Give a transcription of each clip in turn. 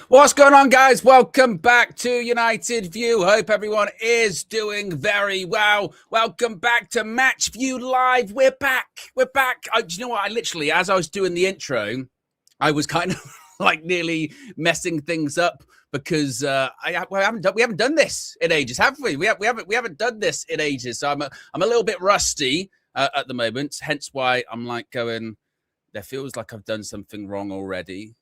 What's going on, guys? Welcome back to United View. Hope everyone is doing very well. Welcome back to Match View Live. We're back. Do you know what? I literally, as I was doing the intro, I was kind of like nearly messing things up because we haven't done this in ages, have we? We haven't done this in ages. So I'm a little bit rusty at the moment. Hence why I'm like going. There feels like I've done something wrong already.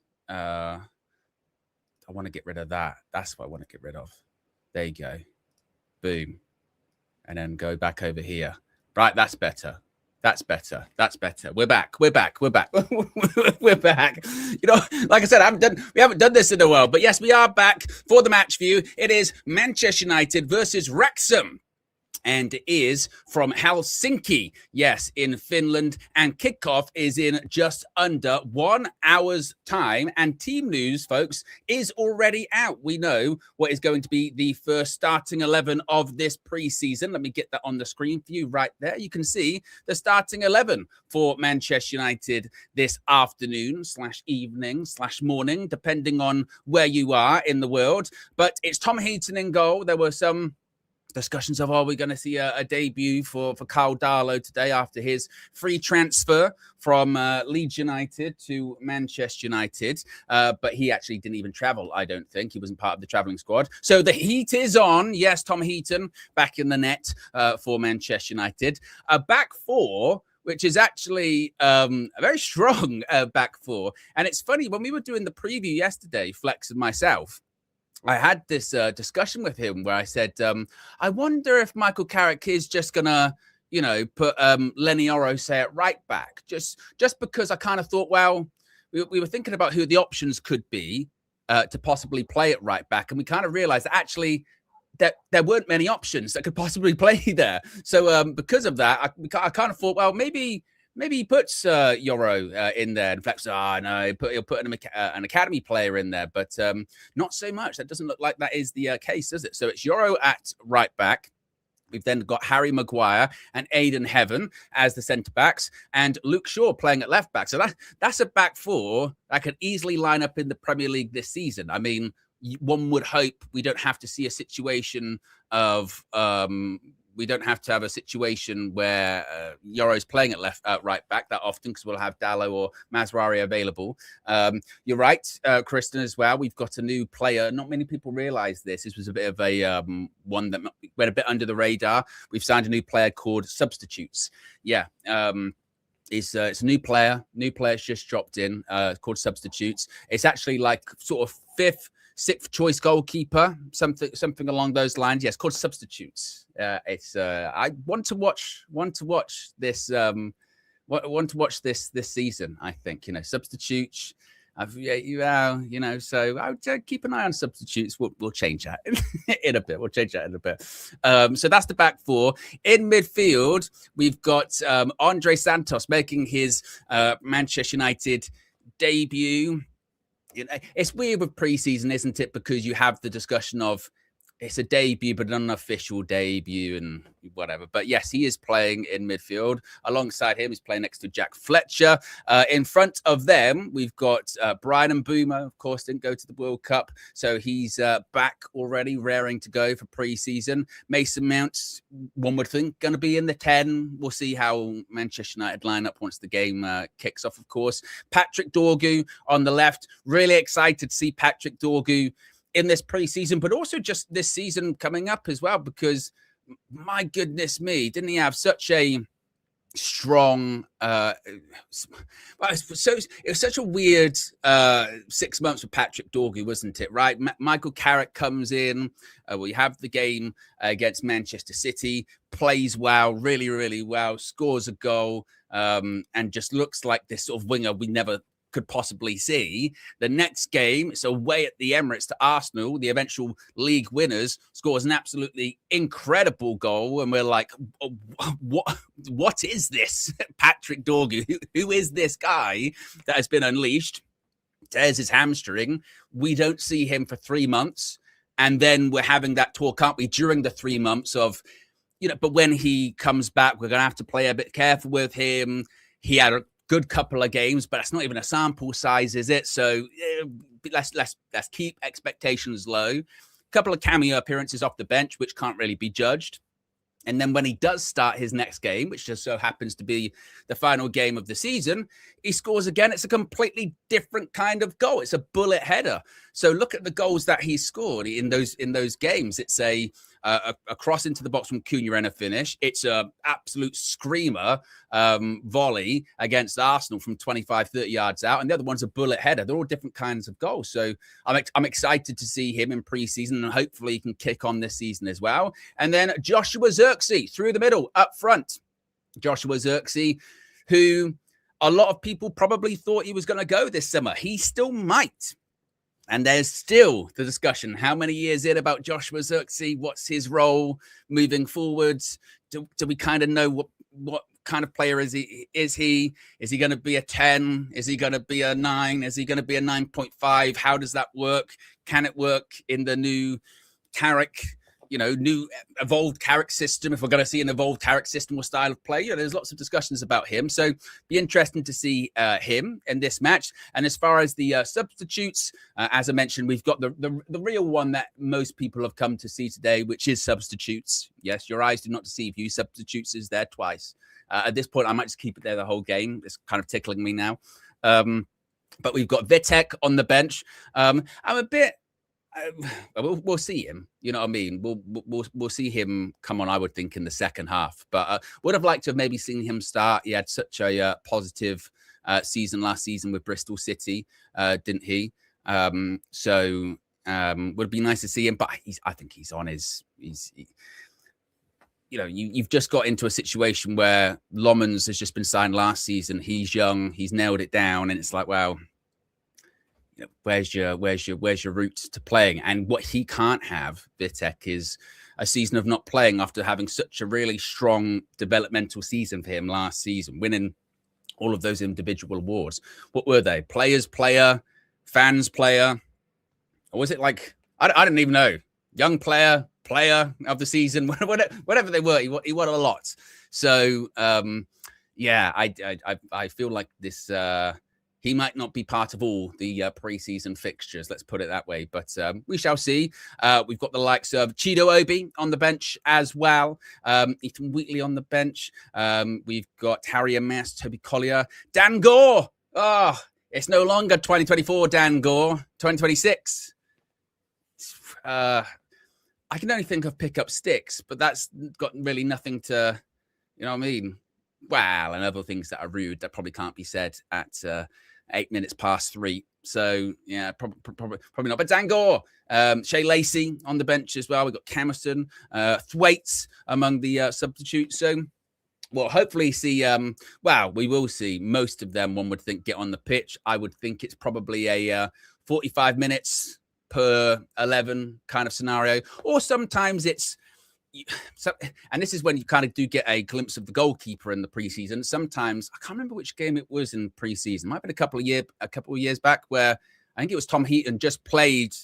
I want to get rid of that. That's what I want to get rid of. There you go. Boom. And then go back over here. Right, that's better. That's better. We're back. We're back. We're back. You know, like I said, we haven't done this in a while. But yes, we are back for the match view. It is Manchester United versus Wrexham. And is from Helsinki, yes, in Finland. And kickoff is in just under 1 hour's time. And team news, folks, is already out. We know what is going to be the first starting 11 of this preseason. Let me get that on the screen for you right there. You can see the starting 11 for Manchester United this afternoon / evening / morning, depending on where you are in the world. But it's Tom Heaton in goal. There were some discussions of, are we going to see a debut for Carl Darlow today after his free transfer from Leeds United to Manchester United. But he actually didn't even travel, I don't think. He wasn't part of the travelling squad. So the heat is on. Yes, Tom Heaton back in the net for Manchester United. A back four, which is actually a very strong back four. And it's funny, when we were doing the preview yesterday, Flex and myself, I had this discussion with him where I said, I wonder if Michael Carrick is just going to, you know, put Lenny Orose at right back. Just because I kind of thought, well, we were thinking about who the options could be to possibly play at right back. And we kind of realized that actually there weren't many options that could possibly play there. So because of that, I kind of thought, well, maybe he puts Yoro in there. And Flex, no, he'll put an academy player in there, but not so much. That doesn't look like that is the case, does it? So it's Yoro at right back. We've then got Harry Maguire and Aidan Heaven as the centre-backs and Luke Shaw playing at left-back. So that's a back four that could easily line up in the Premier League this season. I mean, one would hope we don't have to see a situation of... we don't have to have a situation where Yoro's playing at right back that often because we'll have Dallo or Mazraoui available. You're right, Kristen, as well. We've got a new player. Not many people realize this. This was a bit of a one that went a bit under the radar. We've signed a new player called Substitutes. Yeah. It's a new player. New player's just dropped in called Substitutes. It's actually like sort of sixth choice goalkeeper, something along those lines. Yes, called Substitutes. I want to watch this. Want to watch this season. I think, you know, Substitutes. You know, so I would keep an eye on Substitutes. We'll change that in a bit. So that's the back four. In midfield, we've got Andrey Santos making his Manchester United debut. You know, it's weird with preseason, isn't it? Because you have the discussion of it's a debut, but an unofficial debut and whatever. But yes, he is playing in midfield. Alongside him, he's playing next to Jack Fletcher. In front of them, we've got Brian Mbeumo, of course, didn't go to the World Cup. So he's back already, raring to go for preseason. Mason Mount, one would think, going to be in the 10. We'll see how Manchester United line up once the game kicks off, of course. Patrick Dorgu on the left. Really excited to see Patrick Dorgu in this preseason, but also just this season coming up as well, because my goodness me, didn't he have such a strong it was such a weird 6 months with Patrick Dorgu, wasn't it? Right, Michael Carrick comes in, we have the game against Manchester City, plays well, really well, scores a goal, and just looks like this sort of winger we never could possibly see. The next game, it's away at the Emirates to Arsenal, the eventual league winners, scores an absolutely incredible goal, and we're like, what is this Patrick Dorgu? Who is this guy that has been unleashed? Tears his hamstring. We don't see him for 3 months, and then we're having that talk, aren't we, during the 3 months of, you know, but when he comes back, we're going to have to play a bit careful with him. He had a good couple of games, but that's not even a sample size, is it? So let's keep expectations low. A couple of cameo appearances off the bench, which can't really be judged. And then when he does start his next game, which just so happens to be the final game of the season, he scores again. It's a completely different kind of goal. It's a bullet header. So look at the goals that he scored in those games. It's a cross into the box from Cunha and a finish. It's a absolute screamer volley against Arsenal from 25, 30 yards out. And the other one's a bullet header. They're all different kinds of goals. So I'm excited to see him in preseason, and hopefully he can kick on this season as well. And then Joshua Zirkzee through the middle, up front. Joshua Zirkzee, who a lot of people probably thought he was going to go this summer. He still might. And there's still the discussion, how many years in about Joshua Zirkzee? What's his role moving forwards? Do we kind of know what kind of player is he? Is he going to be a 10? Is he going to be a 9? Is he going to be a 9.5? How does that work? Can it work in the new Carrick, new evolved Carrick system? If we're going to see an evolved Carrick system or style of play, there's lots of discussions about him. So be interesting to see him in this match. And as far as the substitutes, as I mentioned, we've got the real one that most people have come to see today, which is substitutes. Yes, your eyes do not deceive you. Substitutes is there twice. At this point, I might just keep it there the whole game. It's kind of tickling me now. But we've got Vitek on the bench. I'm a bit... we'll see him. You know what I mean? We'll see him come on, I would think, in the second half. But would have liked to have maybe seen him start. He had such a positive season last season with Bristol City, didn't he? So would be nice to see him. But I think he's on his... You've just got into a situation where Lomans has just been signed last season. He's young. He's nailed it down. And it's like, wow... where's your route to playing? And what he can't have, Vitek, is a season of not playing after having such a really strong developmental season for him last season, winning all of those individual awards. What were they? Players player, fans player, or was it like I don't even know? Young player of the season, whatever they were. He won a lot. So I feel like this. He might not be part of all the preseason fixtures, let's put it that way. But we shall see. We've got the likes of Chido Obi on the bench as well. Ethan Wheatley on the bench. We've got Harry Amass, Toby Collier. Dan Gore. Oh, it's no longer 2024 Dan Gore. 2026. I can only think of pick up sticks, but that's got really nothing to, you know what I mean? Well, and other things that are rude that probably can't be said at 8 minutes past 3. So, yeah, probably not. But Dan Gore, Shay Lacey on the bench as well. We've got Camerson, Thwaites among the substitutes. So, well, hopefully see, we will see most of them, one would think, get on the pitch. I would think it's probably a 45 minutes per 11 kind of scenario. Or sometimes it's, and this is when you kind of do get a glimpse of the goalkeeper in the preseason. Sometimes I can't remember which game it was in preseason. It might have been a couple of years back where I think it was Tom Heaton just played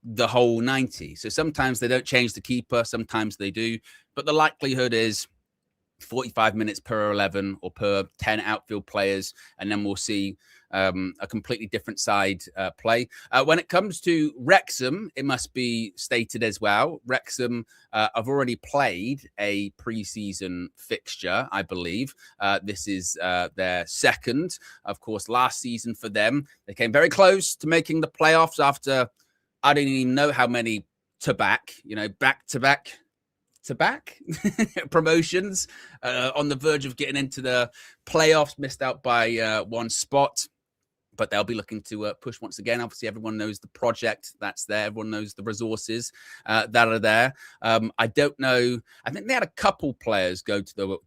the whole 90. So sometimes they don't change the keeper, sometimes they do, but the likelihood is 45 minutes per 11 or per 10 outfield players, and then we'll see a completely different side play. When it comes to Wrexham, it must be stated as well, Wrexham have already played a pre-season fixture, I believe. This is their second. Of course, last season for them, they came very close to making the playoffs after, I don't even know how many back-to-back promotions, on the verge of getting into the playoffs, missed out by one spot. But they'll be looking to push once again. Obviously, everyone knows the project that's there. Everyone knows the resources that are there. I don't know. I think they had a couple players go to the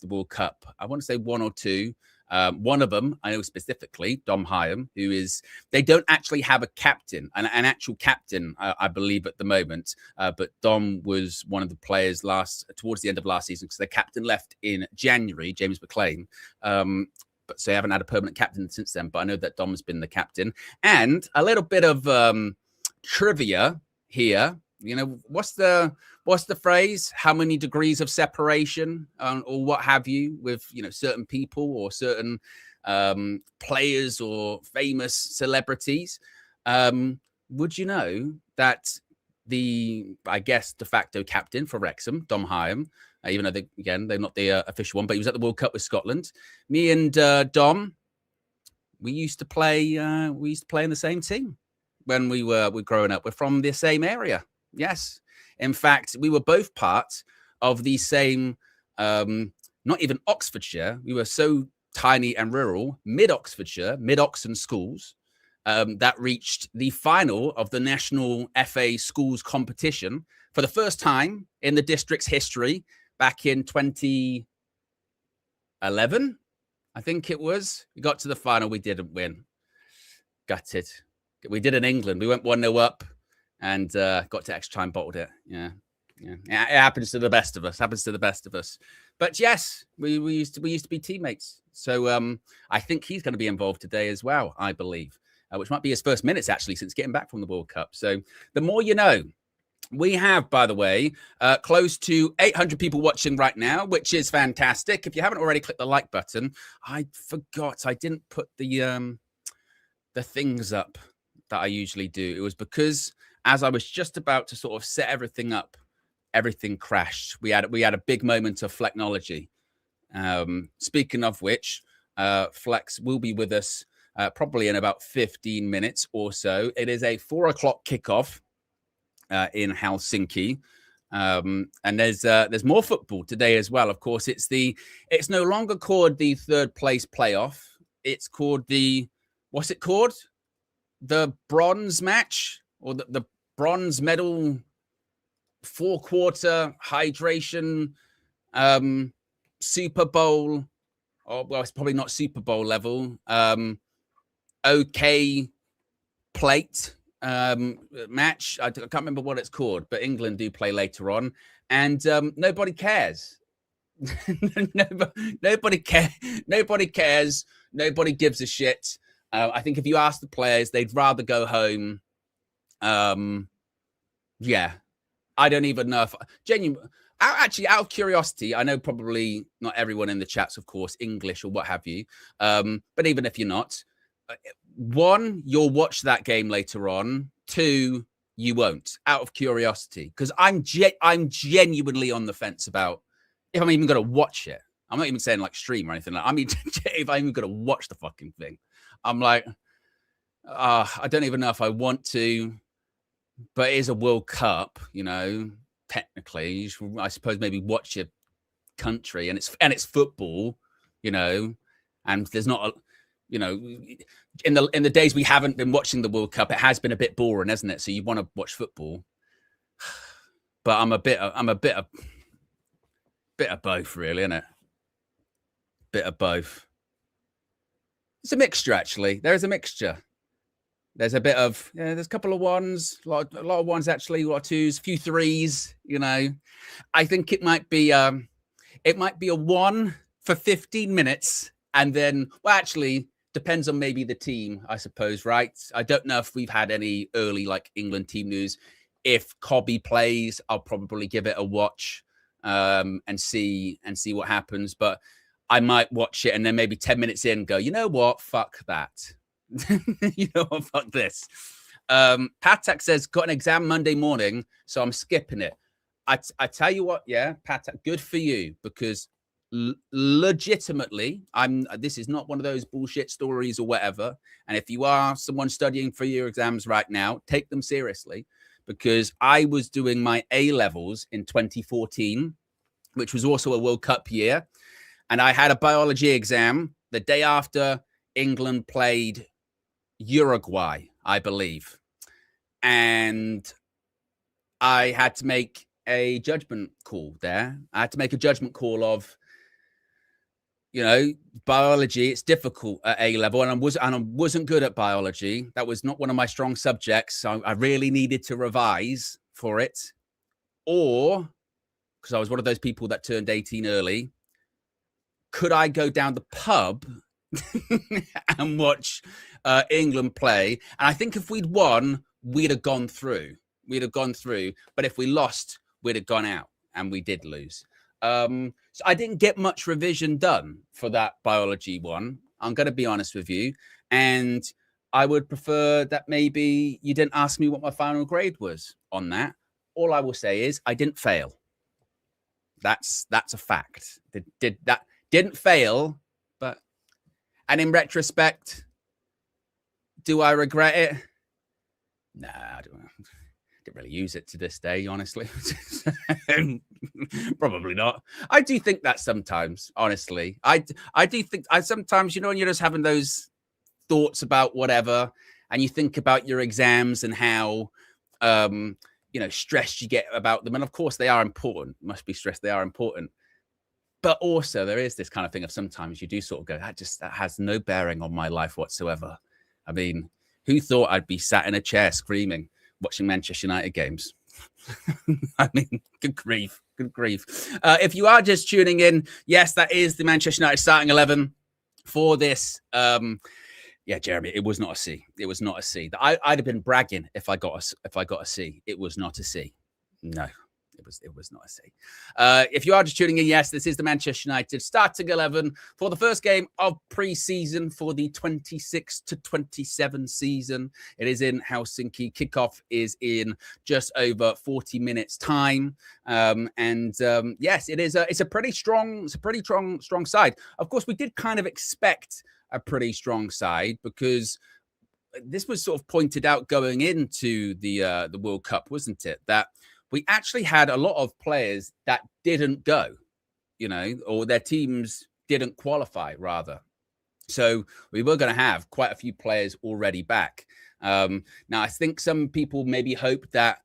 World Cup. I want to say one or two. One of them, I know specifically, Dom Hyam, who is, they don't actually have a captain, an actual captain, I believe, at the moment. But Dom was one of the players towards the end of last season, because their captain left in January, James McLean. But so they haven't had a permanent captain since then. But I know that Dom's been the captain. And a little bit of trivia here. You know, what's the phrase? How many degrees of separation, or what have you, with certain people or certain players or famous celebrities? Would you know that I guess, de facto captain for Wrexham, Dom Hyam, even though they're not the official one, but he was at the World Cup with Scotland. Me and Dom, we used to play in the same team when we were growing up. We're from the same area. Yes. In fact, we were both part of the same, not even Oxfordshire. We were so tiny and rural, mid-Oxfordshire, mid-Oxon schools, that reached the final of the National FA Schools competition for the first time in the district's history back in 2011, I think it was. We got to the final. We didn't win. Gutted. We did in England. We went 1-0 up and got to extra time, bottled it. Yeah. It happens to the best of us. But yes, we used to be teammates. So I think he's going to be involved today as well, I believe, which might be his first minutes actually since getting back from the World Cup. So the more you know. We have, by the way, close to 800 people watching right now, which is fantastic. If you haven't already clicked the like button, I forgot I didn't put the things up that I usually do. It was because as I was just about to sort of set everything up, everything crashed. We had a big moment of Flexnology. Speaking of which, Flex will be with us probably in about 15 minutes or so. It is a 4 o'clock kickoff in Helsinki. And there's more football today as well. Of course, it's no longer called the third place playoff. It's called what's it called? The bronze match or the bronze medal 4-quarter hydration Super Bowl. Oh, well, it's probably not Super Bowl level. OK plate match. I can't remember what it's called, but England do play later on, and nobody cares. Nobody cares. Nobody gives a shit. I think if you ask the players, they'd rather go home. Yeah, I don't even know if actually, out of curiosity, I know probably not everyone in the chat's, of course, English or what have you. But even if you're not, 1, you'll watch that game later on. 2, you won't, out of curiosity, because I'm genuinely on the fence about if I'm even going to watch it. I'm not even saying like stream or anything. I mean, if I'm even going to watch the fucking thing, I'm like, I don't even know if I want to. But it is a World Cup, you know. Technically, you should, I suppose, maybe watch your country, and it's football, you know. And there's not you know, in the days we haven't been watching the World Cup, it has been a bit boring, hasn't it? So you want to watch football, but I'm a bit of both, really, isn't it? Bit of both. It's a mixture, actually. There is a mixture. There's a bit of there's a couple of ones, a lot of ones actually, a lot of twos, a few threes. You know, I think it might be a 1 for 15 minutes, and then actually. Depends on maybe the team, I suppose, right? I don't know if we've had any early like England team news. If Cobby plays, I'll probably give it a watch and see what happens. But I might watch it and then maybe 10 minutes in go, you know what? Fuck that. You know what? Fuck this. Patak says, got an exam Monday morning, so I'm skipping it. I tell you what, yeah, Patak, good for you, because legitimately, this is not one of those bullshit stories or whatever. And if you are someone studying for your exams right now, take them seriously, because I was doing my A levels in 2014, which was also a World Cup year, and I had a biology exam the day after England played Uruguay, I believe, and I had to make a judgment call there. I had to make a judgment call of, you know, biology, it's difficult at A level, and I wasn't good at biology. That was not one of my strong subjects. So I really needed to revise for it. Or, because I was one of those people that turned 18 early, could I go down the pub and watch England play? And I think if we'd won, we'd have gone through. But if we lost, we'd have gone out, and we did lose. So I didn't get much revision done for that biology one. I'm going to be honest with you. And I would prefer that maybe you didn't ask me what my final grade was on that. All I will say is I didn't fail. That's a fact. Didn't fail, but, and in retrospect, do I regret it? Nah, I didn't really use it to this day, honestly. Probably not. I do think that sometimes, honestly. I do think I sometimes, you know, when you're just having those thoughts about whatever, and you think about your exams and how you know, stressed you get about them. And of course they are important. You must be stressed, they are important. But also there is this kind of thing of sometimes you do sort of go, that has no bearing on my life whatsoever. I mean, who thought I'd be sat in a chair screaming, watching Manchester United games? I mean, good grief, good grief. If you are just tuning in, yes, that is the Manchester United starting 11 for this. Yeah, Jeremy, it was not a C. It was not a C. I'd have been bragging if I got a C. It was not a C. No, it was not a C. If you are just tuning in, yes, this is the Manchester United starting 11 for the first game of pre-season for the 26 to 27 season. It is in Helsinki. Kickoff is in just over 40 minutes time. Yes, it is. It's a pretty strong side. Of course, we did kind of expect a pretty strong side because this was sort of pointed out going into the World Cup, wasn't it? That we actually had a lot of players that didn't go, you know, or their teams didn't qualify, rather. So we were going to have quite a few players already back. Now, I think some people maybe hoped that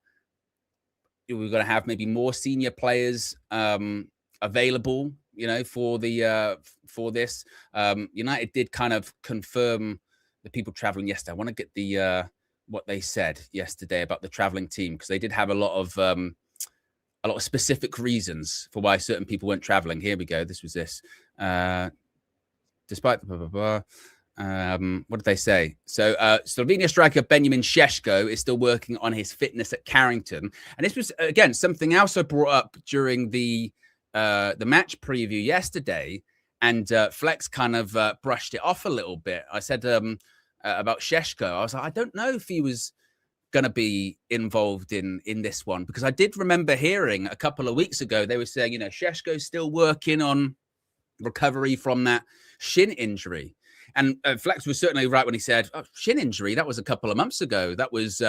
we were going to have maybe more senior players available, you know, for this. United did kind of confirm the people traveling yesterday. I want to get the what they said yesterday about the traveling team, because they did have a lot of specific reasons for why certain people weren't traveling. Here we go. This was this. Despite the blah, blah, blah. What did they say? So Slovenia striker Benjamin Šeško is still working on his fitness at Carrington, and this was again something else I brought up during the match preview yesterday, and Flex kind of brushed it off a little bit. I said about Šeško, I was like, I don't know if he was going to be involved in this one, because I did remember hearing a couple of weeks ago they were saying, you know, Šeško's still working on recovery from that shin injury. And Flex was certainly right when he said, oh, shin injury, that was a couple of months ago. That was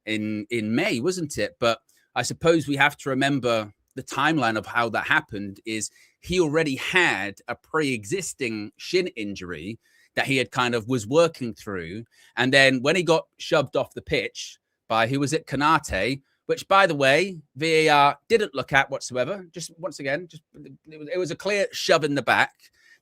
in May, wasn't it? But I suppose we have to remember the timeline of how that happened is he already had a pre-existing shin injury that he had kind of was working through. And then when he got shoved off the pitch by, who was it, Kanate, which, by the way, VAR didn't look at whatsoever. Just once again, it was a clear shove in the back.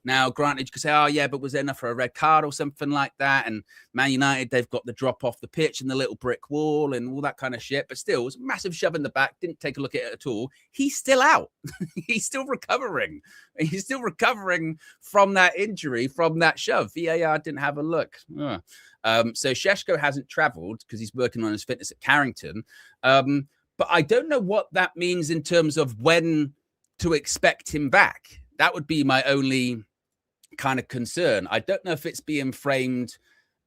Now, granted, you could say, oh, yeah, but was there enough for a red card or something like that? And Man United, they've got the drop off the pitch and the little brick wall and all that kind of shit. But still, it was a massive shove in the back. Didn't take a look at it at all. He's still out. He's still recovering. He's still recovering from that injury, from that shove. VAR didn't have a look. So Šeško hasn't travelled because he's working on his fitness at Carrington. But I don't know what that means in terms of when to expect him back. That would be my only kind of concern. I don't know if it's being framed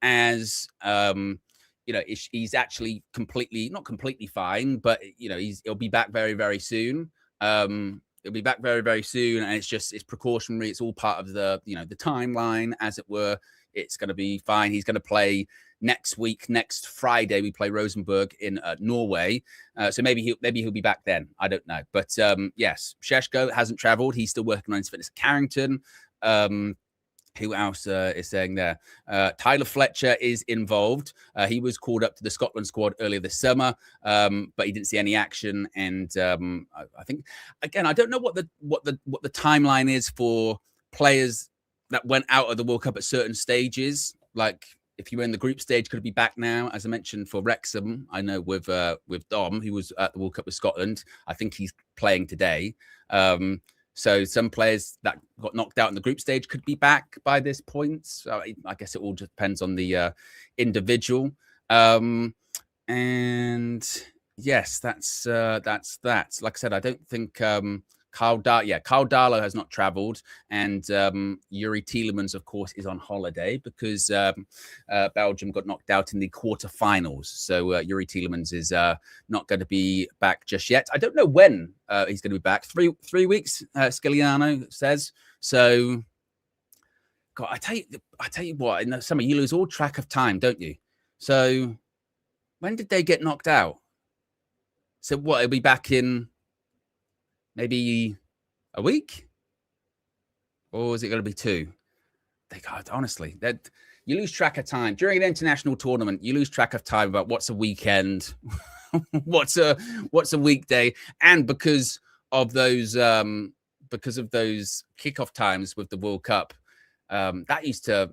as, you know, he's actually not completely fine, but, you know, he'll be back very, very soon. He'll be back very, very soon. And it's precautionary. It's all part of the, you know, the timeline, as it were. It's going to be fine. He's going to play next week. Next Friday, we play Rosenborg in Norway. So maybe he'll be back then. I don't know. But yes, Šeško hasn't travelled. He's still working on his fitness at Carrington. Who else is saying there? Tyler Fletcher is involved. He was called up to the Scotland squad earlier this summer, but he didn't see any action. And I think, again, I don't know what the timeline is for players that went out of the World Cup at certain stages. Like, if you were in the group stage, could it be back now? As I mentioned for Wrexham, I know with Dom, who was at the World Cup with Scotland, I think he's playing today. So some players that got knocked out in the group stage could be back by this point. So I guess it all depends on the individual. And yes, that's that. Like I said, I don't think Carl Darlow has not travelled, and Yuri Tielemans, of course, is on holiday because Belgium got knocked out in the quarterfinals. So Yuri Tielemans is not going to be back just yet. I don't know when he's going to be back. Three weeks, Sciliano says. So, God, I tell you what, in the summer you lose all track of time, don't you? So, when did they get knocked out? So what? It'll be back in maybe a week, or is it going to be 2? Honestly, that you lose track of time during an international tournament. You lose track of time about what's a weekend, what's a weekday, and because of those kickoff times with the World Cup, that used to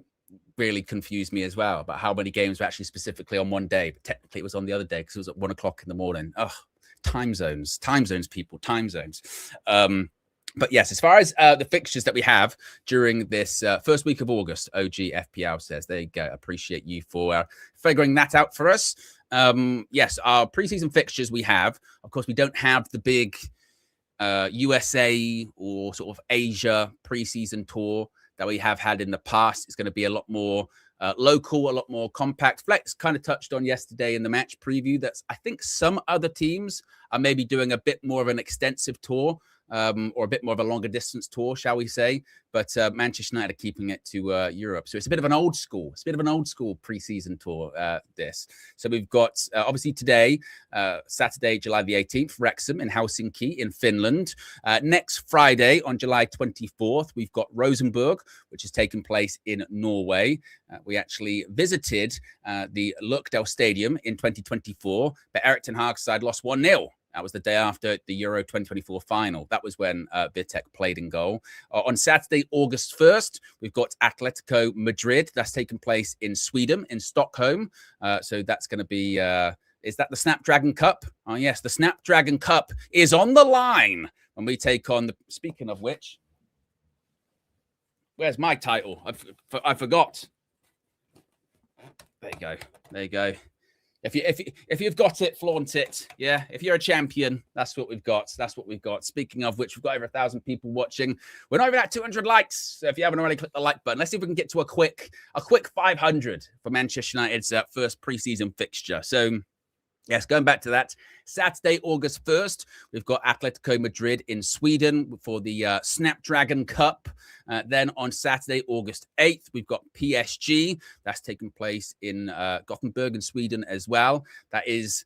really confused me as well about how many games were actually specifically on one day, but technically it was on the other day because it was at 1 o'clock in the morning. Oh, time zones, people, time zones. But yes, as far as the fixtures that we have during this first week of August, OG FPL says, there you go. Appreciate you for figuring that out for us. Yes, our preseason fixtures we have. Of course, we don't have the big USA or sort of Asia preseason tour that we have had in the past. It's going to be a lot more local, a lot more compact. Flex kind of touched on yesterday in the match preview that I think some other teams are maybe doing a bit more of an extensive tour, or a bit more of a longer distance tour, shall we say. But Manchester United are keeping it to Europe. So it's a bit of an old school. It's a bit of an old school preseason tour, this. So we've got, obviously today, Saturday, July the 18th, Wrexham in Helsinki in Finland. Next Friday on July 24th, we've got Rosenborg, which has taken place in Norway. We actually visited the Lukdal Stadium in 2024, but Erik ten Hag's side lost 1-0. That was the day after the Euro 2024 final. That was when Vitek played in goal. On Saturday, August 1st, we've got Atletico Madrid. That's taken place in Sweden, in Stockholm. So that's going to be, is that the Snapdragon Cup? Oh, yes, the Snapdragon Cup is on the line when we take on the, speaking of which, where's my title? I forgot. There you go. There you go. If you've got it, flaunt it. Yeah, if you're a champion, that's what we've got. That's what we've got. Speaking of which, we've got over 1,000 people watching. We're not even at 200 likes. So if you haven't already, click the like button. Let's see if we can get to a quick 500 for Manchester United's first preseason fixture. So, yes, going back to that, Saturday, August 1st, we've got Atletico Madrid in Sweden for the Snapdragon Cup. Then on Saturday, August 8th, we've got PSG. That's taking place in Gothenburg in Sweden as well. That's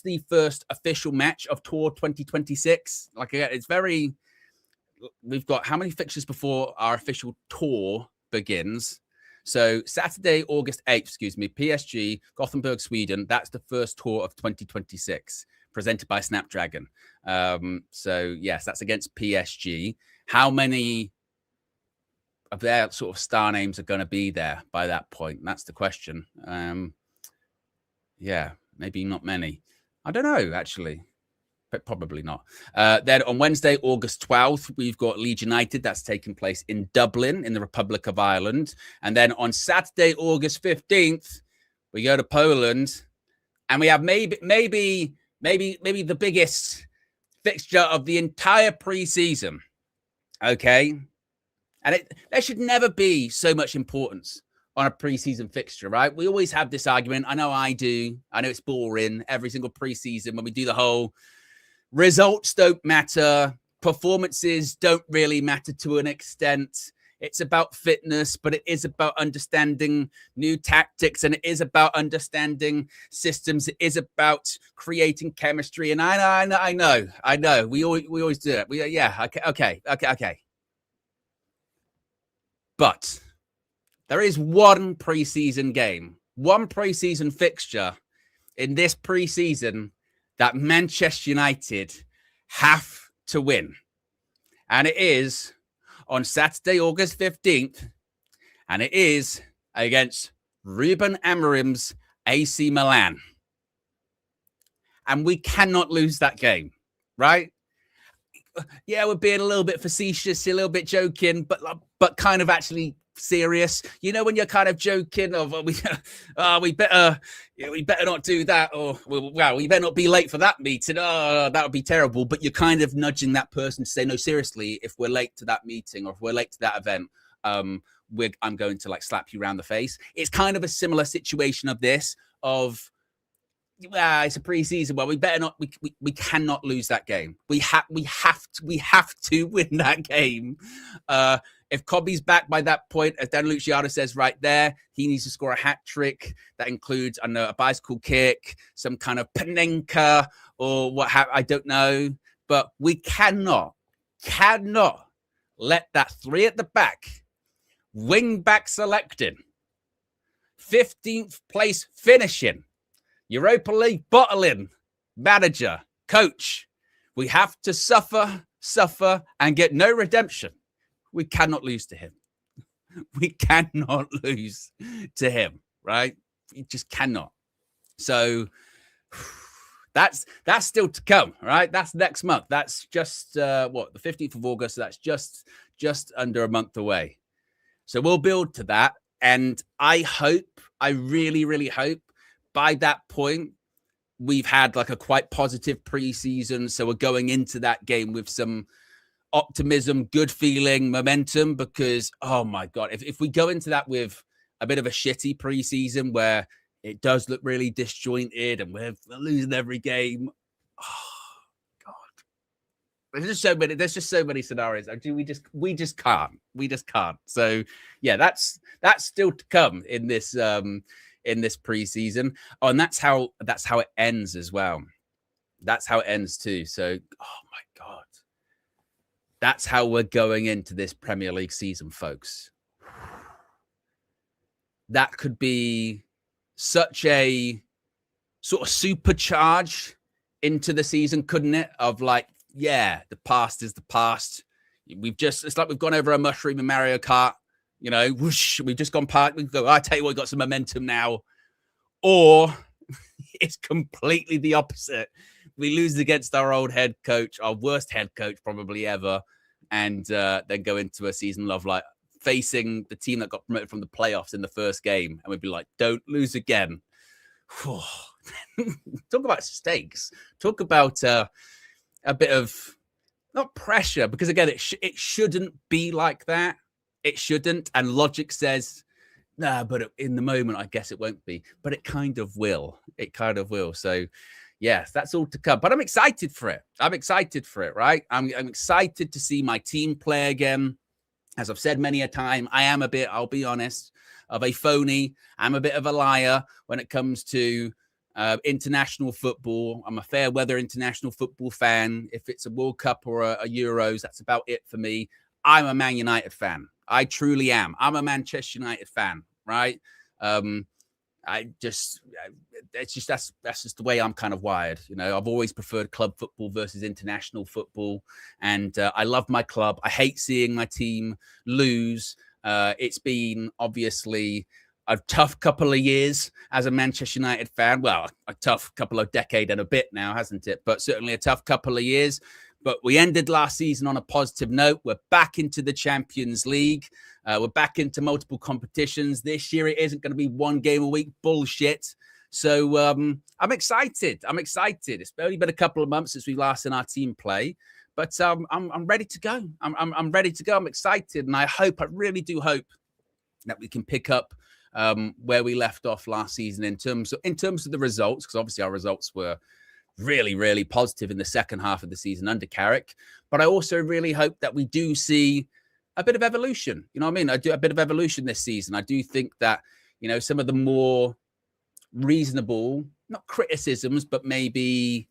the first official match of Tour 2026. Like, it's very, we've got how many fixtures before our official tour begins? So Saturday, August 8th, PSG, Gothenburg, Sweden. That's the first tour of 2026 presented by Snapdragon. So yes, that's against PSG. How many of their sort of star names are going to be there by that point? That's the question. Yeah, maybe not many. I don't know, actually. But probably not. Then on Wednesday, August 12th, we've got Leeds United. That's taking place in Dublin in the Republic of Ireland. And then on Saturday, August 15th, we go to Poland, and we have maybe the biggest fixture of the entire preseason. Okay, and there should never be so much importance on a preseason fixture, right? We always have this argument. I know I do. I know it's boring every single preseason when we do the whole results don't matter. Performances don't really matter to an extent. It's about fitness, but it is about understanding new tactics, and it is about understanding systems. It is about creating chemistry. And I know. We always do it. Okay. But there is one preseason game, one preseason fixture in this preseason that Manchester United have to win. And it is on Saturday, August 15th. And it is against Ruben Amorim's AC Milan. And we cannot lose that game, right? Yeah, we're being a little bit facetious, a little bit joking, but kind of actually serious. You know, when you're kind of joking of, we better not do that, or wow, we better not be late for that meeting. Oh, that would be terrible. But you're kind of nudging that person to say, no, seriously, if we're late to that meeting or if we're late to that event, I'm going to like slap you around the face. It's kind of a similar situation of this of, it's a preseason. Well, we better not. We cannot lose that game. We have to win that game. If Cobby's back by that point, as Dan Luciano says right there, he needs to score a hat trick. That includes, I know, a bicycle kick, some kind of panenka, or what have I don't know. But we cannot let that 3 at the back, wing back selecting, 15th place finishing, Europa League bottling manager, coach. We have to suffer, and get no redemption. We cannot lose to him. We cannot lose to him, right? We just cannot. So that's still to come, right? That's next month. That's just the 15th of August. So that's just under a month away. So we'll build to that. And I really, really hope by that point, we've had like a quite positive preseason. So we're going into that game with some optimism, good feeling, momentum, because, oh my God, if we go into that with a bit of a shitty preseason where it does look really disjointed and we're losing every game, oh God, there's just so many scenarios. We just can't. So yeah, that's still to come in this preseason. Oh, and that's how it ends as well. That's how it ends too. So, oh my God, that's how we're going into this Premier League season, folks. That could be such a sort of supercharge into the season, couldn't it? Of like, yeah, the past is the past. It's like we've gone over a mushroom in Mario Kart. You know, whoosh, we've just gone past. We go, I tell you what, we've got some momentum now. Or it's completely the opposite. We lose against our old head coach, our worst head coach probably ever, and then go into a season of like facing the team that got promoted from the playoffs in the first game. And we'd be like, don't lose again. Talk about stakes. Talk about a bit of, not pressure, because again, it shouldn't be like that. It shouldn't. And logic says, nah, but in the moment, I guess it won't be. But it kind of will. It kind of will. So, yes, that's all to come. But I'm excited for it. Right? I'm excited to see my team play again. As I've said many a time, I am a bit, I'll be honest, of a phony. I'm a bit of a liar when it comes to international football. I'm a fair weather international football fan. If it's a World Cup or a Euros, that's about it for me. I'm a Man United fan. I truly am. I'm a Manchester United fan, right? That's just the way I'm kind of wired. You know, I've always preferred club football versus international football. And I love my club. I hate seeing my team lose. It's been obviously a tough couple of years as a Manchester United fan. Well, a tough couple of decade and a bit now, hasn't it? But certainly a tough couple of years. But we ended last season on a positive note. We're back into the Champions League. We're back into multiple competitions. This year, it isn't going to be one game a week. Bullshit. So I'm excited. It's only been a couple of months since we last seen our team play. But I'm ready to go. I'm ready to go. I'm excited. And I really do hope that we can pick up where we left off last season in terms of the results, because obviously our results were really, really positive in the second half of the season under Carrick. But I also really hope that we do see a bit of evolution. You know what I mean? I do a bit of evolution this season. I do think that, you know, some of the more reasonable, not criticisms, but maybe,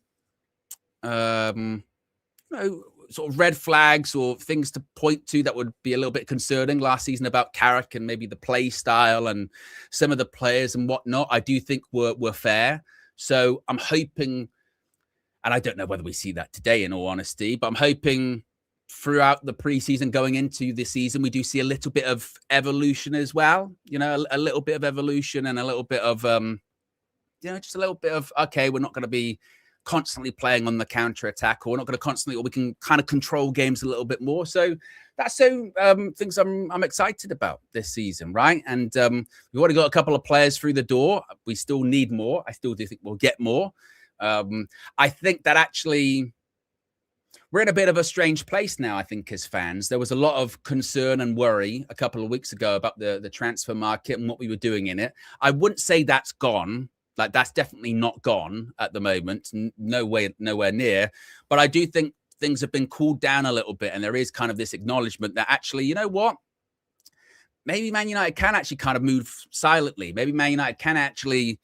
you know, sort of red flags or things to point to that would be a little bit concerning last season about Carrick and maybe the play style and some of the players and whatnot, I do think were fair. So I'm hoping, and I don't know whether we see that today in all honesty, but I'm hoping throughout the preseason going into the season, we do see a little bit of evolution as well. You know, a little bit of evolution and a little bit of, you know, just a little bit of, okay, we're not going to be constantly playing on the counter attack, or we're not going to constantly, or we can kind of control games a little bit more. So that's things I'm excited about this season, right? And we've already got a couple of players through the door. We still need more. I still do think we'll get more. I think that actually we're in a bit of a strange place now, I think, as fans. There was a lot of concern and worry a couple of weeks ago about the transfer market and what we were doing in it. I wouldn't say that's gone. Like, that's definitely not gone at the moment. Nowhere near. But I do think things have been cooled down a little bit. And there is kind of this acknowledgement that actually, you know what? Maybe Man United can actually kind of move silently. Maybe Man United can actually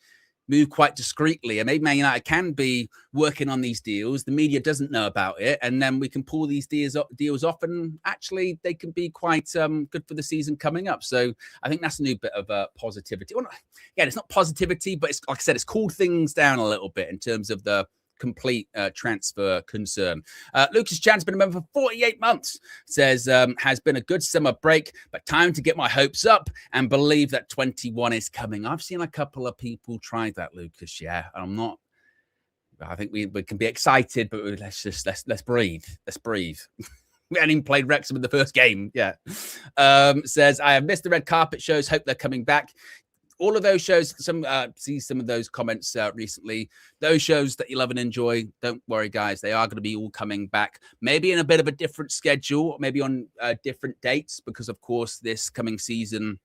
move quite discreetly, and maybe Man United can be working on these deals. The media doesn't know about it, and then we can pull these deals off, and actually they can be quite good for the season coming up. So I think that's a new bit of positivity. Well, again, it's not positivity, but it's, like I said, it's cooled things down a little bit in terms of the complete transfer concern. Lucas Chan's been a member for 48 months. Says, has been a good summer break, but time to get my hopes up and believe that 21 is coming. I've seen a couple of people try that, Lucas. Yeah, I'm not. I think we can be excited, but let's breathe. Let's breathe. We hadn't even played Wrexham in the first game. Yeah. Says, I have missed the red carpet shows. Hope they're coming back. All of those shows, see some of those comments recently. Those shows that you love and enjoy, don't worry, guys. They are going to be all coming back. Maybe in a bit of a different schedule, maybe on different dates, because, of course, this coming season,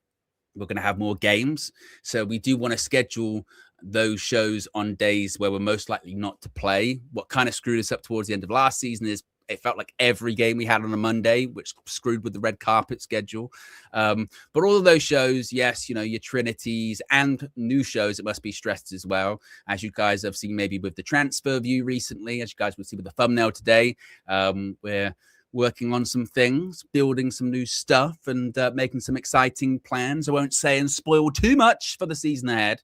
we're going to have more games. So we do want to schedule those shows on days where we're most likely not to play. What kind of screwed us up towards the end of last season is it felt like every game we had on a Monday, which screwed with the red carpet schedule. But all of those shows, yes, you know, your Trinities and new shows, it must be stressed as well. As you guys have seen maybe with the transfer view recently, as you guys will see with the thumbnail today, we're working on some things, building some new stuff, and making some exciting plans. I won't say and spoil too much for the season ahead.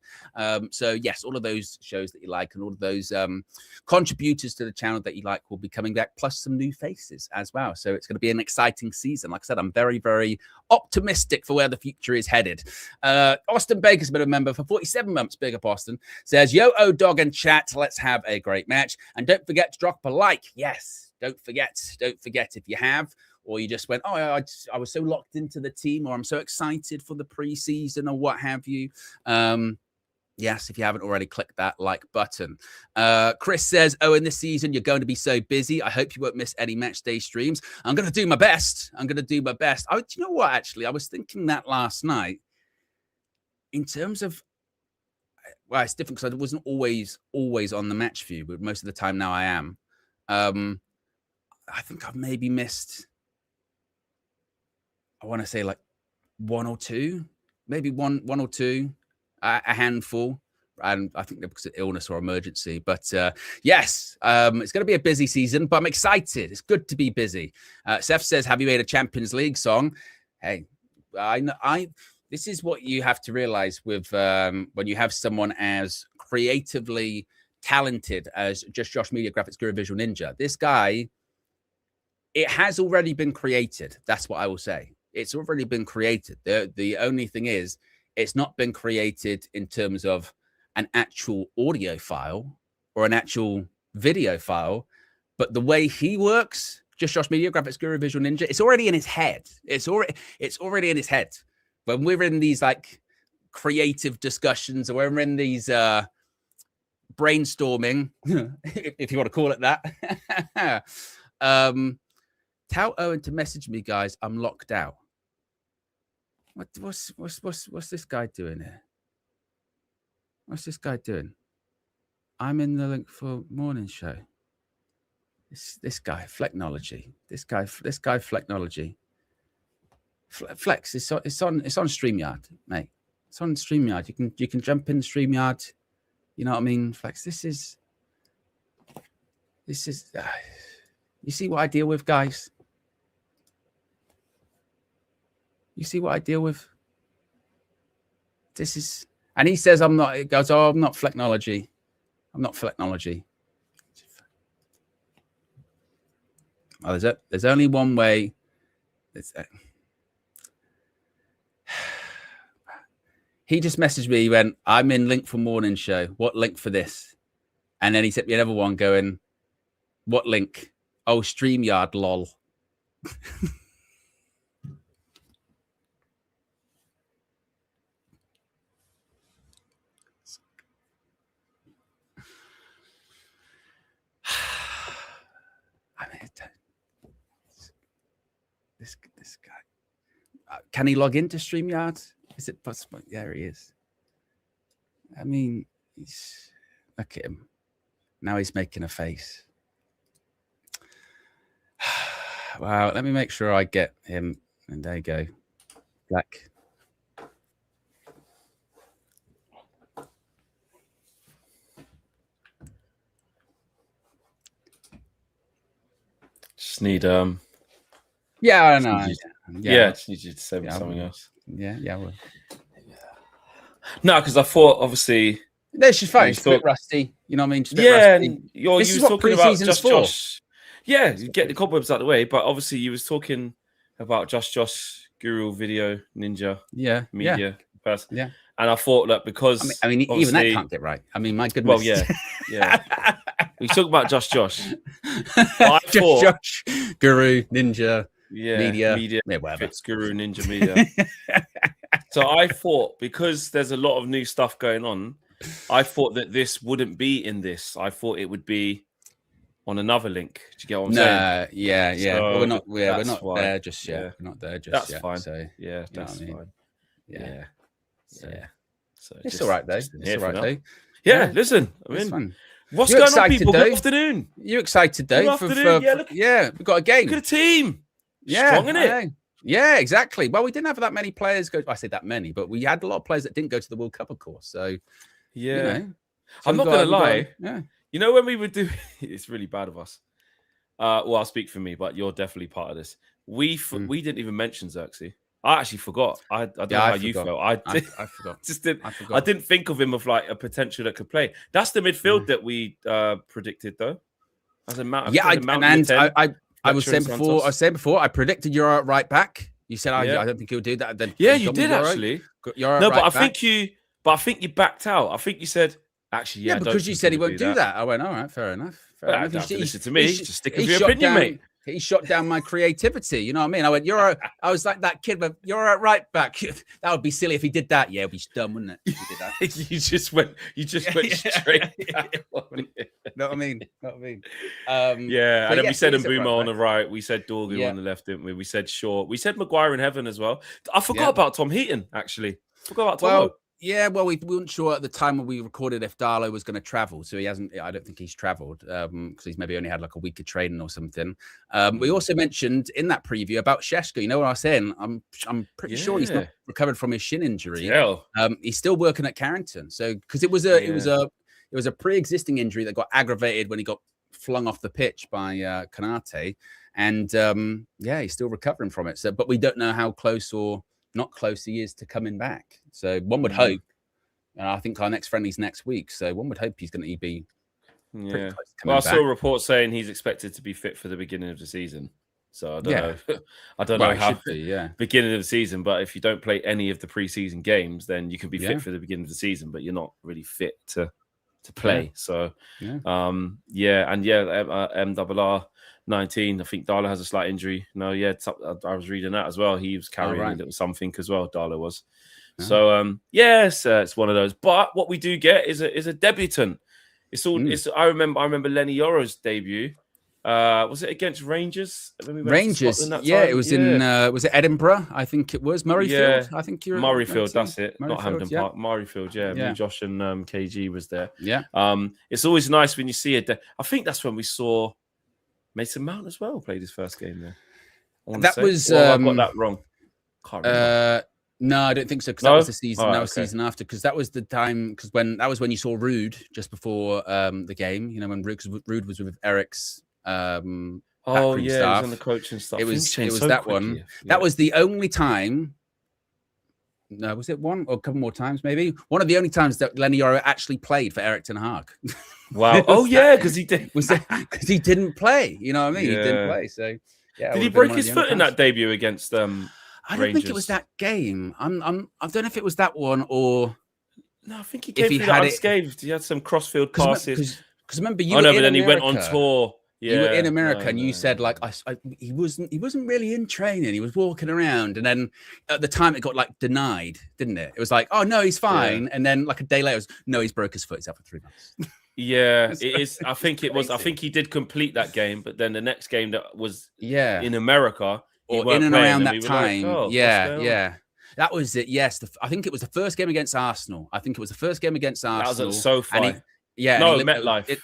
So yes, all of those shows that you like and all of those contributors to the channel that you like will be coming back, plus some new faces as well. So it's going to be an exciting season. Like I said, I'm very, very optimistic for where the future is headed. Austin Baker's been a member for 47 months. Big up, Austin. Says, yo, dog and chat, let's have a great match. And don't forget to drop a like. Yes. Don't forget if you have, or you just went, oh, I was so locked into the team, or I'm so excited for the preseason, or what have you. Yes, if you haven't already, click that like button. Chris says, oh, in this season, you're going to be so busy. I hope you won't miss any match day streams. I'm going to do my best. Do you know what, actually? I was thinking that last night. In terms of, well, it's different because I wasn't always on the match view, but most of the time now I am. I think I've maybe missed, I want to say like one or two, maybe one or two, a handful. And I think because of illness or emergency. But yes, it's going to be a busy season, but I'm excited. It's good to be busy. Seth says, have you made a Champions League song? Hey, this is what you have to realize with when you have someone as creatively talented as just Josh Media Graphics Guru Visual Ninja. This guy, it has already been created. That's what I will say. It's already been created. The only thing is, it's not been created in terms of an actual audio file or an actual video file, but the way he works, just Josh Media Graphics Guru Visual Ninja, it's already in his head. It's already in his head. When we're in these like creative discussions, or when we're in these brainstorming, if you want to call it that. Tell Owen to message me, guys. I'm locked out. What's this guy doing here? What's this guy doing? I'm in the link for morning show. This guy, Flecknology. This guy, Flecknology. Flex, it's on StreamYard, mate. It's on StreamYard. You can jump in StreamYard. You know what I mean? Flex, this is you see what I deal with, guys? You see what I deal with? This is, and he says I'm not. It goes, oh, I'm not Flecknology. I'm not Flecknology. Oh, there's only one way. He just messaged me. He went, I'm in link for morning show. What link for this? And then he sent me another one going, what link? Oh, StreamYard, lol. I mean, this guy. Can he log into StreamYard? Is it possible? Yeah, he is. I mean, look at him. Now he's making a face. Wow, let me make sure I get him. And there you go. Black. Just need Yeah, I know. Yeah, just need you to say something else. Yeah, well. No, because I thought obviously no, she's fine. It's a bit rusty. You know what I mean? And you was talking about Just Josh. Yeah, you get the cobwebs out of the way, but obviously you was talking about Just Josh, Guru Video Ninja, media person. Yeah. And I thought that because I mean even that can't get right. I mean, my goodness. Well, yeah. We talk about Just Josh. Just Josh, Guru, Ninja, media. Whatever. It's Guru, Ninja, media. So I thought, because there's a lot of new stuff going on, I thought that this wouldn't be in this. I thought it would be on another link. Do you get what I'm saying? Yeah. So well, we're not there just yet. Yeah. We're not there just that's yet. Fine. So, yeah, that's fine. Yeah. So it's all right, though. It's all right, though. Yeah, listen. I mean, what's You're going on, people? Though? Good afternoon. You excited, though? Good afternoon. We've got a game. Look at the team. Yeah, strong, innit? Yeah, exactly. Well, we didn't have that many players go. I say that many, but we had a lot of players that didn't go to the World Cup, of course. So, I'm not going to lie. You know, when we would do, it's really bad of us. Well, I'll speak for me, but you're definitely part of this. We didn't even mention Xerxes. I actually forgot. I don't know how you felt. I forgot. I didn't think of him of like a potential that could play. That's the midfield that we predicted, though. As a matter, I was saying before. I predicted you're at right back. You said I don't think he'll do that. Then you did actually. You're no, right but I think you backed out. I think you said actually, because you said he won't do that. I went, all right, fair enough. Listen to me. Just stick with your opinion, mate. He shot down my creativity. You know what I mean? I went, I was like that kid, but you're at right back. That would be silly if he did that. Yeah, it'd be dumb, wouldn't it? If he did that. you just went straight back. Know what I mean? And then we said Mbuma on the right. We said Dorgu on the left, didn't we? We said Shaw. We said Maguire in heaven as well. I forgot about Tom Heaton, actually. Well, we weren't sure at the time when we recorded if Darlow was going to travel. So he hasn't. I don't think he's travelled because he's maybe only had like a week of training or something. We also mentioned in that preview about Šeško. You know what I was saying? I'm pretty sure he's not recovered from his shin injury. He's still working at Carrington. So because it was a pre-existing injury that got aggravated when he got flung off the pitch by Kanate, and he's still recovering from it. So, but we don't know how close or not close he is to coming back. So one would hope, and I think our next friendly's next week. So one would hope he's going to be pretty close to coming back. I saw a report saying he's expected to be fit for the beginning of the season. So I don't know. I don't know how beginning of the season, but if you don't play any of the preseason games, then you can be fit for the beginning of the season, but you're not really fit to play. So MRR 19. I think Darlow has a slight injury. No, I was reading that as well. He was carrying a little something as well. Darlow was. So it's one of those. But what we do get is a debutant. It's all. I remember Lenny Yoro's debut. Was it against Rangers? Rangers. It was in. Was it Edinburgh? I think it was Murrayfield. I think you're Murrayfield. That's it. Not Hampden Park. Murrayfield. Yeah. Josh and KG was there. Yeah. It's always nice when you see it. I think that's when we saw Mason Mount as well played his first game there. I got that wrong. Can't remember. No, I don't think so. Because that was the season. That was season after. Because that was the time. Because that was when you saw Rude just before the game. You know, when Rude was with Eric's. He was on the coaching stuff. It was that one. Yeah. That was the only time. No, was it one or a couple more times? Maybe one of the only times that Lenny Yoro actually played for Eric Ten Hag. Wow! Because he did. Because he didn't play. You know what I mean? Yeah. He didn't play. So did he break his foot in that debut against I don't think it was that game. I don't know if it was that one or. No, I think he came through that unscathed. He had some crossfield passes. Because remember, you Oh were no, in but then America. he went on tour. Yeah, you were in America, and you said like he wasn't really in training. He was walking around, and then at the time it got like denied, didn't it? It was like, oh no, he's fine, and then like a day later, it was no, he's broke his foot. He's out for 3 months. Yeah, it is. I think it was. I think he did complete that game, but then the next game that was in America, or in and around that time, like, oh, that was it. Yes, I think it was the first game against Arsenal. That was at SoFi. And MetLife.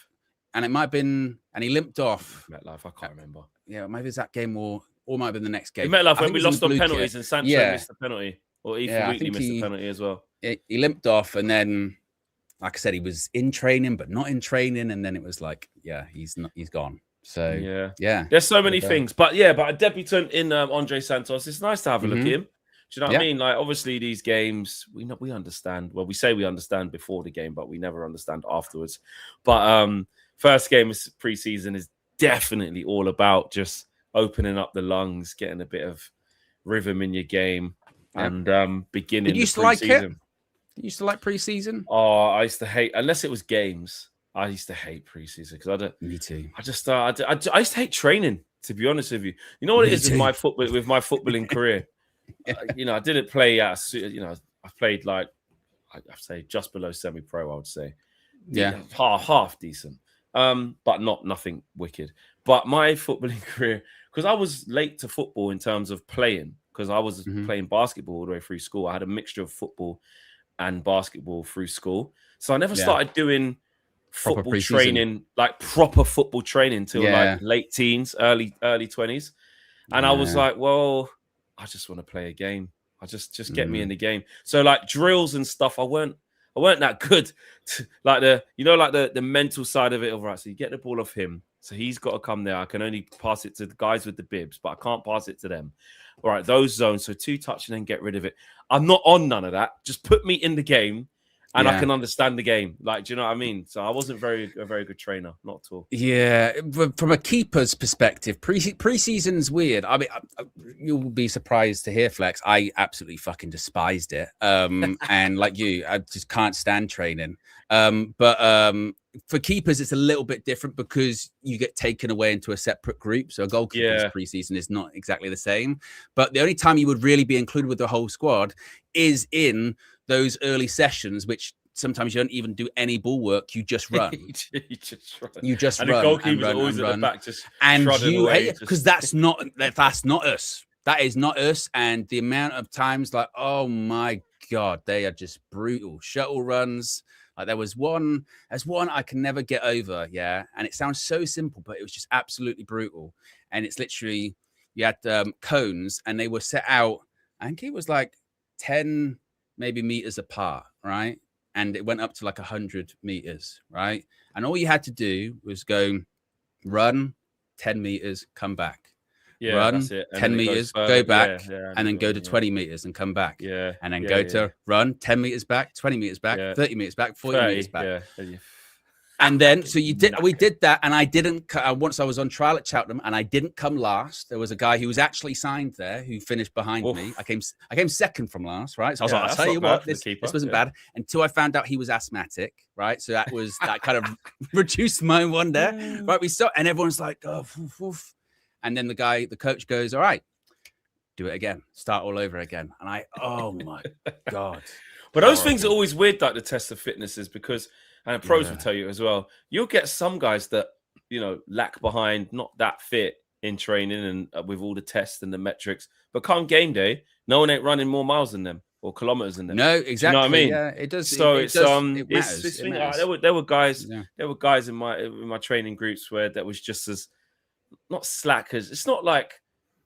And it might have been, and he limped off. MetLife, I can't remember. Yeah, maybe it's that game or might have been the next game. MetLife when we lost on penalties and Sancho missed the penalty, or Ethan Wheatley missed the penalty as well. He limped off, and then, like I said, he was in training but not in training, and then it was like, he's gone. So yeah, there's so many things, but a debutant in Andrey Santos. It's nice to have a look at him. Do you know what I mean? Like, obviously, these games we understand. Well, we say we understand before the game, but we never understand afterwards. But first game of preseason is definitely all about just opening up the lungs, getting a bit of rhythm in your game, and beginning. Did you used to like it? You used to like preseason? Oh, I used to hate, unless it was games. I used to hate preseason because I don't. Me too. I just I used to hate training. To be honest with you, you know what it is with my footballing career. I didn't play. I played like I'd say just below semi-pro. I would say, half decent. But nothing wicked. But my footballing career, because I was late to football in terms of playing, because I was playing basketball all the way through school. I had a mixture of football and basketball through school, so I never started doing football training, like proper football training, till like late teens, early 20s. And I was like, well, I just want to play a game. I just get me in the game. So like drills and stuff, I weren't that good. Like the mental side of it. All right, so you get the ball off him, so he's got to come there. I can only pass it to the guys with the bibs, but I can't pass it to them. All right, those zones. So 2 touch and then get rid of it. I'm not on none of that. Just put me in the game, and I can understand the game. Like, do you know what I mean? So I wasn't a very good trainer, not at all. Yeah, from a keeper's perspective, preseason's weird. I mean, you'll be surprised to hear, Flex, I absolutely fucking despised it. And like you, I just can't stand training. But for keepers, it's a little bit different because you get taken away into a separate group. So a goalkeeper's preseason is not exactly the same. But the only time you would really be included with the whole squad is in those early sessions, which sometimes you don't even do any ball work. You just run. You just and run. The goalkeeper's always at the back, just because that's not us. That is not us. And the amount of times, like, oh my God, they are just brutal shuttle runs. Like there's one I can never get over. Yeah. And it sounds so simple, but it was just absolutely brutal. And it's literally, you had cones and they were set out. I think it was like 10 maybe meters apart, right? And it went up to like 100 meters, right? And all you had to do was go run 10 meters, come back. Run 10 meters, go back, and then go to 20 meters and come back. And then go to run 10 meters back, 20 meters back, 30 meters back, 40 meters back. And then, so we did that, and I didn't. Once I was on trial at Cheltenham, and I didn't come last. There was a guy who was actually signed there who finished behind me. I came second from last, right? So I was like, I'll tell you what, this wasn't bad until I found out he was asthmatic, right? So that kind of reduced my wonder, right? We stopped, and everyone's like, oh, woof. And then the coach goes, all right, do it again, start all over again. And oh my God. But those things are always weird, like the test of fitnesses, because. And pros will tell you as well. You'll get some guys that, lack behind, not that fit in training and with all the tests and the metrics. But come game day, no one ain't running more miles than them or kilometers than them. No, exactly. You know what I mean? Yeah, it does. So it matters. There were guys. Yeah. There were guys in my training groups where that was just as not slackers. It's not like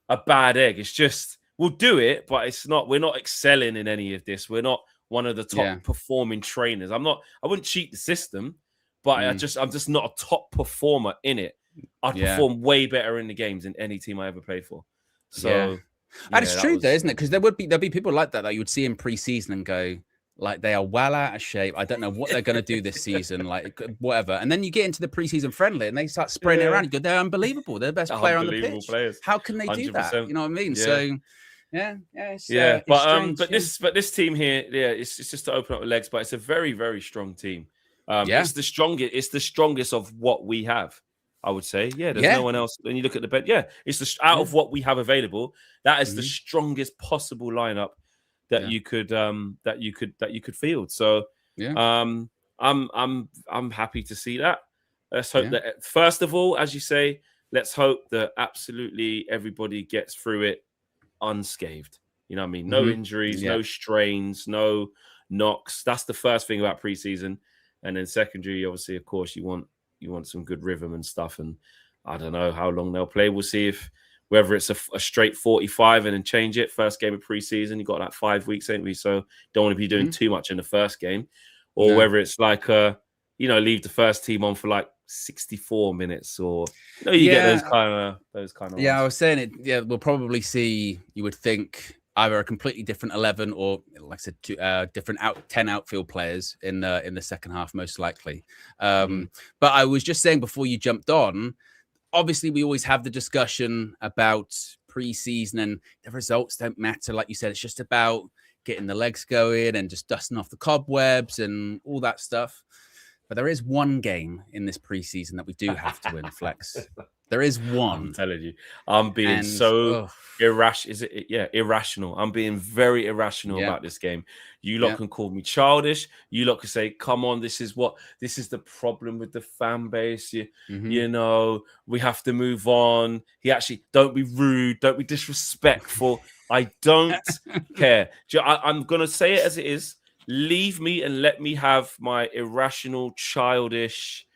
a bad egg. It's just we'll do it, but it's not. We're not excelling in any of this. We're not one of the top performing trainers. I wouldn't cheat the system, but I'm just not a top performer in it. I'd perform way better in the games than any team I ever played for. So and it's true though, isn't it? Because there'll be people like that you would see in pre-season and go, like, they are well out of shape. I don't know what they're going to do this season, like whatever. And then you get into the pre-season friendly and they start spraying it around. You go, they're unbelievable. They're the best player on the pitch. Players. How can they do that? You know what I mean? Yeah. So but this team here, it's just to open up the legs, but it's a very, very strong team. It's the strongest. It's the strongest of what we have. I would say, there's no one else. When you look at the bench, it's out of what we have available. That is the strongest possible lineup that you could field. So, I'm happy to see that. Let's hope that first of all, as you say, let's hope that absolutely everybody gets through it unscathed. You know what I mean? No injuries, no strains, no knocks. That's the first thing about preseason, and then secondary, obviously, of course, you want some good rhythm and stuff. And I don't know how long they'll play. We'll see whether it's a straight 45 and then change it. First game of preseason, you got like 5 weeks, ain't we? So don't want to be doing too much in the first game, or whether it's like leave the first team on for like 64 minutes, or you get those kind of. Yeah, ones. I was saying it. Yeah, we'll probably see. You would think either a completely different 11 or, like I said, different 10 outfield players in the second half, most likely. But I was just saying before you jumped on, obviously we always have the discussion about preseason and the results don't matter. Like you said, it's just about getting the legs going and just dusting off the cobwebs and all that stuff. But there is one game in this preseason that we do have to win, Flex. There is one. I'm telling you, I'm being irrational. Is it? Yeah, irrational. I'm being very irrational about this game. You lot can call me childish. You lot can say, "Come on, this is the problem with the fan base." You know, we have to move on. Don't be rude. Don't be disrespectful. I don't care. I'm gonna say it as it is. Leave me and let me have my irrational, childish,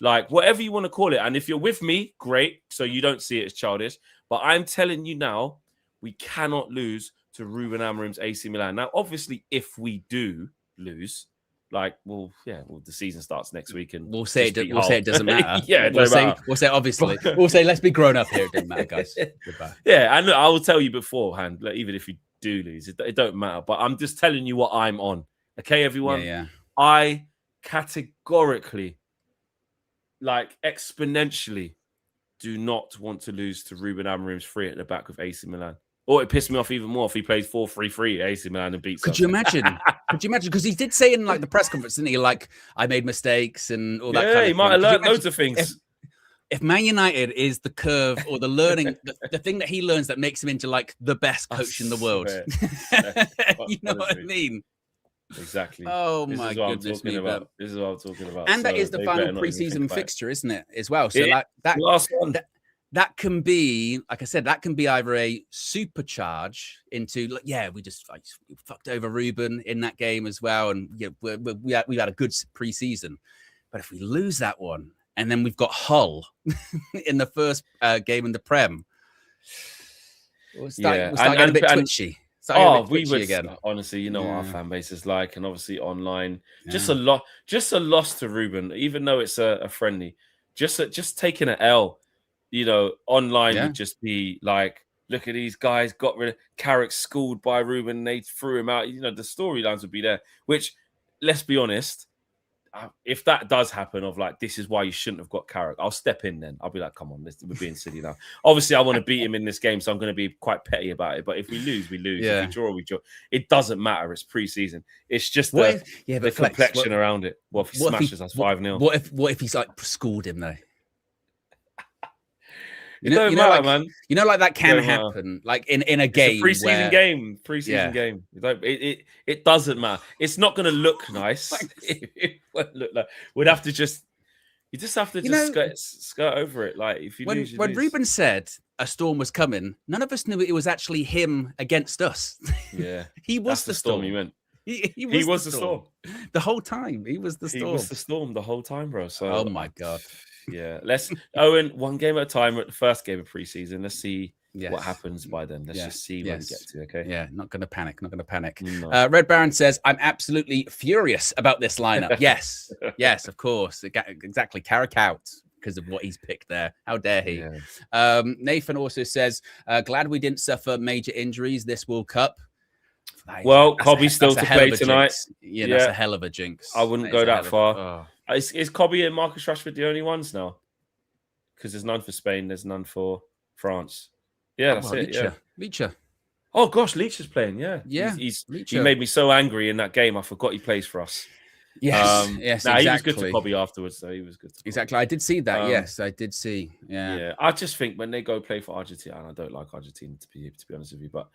like whatever you want to call it. And if you're with me, great. So you don't see it as childish. But I'm telling you now, we cannot lose to Ruben Amorim's AC Milan. Now, obviously, if we do lose, the season starts next week, and we'll say it doesn't matter. We'll say obviously. We'll say let's be grown up here. It doesn't matter, guys. Goodbye. Yeah, and look, I will tell you beforehand. Like, even if you do lose, it don't matter. But I'm just telling you what I'm on. Okay, everyone. Yeah. I categorically, exponentially, do not want to lose to Ruben Amorim's 3 at the back with AC Milan. Or it pissed me off even more if he plays 4-3-3 AC Milan and beats us. Could you imagine? Because he did say in the press conference, didn't he? Like, I made mistakes and all that. Yeah, he might have learned loads of things. If Man United is the curve or the learning, the thing that he learns that makes him into the best coach in the world. You know what I mean? Exactly. Oh my goodness me! This is what I'm talking about. And that is the final preseason fixture, isn't it? As well. So that can be, like I said, that can be either a supercharge into we just fucked over Ruben in that game as well, and we had a good preseason. But if we lose that one, and then we've got Hull in the first game in the Prem, we'll start getting a bit twitchy. We would again. Honestly, you know what our fan base is like, and obviously online, just a loss to Ruben, even though it's a friendly. Just taking an L, online would just be like, look at these guys got rid of Carrick, schooled by Ruben, they threw him out. The storylines would be there. Which, let's be honest, if that does happen, of this is why you shouldn't have got Carrick, I'll step in then. I'll be like, come on, we're being silly now. Obviously, I want to beat him in this game, so I'm going to be quite petty about it. But if we lose, we lose. Yeah. If we draw, we draw. It doesn't matter. It's preseason. It's just the complexion around it. What if he smashes us 5-0? What if he's schooled him though? It don't matter, man. That can happen. In a game, preseason game. It doesn't matter. It's not going to look nice. It won't look like. You just have to skirt over it. If you lose, when Ruben said a storm was coming, none of us knew it was actually him against us. Yeah, he was the storm. He meant. He was the storm the whole time. He was the storm. He was the storm the whole time, bro. So, oh my god. Yeah, let's Owen, one game at a time. We're at the first game of preseason. Let's see what happens by then. Let's just see where we get to. Okay. Yeah, not going to panic. No. Red Baron says, "I'm absolutely furious about this lineup." yes, of course, exactly. Carrick out because of what he's picked there. How dare he? Yeah. Nathan also says, "Glad we didn't suffer major injuries this World Cup." Well, Cobby's still to play tonight. Yeah, that's a hell of a jinx. I wouldn't go that far. Is Cobby and Marcus Rashford the only ones now? Because there's none for Spain, there's none for France. Yeah, that's it. Leacher. Oh gosh, Leach is playing. Yeah. Yeah. He made me so angry in that game. I forgot he plays for us. Yes, yes, Nah, exactly. he was good to Kobe afterwards, though. He was good to Kobe. Exactly. I did see that. Yes, I did see. Yeah. I just think when they go play for Argentina, and I don't like Argentina to be honest with you, but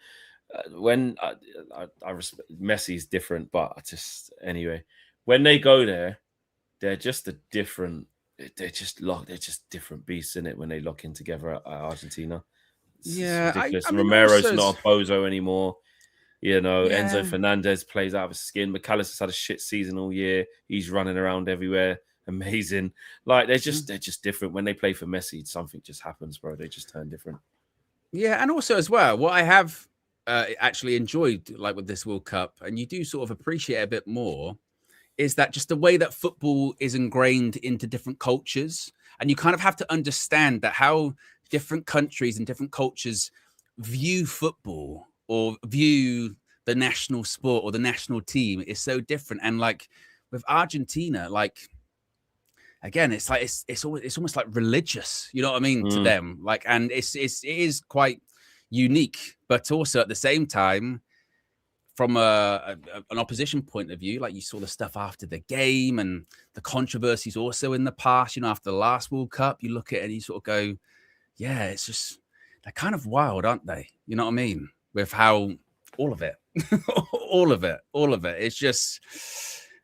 when I respect Messi's different, but anyway, when they go there, they're just they're just different beasts in it when they lock in together at Argentina. It's ridiculous. I mean, Romero's also, not a bozo anymore. You know, yeah. Enzo Fernandez plays out of his skin. McAllister's had a shit season all year. He's running around everywhere. Amazing. Like they're just different. When they play for Messi, something just happens, bro. They just turn different. Yeah, and also as well, what I have actually enjoyed, like with this World Cup, and you do sort of appreciate a bit more, is that just the way that football is ingrained into different cultures, and you kind of have to understand that how different countries and different cultures view football or view the national sport or the national team is so different. And like with Argentina, like again, it's like it's almost like religious, you know what I mean, to them. Like, and it is quite unique, but also at the same time, from an opposition point of view, like you saw the stuff after the game and the controversies also in the past, you know, after the last World Cup, you look at it and you sort of go, yeah, it's just, they're kind of wild, aren't they? You know what I mean? With how all of it, all of it. It's just,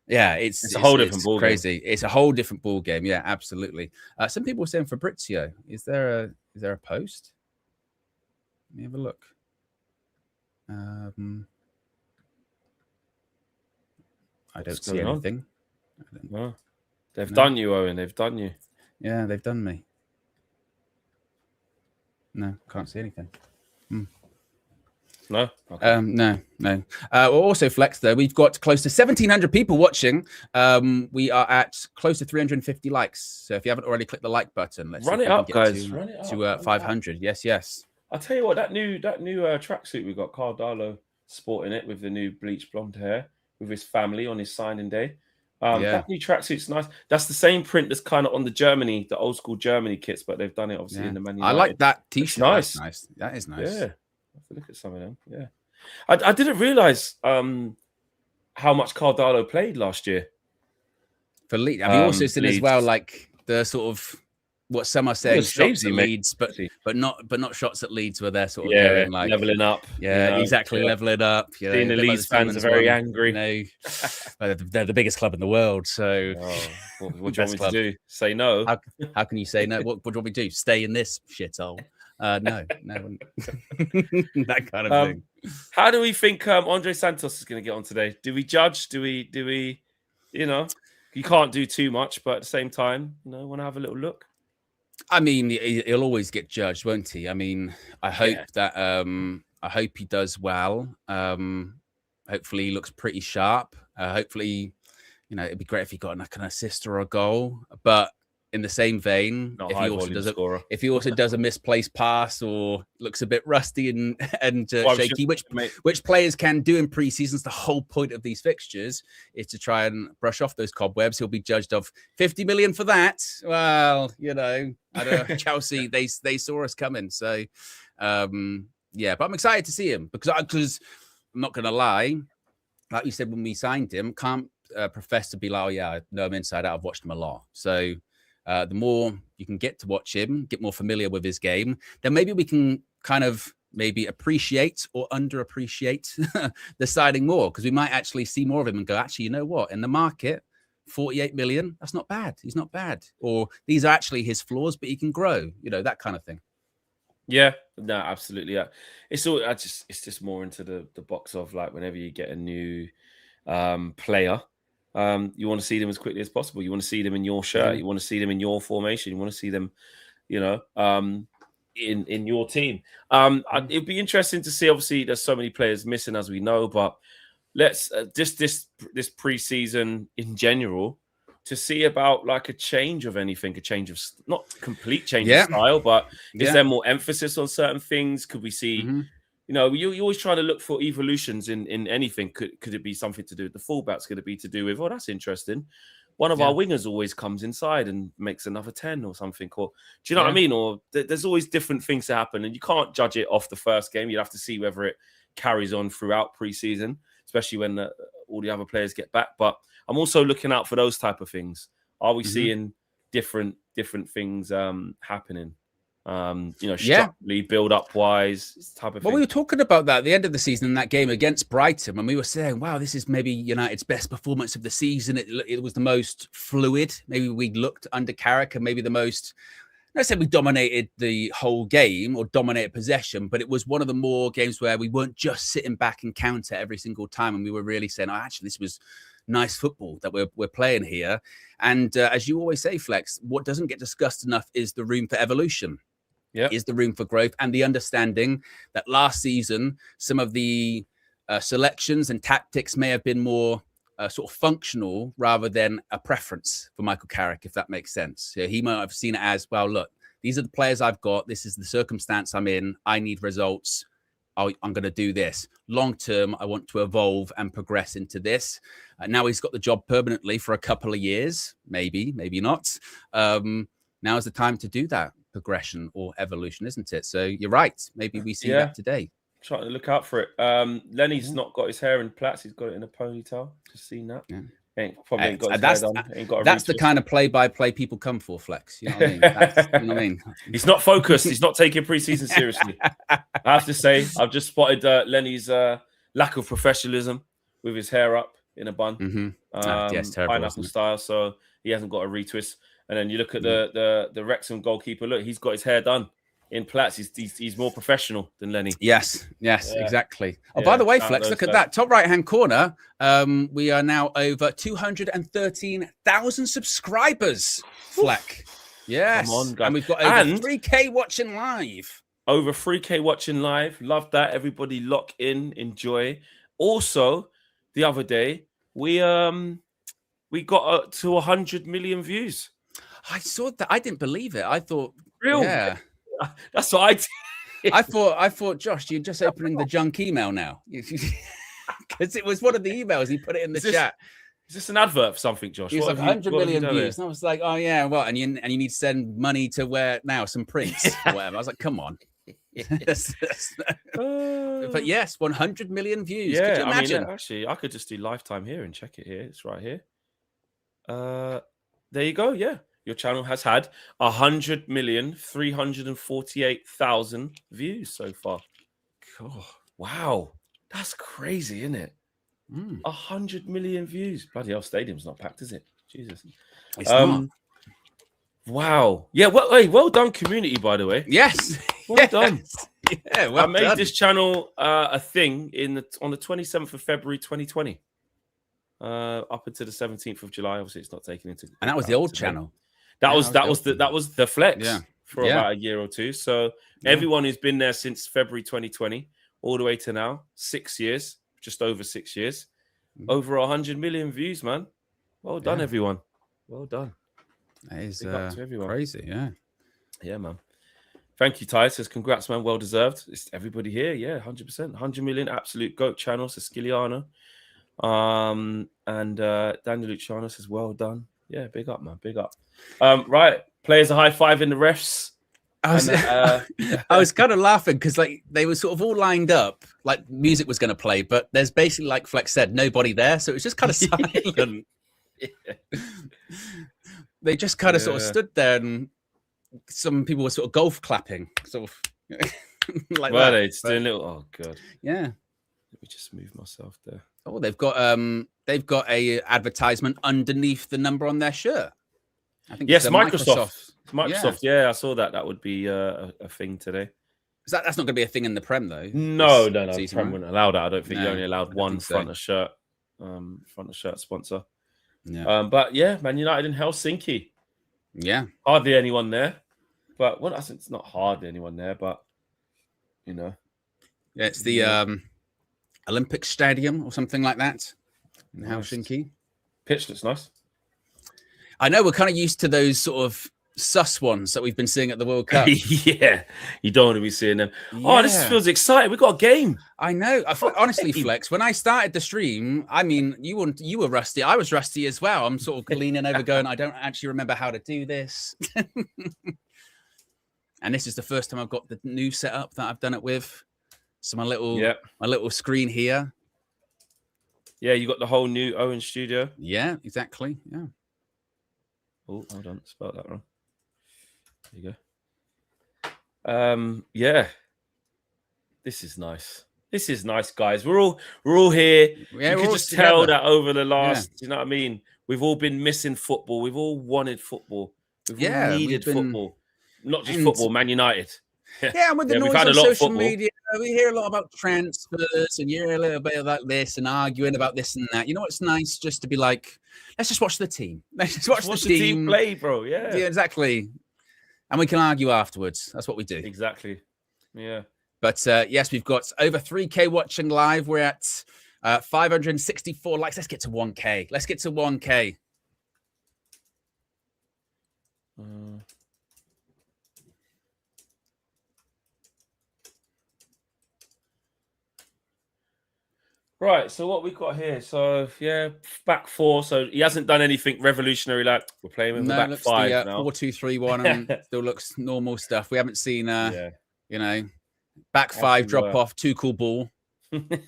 yeah, it's a whole different ball crazy. game. It's a whole different ball game. Yeah, absolutely. Some people were saying Fabrizio. Is there a post? Let me have a look. I don't see anything. No. They've done you, Owen. They've done you. Yeah, they've done me. No, can't see anything. No? Okay. No. We're also Flex, though. We've got close to 1,700 people watching. We are at close to 350 likes. So if you haven't already clicked the like button, let's run it up, guys. Run it to 500. Yes. I'll tell you what, that new tracksuit we got, Carl Darlow sporting it with the new bleached blonde hair with his family on his signing day. That new tracksuit's nice. That's the same print that's kind of on the old school Germany kits, but they've done it obviously in the Man United. I like that t-shirt. Nice. That's nice. That is nice. Yeah. I have to look at some of them. Yeah. I didn't realize how much Carl Darlow played last year. For Leeds. Have you also seen as well, like the sort of what some are saying shots at Leeds, but not shots at Leeds where they're sort of going like leveling up. Yeah, exactly, leveling up. You Seeing the Leeds fans are very angry. You know, they're the biggest club in the world. So what do you want me to do? Say no? How can you say no? What do you want me to do? Stay in this shithole? No, that kind of thing. How do we think Andrey Santos is going to get on today? Do we judge? Do we? You know, you can't do too much, but at the same time, you know, want to have a little look. I mean, he'll always get judged, won't he? I mean, I hope that I hope he does well. Hopefully, he looks pretty sharp. Hopefully, you know, it'd be great if he got like an assist or a goal. But in the same vein, if he also does a misplaced pass or looks a bit rusty and shaky, which players can do in pre-seasons, the whole point of these fixtures is to try and brush off those cobwebs. He'll be judged of 50 million for that. Well, you know, I don't know. Chelsea, they saw us coming. So, but I'm excited to see him because I'm not going to lie. Like we said when we signed him, can't profess to be like, oh yeah, I know him inside out. I've watched him a lot. So the more you can get to watch him, get more familiar with his game, then maybe we can kind of maybe appreciate or underappreciate the signing more, because we might actually see more of him and go, actually, you know what? In the market, 48 million, that's not bad. He's not bad. Or these are actually his flaws, but he can grow, you know, that kind of thing. Yeah, no, absolutely. Yeah. It's just more into the box of like whenever you get a new player, you want to see them as quickly as possible. You want to see them in your shirt. You want to see them in your formation. You want to see them, you know, in your team. It'd be interesting to see. Obviously, there's so many players missing, as we know, but let's just this preseason in general to see about like a change of anything, a change of not complete change of style, but is there more emphasis on certain things? Could we see? You know, you're always trying to look for evolutions in anything. Could it be something to do with the fullbacks? Could it be to do with, oh, that's interesting. One of our wingers always comes inside and makes another 10 or something. Or do you know what I mean? Or there's always different things to happen, and you can't judge it off the first game. You'd have to see whether it carries on throughout preseason, especially when all the other players get back. But I'm also looking out for those type of things. Are we seeing different things happening? Structurally, build up wise, type of thing. Well, we were talking about that at the end of the season in that game against Brighton, when we were saying, wow, this is maybe United's best performance of the season. It was the most fluid. Maybe we looked under Carrick, and maybe the most, not saying we dominated the whole game or dominated possession, but it was one of the more games where we weren't just sitting back and counter every single time. And we were really saying, oh, actually, this was nice football that we're playing here. And as you always say, Flex, what doesn't get discussed enough is the room for evolution. Is the room for growth, and the understanding that last season, some of the selections and tactics may have been more sort of functional rather than a preference for Michael Carrick, if that makes sense. So he might have seen it as, well, look, these are the players I've got. This is the circumstance I'm in. I need results. I'm going to do this. Long term, I want to evolve and progress into this. Now he's got the job permanently for a couple of years, maybe not. Now is the time to do that progression or evolution, isn't it? So you're right. Maybe we see that today. Trying to look out for it. Lenny's not got his hair in plaits. He's got it in a ponytail. Just seen that. Yeah. Probably ain't got his hair done. Ain't got that's the kind of play-by-play people come for, Flex. You know what I mean? You know what I mean? He's not focused. He's not taking pre-season seriously. I have to say, I've just spotted Lenny's lack of professionalism with his hair up in a bun. Yes, terrible, pineapple style. So he hasn't got a retwist. And then you look at the Wrexham goalkeeper. Look, he's got his hair done in plaits. He's more professional than Lenny. Yes, exactly. Oh, by the way, Flex, look at that top right-hand corner. We are now over 213,000 subscribers. Fleck. Yes. Come on, guys. And we've got over 3K watching live. Over 3K watching live. Love that. Everybody lock in, enjoy. Also, the other day, we got to 100 million views. I saw that. I didn't believe it. I thought, real. Yeah, that's what I did. I thought, Josh, you're just opening the junk email now, because it was one of the emails. He put it in the chat. Is this an advert for something, Josh? It's like 100 million views, and I was like, oh yeah, well, and you need to send money to where now, some prints or whatever. I was like, come on. But yes, 100 million views. Yeah, could you imagine? I mean, actually, I could just do lifetime here and check it here. It's right here. There you go. Yeah. Your channel has had 100,348,000 views so far. Oh, wow. That's crazy, isn't it? 100 million views. Bloody hell, stadium's not packed, is it? Jesus. It's not. Wow. Yeah, well done, community, by the way. Yes. Well done. Yeah, well I made this channel a thing on the 27th of February 2020. Up until the 17th of July. Obviously, it's not taken into. And that was the old channel. That was the flex for about a year or two. So everyone who's been there since February 2020 all the way to now, 6 years, just over 6 years, over 100 million views, man. Well done, everyone. Well done. That is crazy, yeah, man. Thank you, Ty. Says congrats, man. Well deserved. It's everybody here. Yeah, 100%. 100 million absolute goat channel. Says Skiliano. And Daniel Luciano says well done. Yeah, big up, man. Big up. Right, players a high five in the refs. I was kind of laughing because like they were sort of all lined up, like music was going to play, but there's basically, like Flex said, nobody there, so it was just kind of silent. They just kind of sort of stood there, and some people were sort of golf clapping, sort of like that. They just doing little. Oh god. Yeah. Let me just move myself there. Oh, they've got a advertisement underneath the number on their shirt. I think yes, Microsoft. Microsoft. Yeah, I saw that. That would be a thing today. That's not going to be a thing in the Prem though. No. Prem wouldn't allow that. I don't think you only allowed one front of shirt sponsor. Yeah. But yeah, Man United in Helsinki. Yeah. Hardly anyone there. But I think it's not hardly anyone there, but you know. Yeah, it's the Olympic Stadium or something like that in Helsinki. Pitch looks nice. I know we're kind of used to those sort of sus ones that we've been seeing at the World Cup. Yeah, you don't want to be seeing them. Yeah. Oh, this feels exciting. We've got a game. I know. Honestly, Flex, when I started the stream, I mean, you were rusty. I was rusty as well. I'm sort of leaning over going, I don't actually remember how to do this. And this is the first time I've got the new setup that I've done it with. So my little screen here. Yeah, you got the whole new Owen studio. Yeah, exactly. Yeah. Oh, hold on, spelled that wrong. There you go. Yeah, this is nice. This is nice, guys. We're all here. Yeah, You we're could all just tell together. that over the last, you know what I mean? We've all been missing football. We've all wanted football. We've all needed football. Not just football, Man United. Yeah, and with the we've noise had on a lot of social football. media, we hear a lot about transfers and you hear a little bit about this and arguing about this and that. You know what's nice? Just to be like, let's just watch the team. Let's just watch the team play, bro. Yeah, exactly. And we can argue afterwards. That's what we do. Exactly. Yeah. But yes, we've got over 3K watching live. We're at 564 likes. Let's get to 1K. Let's get to 1K. Right, so what we've got here. So, yeah, back four. So he hasn't done anything revolutionary. Like, we're playing with the back five now. 4-2-3-1 and still looks normal stuff. We haven't seen, you know, back five drop off, too cool ball. Honestly.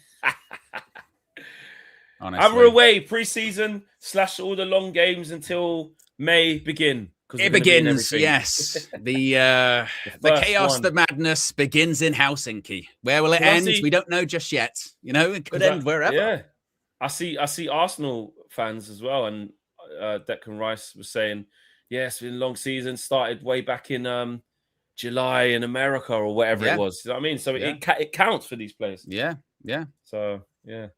And we're away pre-season / all the long games until May begin. It begins, yes. The chaos, the madness begins in Helsinki. Where will it end? We don't know just yet. You know, it could end wherever. Yeah, I see Arsenal fans as well, and Declan Rice was saying, "Yeah, it's been a long season. Started way back in July in America or whatever it was." You know what I mean? So it counts for these players. Yeah, yeah. So yeah.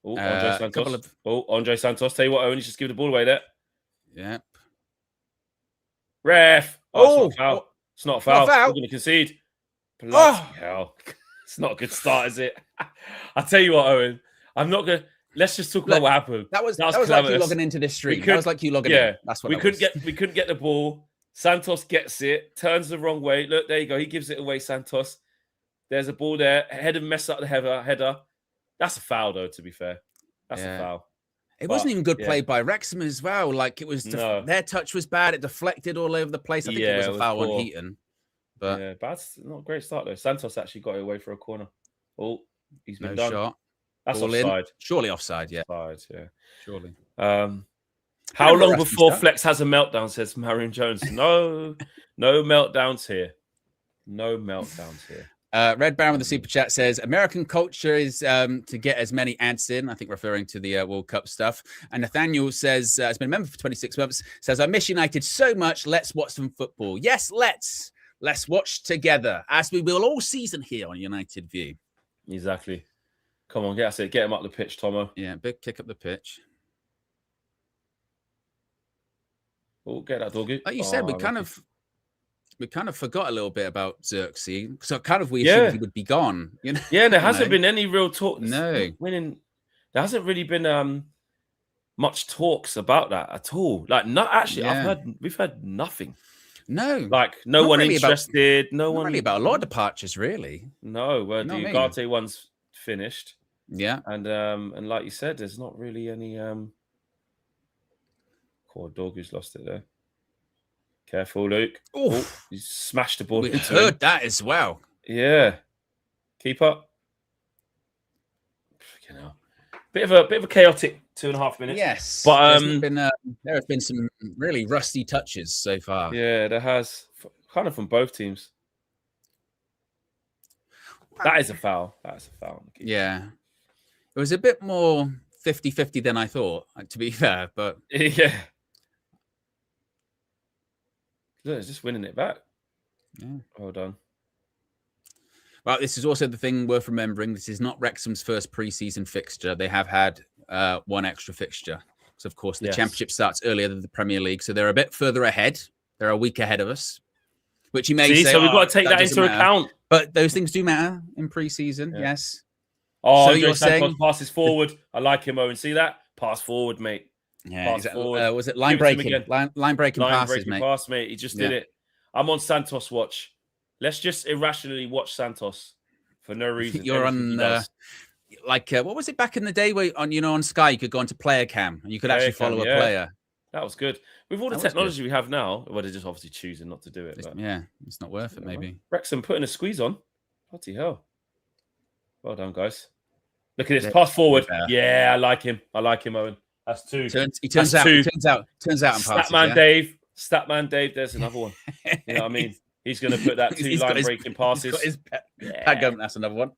Oh, Andrey Santos. Andrey Santos. Tell you what, Owen, you just give the ball away there. Yep. Ref. Oh, it's not a foul. It's not a foul. We're going to concede. Bloody hell. It's not a good start, is it? I'll tell you what, Owen. I'm not going to... Let's just talk about what happened. That was like you logging into this stream. That was like you logging in. That's what we couldn't get the ball. Santos gets it, turns the wrong way. Look, there you go. He gives it away, Santos. There's a ball there. Header mess up the header. That's a foul, though, to be fair. That's a foul. It wasn't even good play by Wrexham as well. Like, it was their touch was bad. It deflected all over the place. I think it was a foul on Heaton. But yeah, that's not a great start, though. Santos actually got it away for a corner. Oh, he's been done. Shot. That's offside. Surely offside, yeah. Offside, yeah. Surely. How long before Flex has a meltdown, says Marion Jones. No meltdowns here. No meltdowns here. Red Baron with the super chat says American culture is to get as many ads in. I think referring to the World Cup stuff. And Nathaniel says has been a member for 26 months. Says I miss United so much. Let's watch some football. Yes, let's watch together as we will all season here on United View. Exactly. Come on, get him up the pitch, Tomo. Yeah, big kick up the pitch. Oh, get that doggy. Like you said, we kind of forgot a little bit about Xerxes. So we assumed he would be gone. You know? Yeah, there hasn't been any real talk. No. There hasn't really been much talks about that at all. Like, not actually. We've heard nothing. No. Like, no one really interested. No one really about a lot of departures, really. No, the Ugarte one's finished. Yeah. And like you said, there's not really any poor dog who's lost it there. Careful, Luke. Oh, he smashed the ball. We heard that as well. Yeah. Keep up. Freaking hell. Bit of a chaotic 2.5 minutes. Yes. But there have been some really rusty touches so far. Yeah, there has. Kind of from both teams. That is a foul. That's a foul. Yeah. It was a bit more 50-50 than I thought, to be fair, but yeah. Look, it's just winning it back. Yeah. Well done. Well, this is also the thing worth remembering. This is not Wrexham's first pre-season fixture. They have had one extra fixture. So, of course, the Championship starts earlier than the Premier League. So they're a bit further ahead. They're a week ahead of us, which you may say. So we've got to take that into account. But those things do matter in pre-season, yes. Oh, so you're saying passes forward. I like him, Owen. See that? Pass forward, mate. Yeah, was it line breaking? Line breaking passes, mate. Pass, mate. He just did it. I'm on Santos watch. Let's just irrationally watch Santos for no reason. You're on what was it back in the day where on Sky you could go onto player cam and you could actually follow a player. That was good. With all the technology we have now, well, they're just obviously choosing not to do it. But it's not worth it. Maybe Wrexham putting a squeeze on. Bloody hell! Well done, guys. Look at this pass forward. Yeah, I like him. I like him, Owen. That's 2. He turns out and passes. Statman Dave. There's another one. You know what I mean? He's going to put that 2 line breaking passes. That's another one.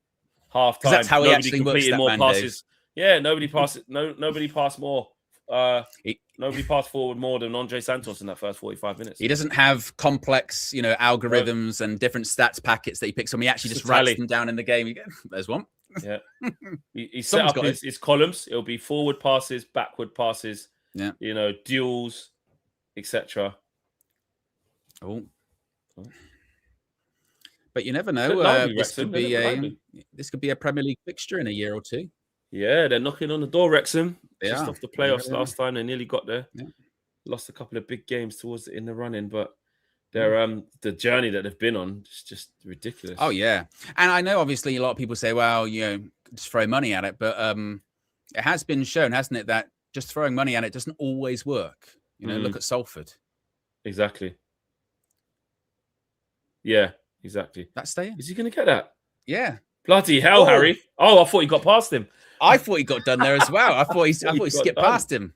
Half time. That's how he actually works. More passes. Dave. Yeah, nobody passed. Nobody passed more. Nobody passed forward more than Andrey Santos in that first 45 minutes. He doesn't have complex, algorithms and different stats packets that he picks on. He actually just writes them down in the game. There's one. Yeah. He set up his columns. It'll be forward passes, backward passes, duels, etc. Oh. But you never know. This could be a Premier League fixture in a year or two. Yeah, they're knocking on the door, Wrexham. Just off the playoffs last time, they nearly got there. Yeah. Lost a couple of big games in the running, but they're the journey that they've been on is just ridiculous. Oh yeah, and I know obviously a lot of people say, well, just throw money at it, but it has been shown, hasn't it, that just throwing money at it doesn't always work. Look at Salford. Exactly. Yeah, exactly. That's staying. Is he going to get that? Yeah. Bloody hell, Harry! Oh, I thought he got past him. I thought he got done there as well. I thought he skipped past him.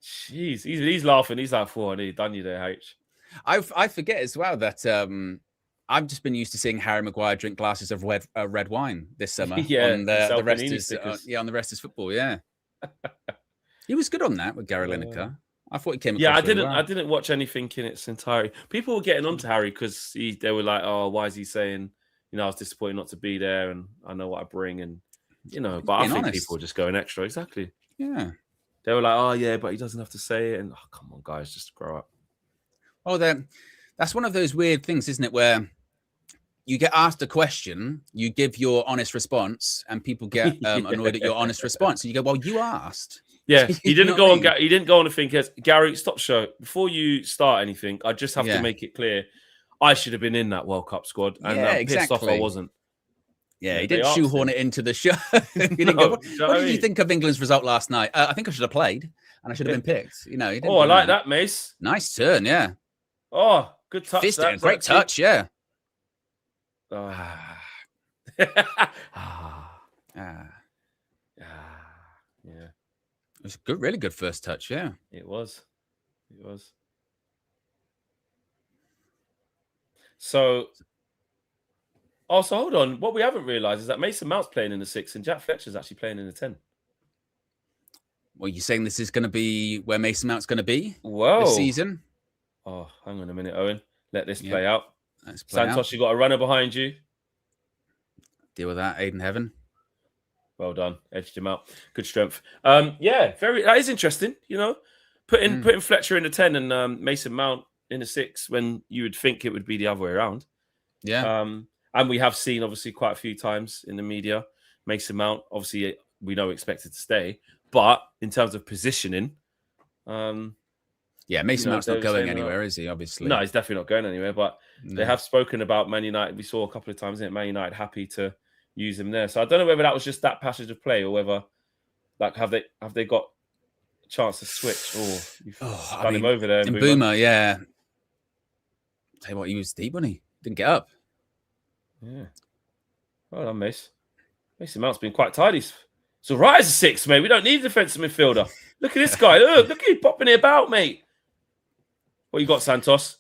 Jeez, he's laughing. He's like, "Oh, he done you there, H." I forget as well that I've just been used to seeing Harry Maguire drink glasses of red wine this summer. On the rest is football. Yeah, he was good on that with Gary Lineker. I thought he came. Yeah, I didn't watch anything in its entirety. People were getting onto Harry because they were like, "Oh, why is he saying?" I was disappointed not to be there, and I know what I bring, and but I think people were just going extra. Exactly. Yeah. They were like, "Oh yeah, but he doesn't have to say it." And come on, guys, just grow up. Oh, that's one of those weird things, isn't it? Where you get asked a question, you give your honest response, and people get annoyed at your honest response. And you go, "Well, you asked." Yeah, he didn't go on. He didn't go on and think, Gary, stop show before you start anything. I just have to make it clear. I should have been in that World Cup squad, and I'm pissed off I wasn't. Yeah, he didn't shoehorn it into the show. He didn't go, what did you think of England's result last night? I think I should have played, and I should have been picked. He didn't I like that, Mace. Nice turn, yeah. Oh, good touch. Great touch, yeah. Yeah. It was a really good first touch, yeah. It was. So hold on. What we haven't realised is that Mason Mount's playing in the 6 and Jack Fletcher's actually playing in the 10. Well, you're saying this is going to be where Mason Mount's going to be this season? Oh, hang on a minute, Owen. Let this play out. Santos, you got a runner behind you. Deal with that, Aiden Heaven. Well done. Edged him out. Good strength. That is interesting, Putting Fletcher in the 10 and Mason Mount in the 6 when you would think it would be the other way around. Yeah. And we have seen obviously quite a few times in the media, Mason Mount, obviously we know expected to stay, but in terms of positioning, Mason Mount's not going anywhere, is he? Obviously. No, he's definitely not going anywhere, but they have spoken about Man United. We saw a couple of times, Man United happy to use him there. So I don't know whether that was just that passage of play or whether have they got a chance to switch or you've done him over there. And Boomer, yeah. Tell you what, he was deep, wasn't he? Didn't get up. Yeah. Well done, Mace. Mason Mount's been quite tidy. It's all right as a 6, mate. We don't need a defensive midfielder. Look at this guy. Look at him popping it about, mate. What you got, Santos?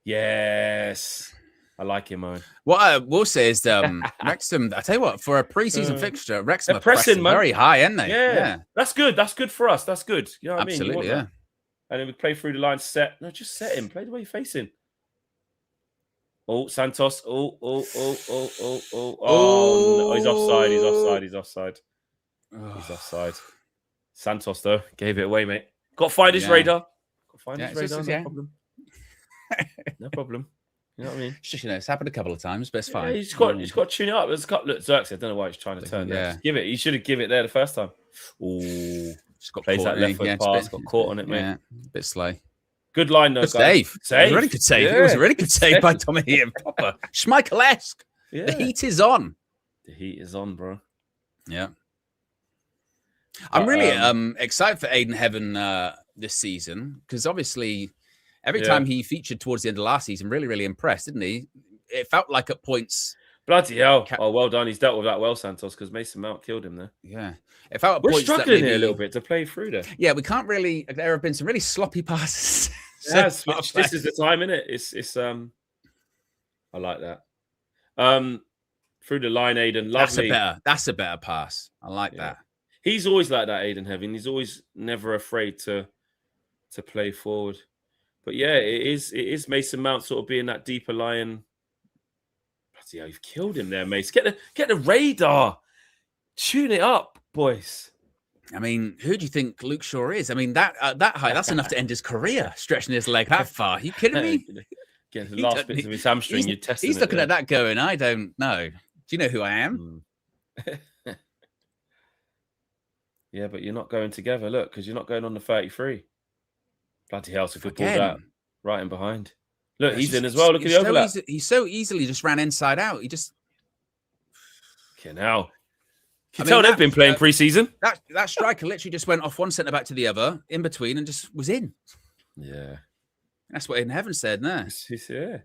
Yes. I like him, man. What I will say is Wrexham, I tell you what, for a pre-season fixture, Wrexham are pressing very high, aren't they? Yeah. That's good. That's good for us. That's good. You know what Absolutely, I mean? And then we play through the line set. No, just set him. Play the way you're facing. Oh, Santos. Oh. No, he's offside. He's offside. Santos, though, gave it away, mate. Got to find his radar. No problem. No problem. You know what I mean? It's just, it's happened a couple of times, but it's fine. He's got to tune it up. There's a couple. Look, Xerxes, I don't know why he's trying to turn there. Just give it. He should have given it there the first time. Oh, just got plays that left foot pass. Got caught on it, mate. Yeah, a bit slow. Good line, though. Good save. It was a really good save. Yeah. It was a really good save by Tommy Ian Popper. Schmeichel-esque. Yeah. The heat is on. The heat is on, bro. Yeah. I'm really excited for Aiden Heaven this season because obviously every time he featured towards the end of last season, really, really impressed, didn't he? It felt like at points Bloody hell. Oh, well done. He's dealt with that well, Santos, because Mason Mount killed him there. Yeah. If I We're struggling here a little bit to play through there. Yeah, we can't really. There have been some really sloppy passes. Yes, this is the time, isn't it? It's I like that. Through the line, Aiden. Lovely. That's a better pass. I like that. He's always like that, Aiden Heaven. He's always never afraid to play forward. But yeah, it is Mason Mount sort of being that deeper lying. Bloody hell, you've killed him there, Mace. Get the radar. Tune it up, boys. I mean, who do you think Luke Shaw is? I mean, that height, that's enough to end his career, stretching his leg that far. Are you kidding me? Getting the last bits of his hamstring, you're testing He's looking at that going, I don't know. Do you know who I am? Yeah, but you're not going together. Look, because you're not going on the 33. Bloody hell, so good ball that. Right in behind. Look, he's in as well. Look at the overlap. He so easily just ran inside out. He just... Okay, now... You can tell they've been playing pre-season. That striker literally just went off one centre-back to the other, in between, and just was in. Yeah. That's what In Heaven said there. Yeah.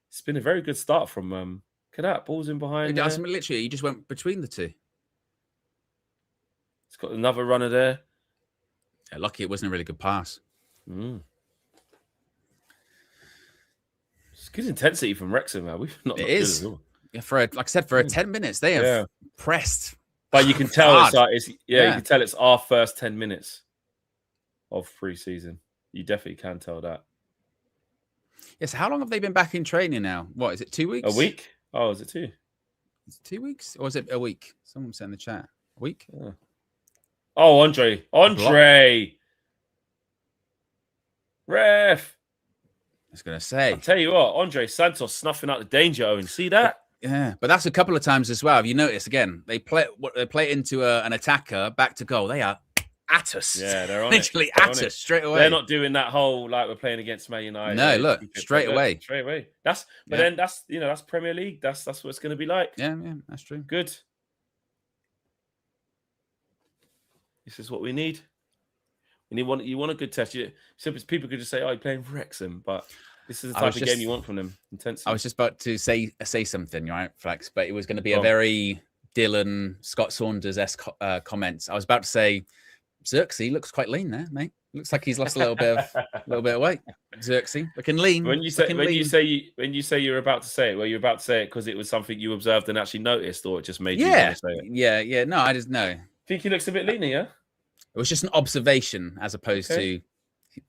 It's been a very good start from... look at that, ball's in behind there. Literally, he just went between the two. It's got another runner there. Yeah, lucky it wasn't a really good pass. It's good intensity from Wrexham, man. We've not. It is. Yeah, like I said, for 10 minutes, they have pressed. But you can tell you can tell it's our first 10 minutes of pre-season. You definitely can tell that. Yes. How long have they been back in training now? What is it? 2 weeks? A week? Oh, is it 2? Is it 2 weeks, or is it a week? Someone said in the chat. A week? Yeah. Oh, Andrey. Ref. I was going to say. I'll tell you what, Andrey Santos snuffing out the danger, Owen. See that? Yeah, but that's a couple of times as well. Have you noticed, again, they play into an attacker, back to goal. They are at us. Yeah, they're on literally at us straight away. They're not doing that whole, like, we're playing against Man United. No, look, straight away. Then that's Premier League. That's what it's going to be like. Yeah, that's true. Good. This is what we need. You want a good test. People could just say, "Oh, you're playing for Wrexham," but this is the type of game you want from them. Intensity. I was just about to say something, right, Flex, but it was going to be a very Dylan Scott Saunders-esque comments. I was about to say, Xerxes looks quite lean there, mate. Looks like he's lost a little bit of weight. Xerxes looking lean. When you say you're about to say it, well, you're about to say it because it was something you observed and actually noticed, or it just made you want to say it. Yeah. No, I just know. Think he looks a bit leaner, yeah? It was just an observation as opposed to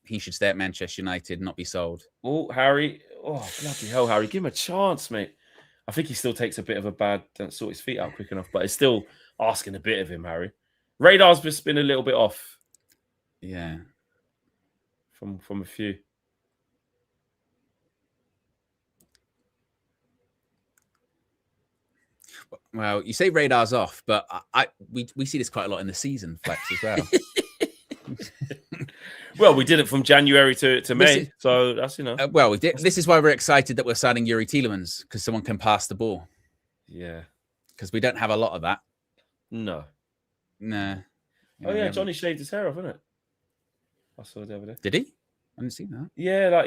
he should stay at Manchester United and not be sold. Oh, Harry. Oh, bloody hell, Harry. Give him a chance, mate. I think he still takes a bit of a bad, don't sort his feet out quick enough, but it's still asking a bit of him, Harry. Radar's just been a little bit off. Yeah. From a few. Well, you say radar's off, but we see this quite a lot in the season, Flex, as well. Well, we did it from January to May, so that's, well, we did. This is why we're excited that we're signing Yuri Tielemans, because someone can pass the ball. Yeah. Because we don't have a lot of that. No. Nah. Oh, yeah, Johnny shaved his hair off, isn't it? I saw it over there. Did he? I didn't see that. Yeah, like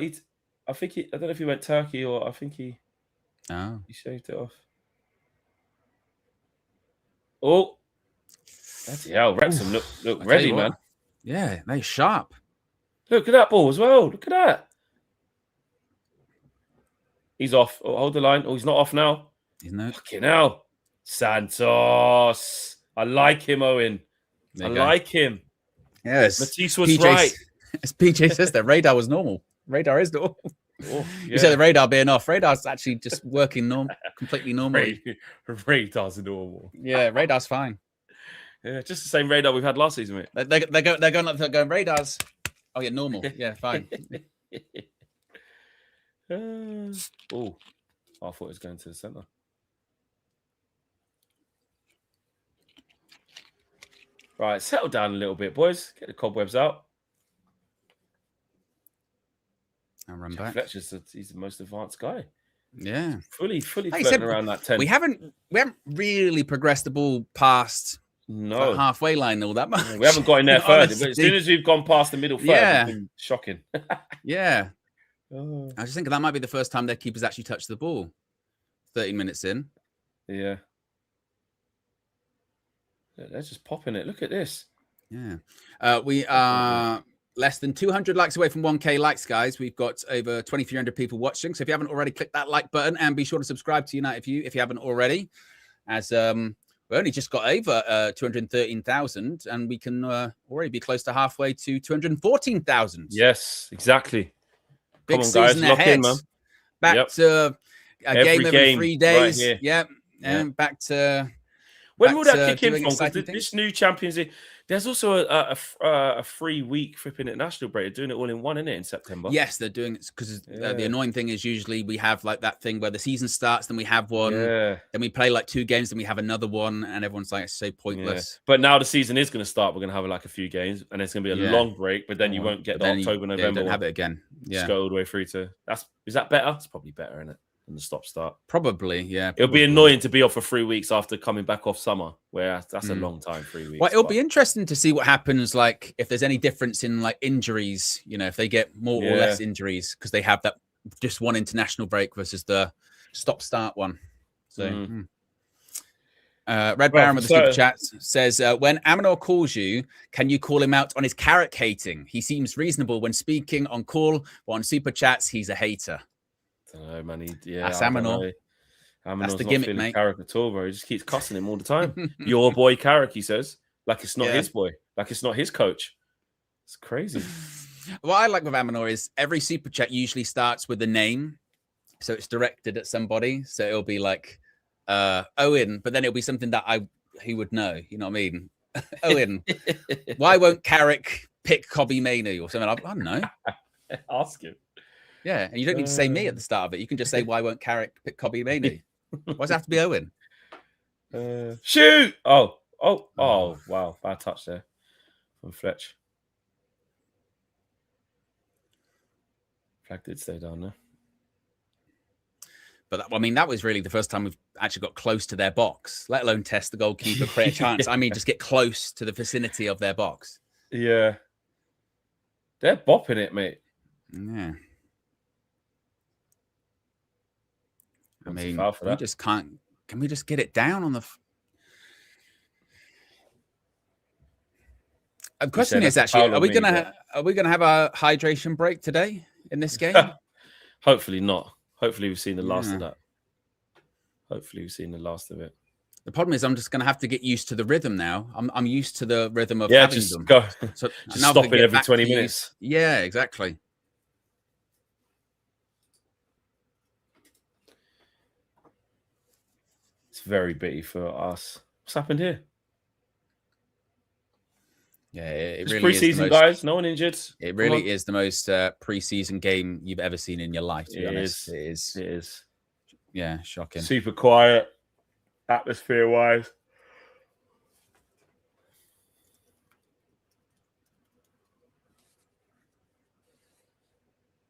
I don't know if he went Turkey or I think he shaved it off. Oh, bloody hell! Wrexham look ready, man. Yeah, they're sharp. Look at that ball as well. Look at that. He's off. Oh, hold the line. Oh, he's not off now. He's not. Fucking hell. Santos. I like him, Owen. I like him. Yes. Matisse was right. As PJ says, that radar was normal. Radar is normal. Oh, yeah. You said the radar being off. Radar's actually just working completely normal. Radar's normal. Yeah, radar's fine. Yeah, just the same radar we've had last season, mate. They're going up, going radars. Oh yeah, normal. Yeah, fine. Oh, I thought it was going to the centre. Right, settle down a little bit, boys. Get the cobwebs out. I'll run back. Fletcher's he's the most advanced guy. Yeah, fully floating around that 10. We haven't really progressed the ball past the halfway line all that much. We haven't got in there third. As soon as we've gone past the middle third, it's been shocking. Yeah. I just think that might be the first time their keepers actually touched the ball. 13 minutes in. Yeah. They're just popping it. Look at this. Yeah. We are less than 200 likes away from 1K likes, guys. We've got over 2,300 people watching. So if you haven't already, click that like button and be sure to subscribe to Unite if you haven't already. As we only just got over 213,000 and we can already be close to halfway to 214,000. Yes, exactly. Big Come on, guys. season Lock ahead. in, man. Back to a game every 3 days. Right here. And back to... When will that kick in from? Because this new Champions League, there's also a 3 week flipping international break. They're doing it all in one, isn't it, in September? Yes, they're doing it because the annoying thing is usually we have like that thing where the season starts, then we have one, then we play like 2 games, then we have another one, and everyone's like, it's so pointless. Yeah. But now the season is going to start. We're going to have like a few games, and it's going to be a long break, but then you won't get the October, November. Don't have it again. Just go all the way through to... Is that better? It's probably better, isn't it? And the stop-start. Probably, yeah. It'll be annoying to be off for 3 weeks after coming back off summer, where that's a long time, 3 weeks. Well, it'll be interesting to see what happens, like, if there's any difference in, like, injuries, you know, if they get more or less injuries, because they have that just one international break versus the stop-start one. So, Red Baron with the super chat says, when Amanor calls you, can you call him out on his Carrick hating? He seems reasonable when speaking on call, but on super chats, he's a hater. I don't know, man. That's Amanor. Amanor That's the gimmick, mate. Carrick at all, bro. He just keeps cussing him all the time. Your boy Carrick, he says, like it's not his boy, like it's not his coach. It's crazy. What I like with Amanor is every super chat usually starts with a name, so it's directed at somebody. So it'll be like Owen, but then it'll be something that he would know. You know what I mean? Owen, why won't Carrick pick Kobe Mainu or something? I don't know. Ask him. Yeah, and you don't need to say me at the start of it. You can just say, why won't Carrick pick Kobe Mainu? Why does it have to be Owen? Shoot! Oh, wow. Bad touch there from Fletch. Flag did stay down there. But, I mean, that was really the first time we've actually got close to their box, let alone test the goalkeeper, create a chance. I mean, just get close to the vicinity of their box. Yeah. They're bopping it, mate. Yeah. I mean, can we just get it down on the... The question is actually, are we gonna have a hydration break today in this game? Hopefully not. Hopefully we've seen the last of that. Hopefully we've seen the last of it. The problem is I'm just gonna have to get used to the rhythm now. I'm used to the rhythm of having them. So just stop it every 20 minutes. Yeah, exactly. It's very bitty for us. What's happened here? Yeah, it really pre-season, is guys. No one injured. It really is the most pre-season game you've ever seen in your life. To be honest, it is. Yeah, shocking. Super quiet, atmosphere-wise.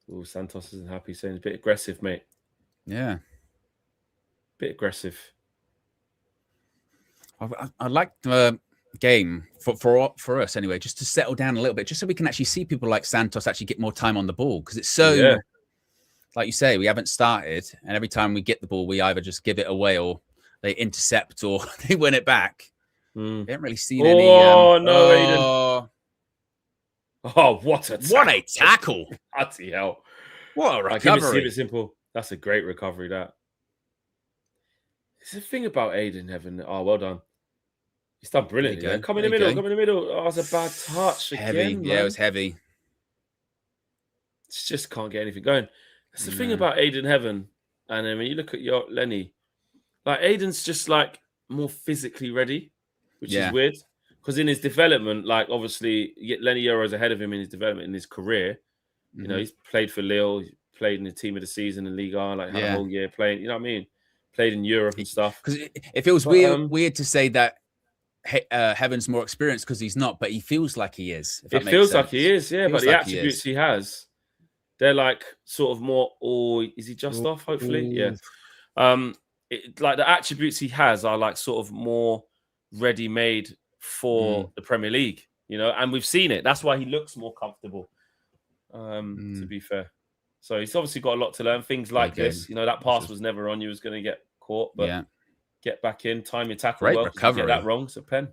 Oh, Santos isn't happy. Saying it's a bit aggressive, mate. Yeah, bit aggressive. I like the game for us anyway, just to settle down a little bit, just so we can actually see people like Santos actually get more time on the ball, because it's so like you say, we haven't started, and every time we get the ball, we either just give it away or they intercept or they win it back. We haven't really seen any. Aiden. Oh, what a tackle! Bloody hell! What a recovery! Keep it simple. That's a great recovery. That. It's the thing about Aiden, Heaven. Oh, well done. He's done brilliantly. Come in the middle. Come in the middle. Oh, it's a bad touch. Heavy. Again, yeah, it was heavy. Just can't get anything going. That's the thing about Aiden Heaven. And then when you look at your Lenny, like Aiden's just like more physically ready, which is weird. Because in his development, like obviously Lenny Euro's ahead of him in his development in his career. You know, he's played for Lille, he's played in the team of the season in Ligue 1, like had a whole year playing. You know what I mean? Played in Europe and stuff. Because it feels weird to say that Heaven's more experienced because he's not, but he feels like he is. It feels like he is, yeah. But the attributes he has, they're like sort of more. Oh, is he just off? Hopefully, yeah. Like the attributes he has are like sort of more ready-made for the Premier League, you know. And we've seen it. That's why he looks more comfortable. To be fair, so he's obviously got a lot to learn. Things like this, you know, that pass was never on. You was going to get caught, but get back in, time your tackle Great well. recovery. You get that wrong, it's a pen.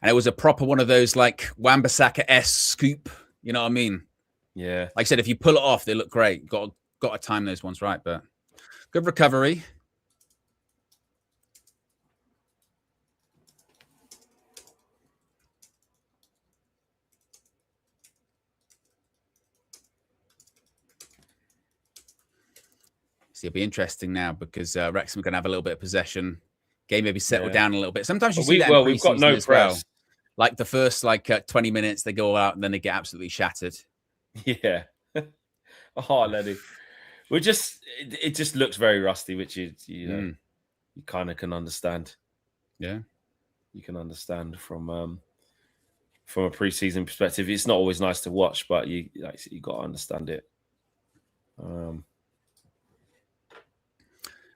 And it was a proper one of those like Wan-Bissaka-esque scoop. You know what I mean? Yeah. Like I said, if you pull it off, they look great. Got to time those ones right, but good recovery. So it'll be interesting now because Wrexham are going to have a little bit of possession. Game maybe settle down a little bit. Sometimes you see that in we've got pre-season no as press. well. Like the first 20 minutes, they go out and then they get absolutely shattered. Yeah. Oh, Lenny. It just looks very rusty, which you kind of can understand. Yeah. You can understand from a pre-season perspective. It's not always nice to watch, but you got to understand it.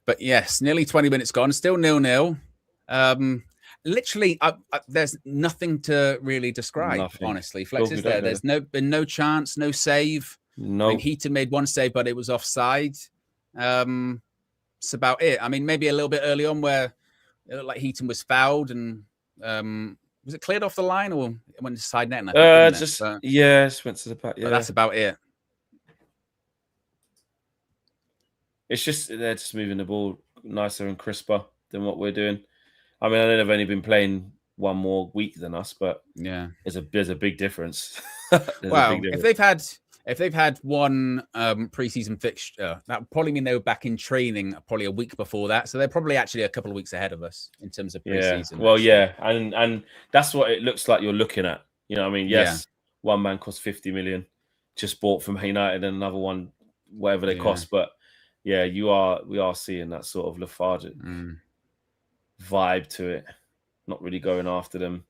But yes, nearly 20 minutes gone, still 0-0. Literally, there's nothing to really describe, honestly. Flex is there. There's been no chance, no save. No. I mean, Heaton made one save, but it was offside. It's about it. I mean, maybe a little bit early on where it looked like Heaton was fouled and was it cleared off the line or it went to side net? Just went to the back. Yeah, that's about it. It's just they're just moving the ball nicer and crisper than what we're doing. I mean, I know they've only been playing one more week than us, but yeah, there's a big difference. Wow, if they've had one preseason fixture, that would probably mean they were back in training probably a week before that. So they're probably actually a couple of weeks ahead of us in terms of preseason. Yeah. Well, yeah, and that's what it looks like you're looking at. You know what I mean? Yes, one man cost 50 million, just bought from United, and another one, whatever they cost. But yeah, we are seeing that sort of lethargic vibe to it, not really going after them.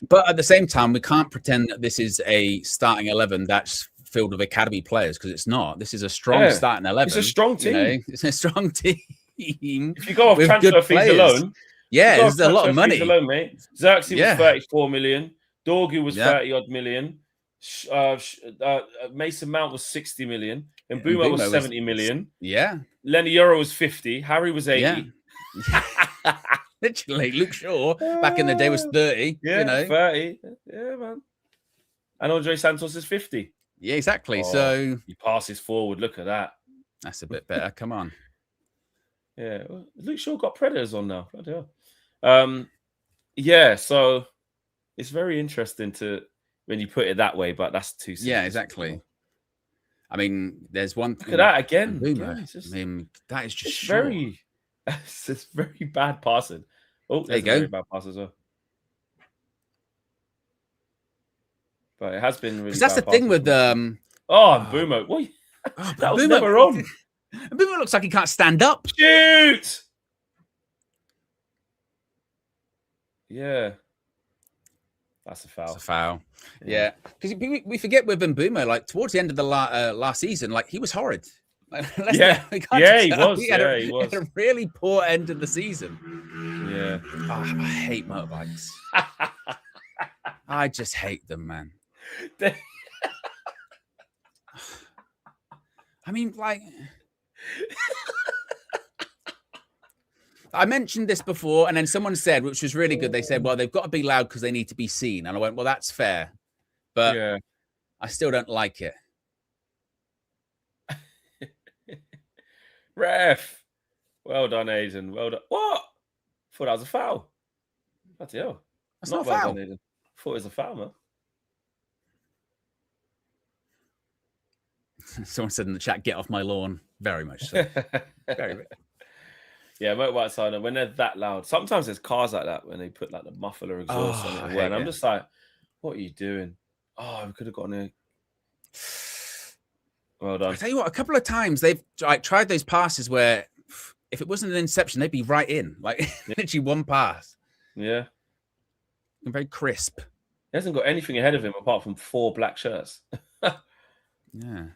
But at the same time, we can't pretend that this is a starting 11 that's filled with academy players because it's not. This is a strong starting 11. It's a strong team. It's a strong team. If you go off transfer fees alone, there's a lot of money. Alone, mate. Xerxes was 34 million. Dorgu was 30 odd million. Mason Mount was 60 million. And Mbeumo was 70 million. Yeah. Lenny Euro was 50. Harry was 80. Yeah. Literally, Luke Shaw back in the day was 30. Yeah, 30. Yeah, man. And Andrey Santos is 50. Yeah, exactly. So he passes forward. Look at that. That's a bit better. Come on. Yeah, Luke Shaw got Predators on now. Bloody hell. Yeah, so it's very interesting when you put it that way, but that's too simple. Yeah, exactly. I mean, there's one. Look at that again. Yeah, I mean, that is just it's very bad passing. Oh, there you go. Very bad pass as well. But it has been really. Because that's the thing with Mbeumo. What? That was never on. Mbeumo looks like he can't stand up. Shoot! Yeah. That's a foul. It's a foul. Yeah. Because we forget with Mbeumo, like towards the end of the last season, like he was horrid. He was. He had a really poor end of the season. Yeah. Oh, I hate motorbikes. I just hate them, man. I mean, like, I mentioned this before, and then someone said, which was really good, they said, well, they've got to be loud because they need to be seen. And I went, well, that's fair. But I still don't like it. Ref. Well done, Aiden. Well done. What? I thought that was a foul. Bloody hell. That's not a foul. Done, Aiden. I thought it was a foul, man. Someone said in the chat, get off my lawn. Very much so. Very much. Yeah, motorbike silent, when they're that loud. Sometimes there's cars like that when they put like the muffler exhaust on it. And I'm just like, what are you doing? Oh, we could have gotten a... Well done. I tell you what, a couple of times they've tried those passes where if it wasn't an interception, they'd be right in. Like literally one pass. Yeah. And very crisp. He hasn't got anything ahead of him apart from 4 black shirts. Yeah.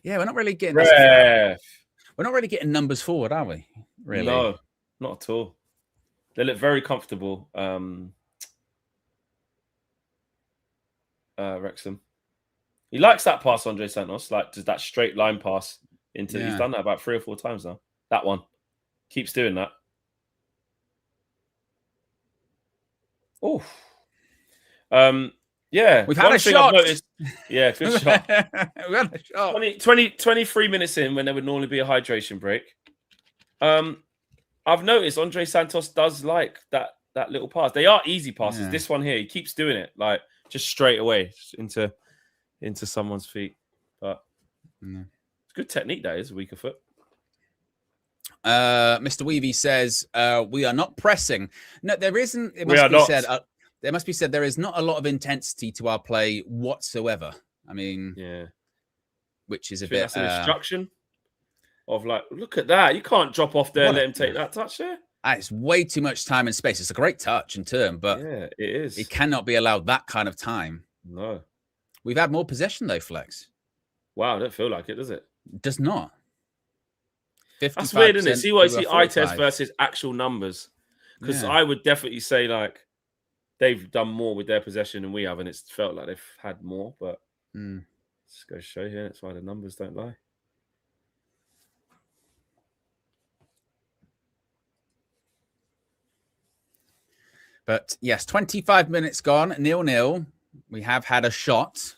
Yeah, we're not really getting We're not really getting numbers forward, are we? Really? No, not at all. They look very comfortable. Wrexham. He likes that pass, Andrey Santos, like just that straight line pass into. He's done that about 3 or 4 times now. That one. Keeps doing that. Oh. Yeah. We've had a shot. I've noticed, yeah, good shot. We've had a shot. 23 minutes in when there would normally be a hydration break. I've noticed Andrey Santos does like that little pass. They are easy passes. Yeah. This one here, he keeps doing it like just straight away into someone's feet. But it's good technique. That is a weaker foot. Mr. Weavy says we are not pressing. No, there isn't. It We must are be not. said. There must be said there is not a lot of intensity to our play whatsoever. I mean, Yeah, which is a think bit. that's an instruction of like, look at that. You can't drop off there and let him take that touch there. It's way too much time and space. It's a great touch and turn, but yeah, it is. It cannot be allowed that kind of time. No. We've had more possession though, Flex. Wow, I don't feel like it, does it? It does not. That's weird, isn't it? See what you see eye test 45. versus actual numbers. Because Yeah. I would definitely say like they've done more with their possession than we have, and it's felt like they've had more, but let's go show here. That's why the numbers don't lie. But yes, 25 minutes gone, 0-0. We have had a shot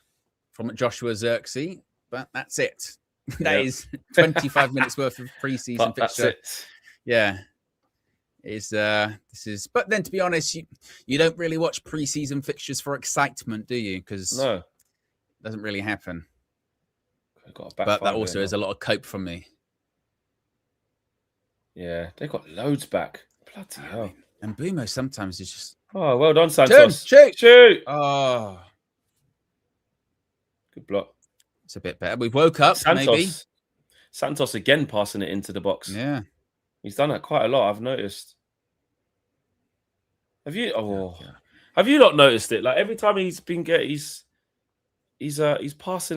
from Joshua Xerxes, but that's it. That is 25 minutes worth of preseason fixture. That's it. Yeah. This is, but then to be honest, you don't really watch preseason fixtures for excitement, do you? Because no, it doesn't really happen. Got but that also is a lot of cope from me. Yeah, they got loads back. Bloody hell. And Bumo sometimes is just. Oh, well done, Santos. Shoot. Oh. Good block. It's a bit better. We woke up, maybe. Santos again passing it into the box. Yeah. He's done that quite a lot, I've noticed. Have you? Oh, yeah. Have you not noticed it? Like every time he's passing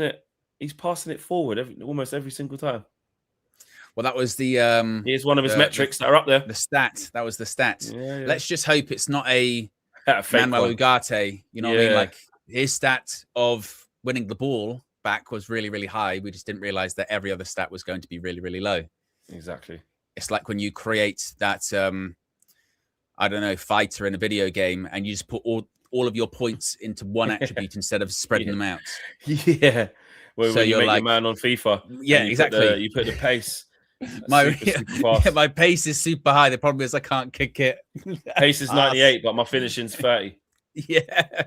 it. He's passing it forward almost every single time. Well, that was the. Here's one of his metrics that are up there. The stat. That was the stat. Yeah. Let's just hope it's not a Manuel Ugarte. You know what I mean? Like his stat of winning the ball back was really, really high. We just didn't realize that every other stat was going to be really, really low. Exactly. It's like when you create that, I don't know, fighter in a video game, and you just put all of your points into one attribute instead of spreading them out. Yeah. Well, so when you make your man on FIFA. Yeah, exactly. You put the pace. My pace is super high. The problem is I can't kick it. Pace is 98, but my finishing's 30. Yeah.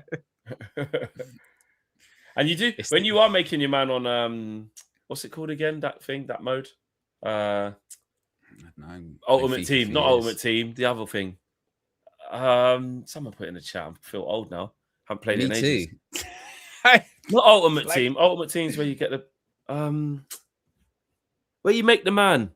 And you do when you are making your man on what's it called again? That thing, that mode. Ultimate Team, not Ultimate Team. The other thing. Someone put in the chat. I feel old now. Haven't played it in ages. Not Ultimate Team. Ultimate Team is where you get the where you make the man.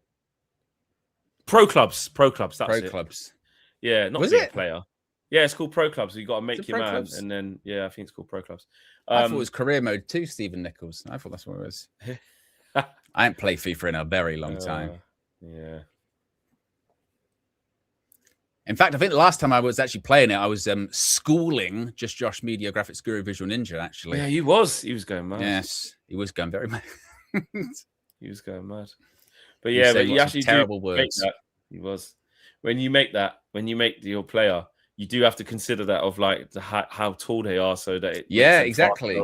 Pro clubs. That's Pro it. clubs. Yeah, not being a player. Yeah, it's called Pro Clubs. So you got to make your man, clubs? And then I think it's called Pro Clubs. I thought it was career mode too, Stephen Nichols. I thought that's what it was. I ain't played FIFA in a very long time. Yeah. In fact, I think the last time I was actually playing it, I was schooling Just Josh Media Graphics Guru Visual Ninja, actually. Yeah, he was. He was going mad. Yes, he was going very mad. He was going mad. But yeah, but you actually terrible do words. Make that. He was. When you make your player, you do have to consider that of like how tall they are, so that exactly.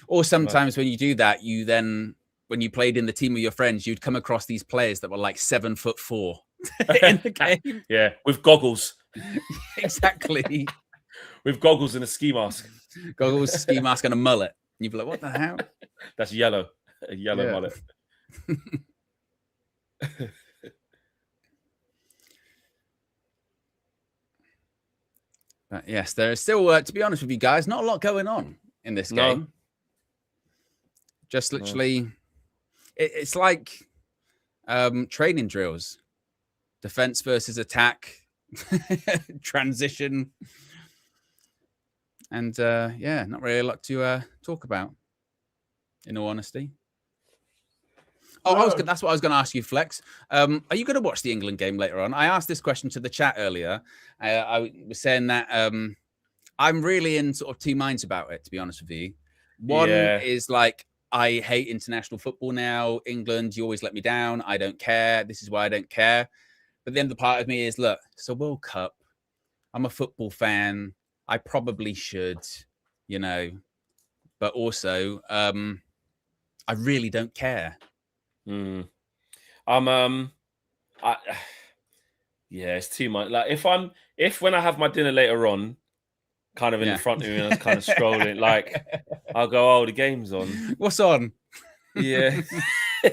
Or sometimes when you do that, you then when you played in the team with your friends, you'd come across these players that were like 7'4" in the game. Yeah, with goggles. Exactly. With goggles and a ski mask. Goggles, ski mask, and a mullet. You'd be like, "What the hell?" That's yellow. A yellow mullet. But yes, there is still, to be honest with you guys, not a lot going on in this game. Just literally, it's like training drills, defense versus attack, transition, and not really a lot to talk about. In all honesty. Oh, that's what I was going to ask you, Flex. Are you going to watch the England game later on? I asked this question to the chat earlier. I was saying that I'm really in sort of two minds about it, to be honest with you. One is like, I hate international football now. England, you always let me down. I don't care. This is why I don't care. But then the part of me is, look, it's a World Cup. I'm a football fan. I probably should, you know, but also I really don't care. Yeah, it's too much. Like if when I have my dinner later on, kind of in the front of me and I was kind of scrolling, like I'll go, oh, the game's on. What's on? Yeah. Do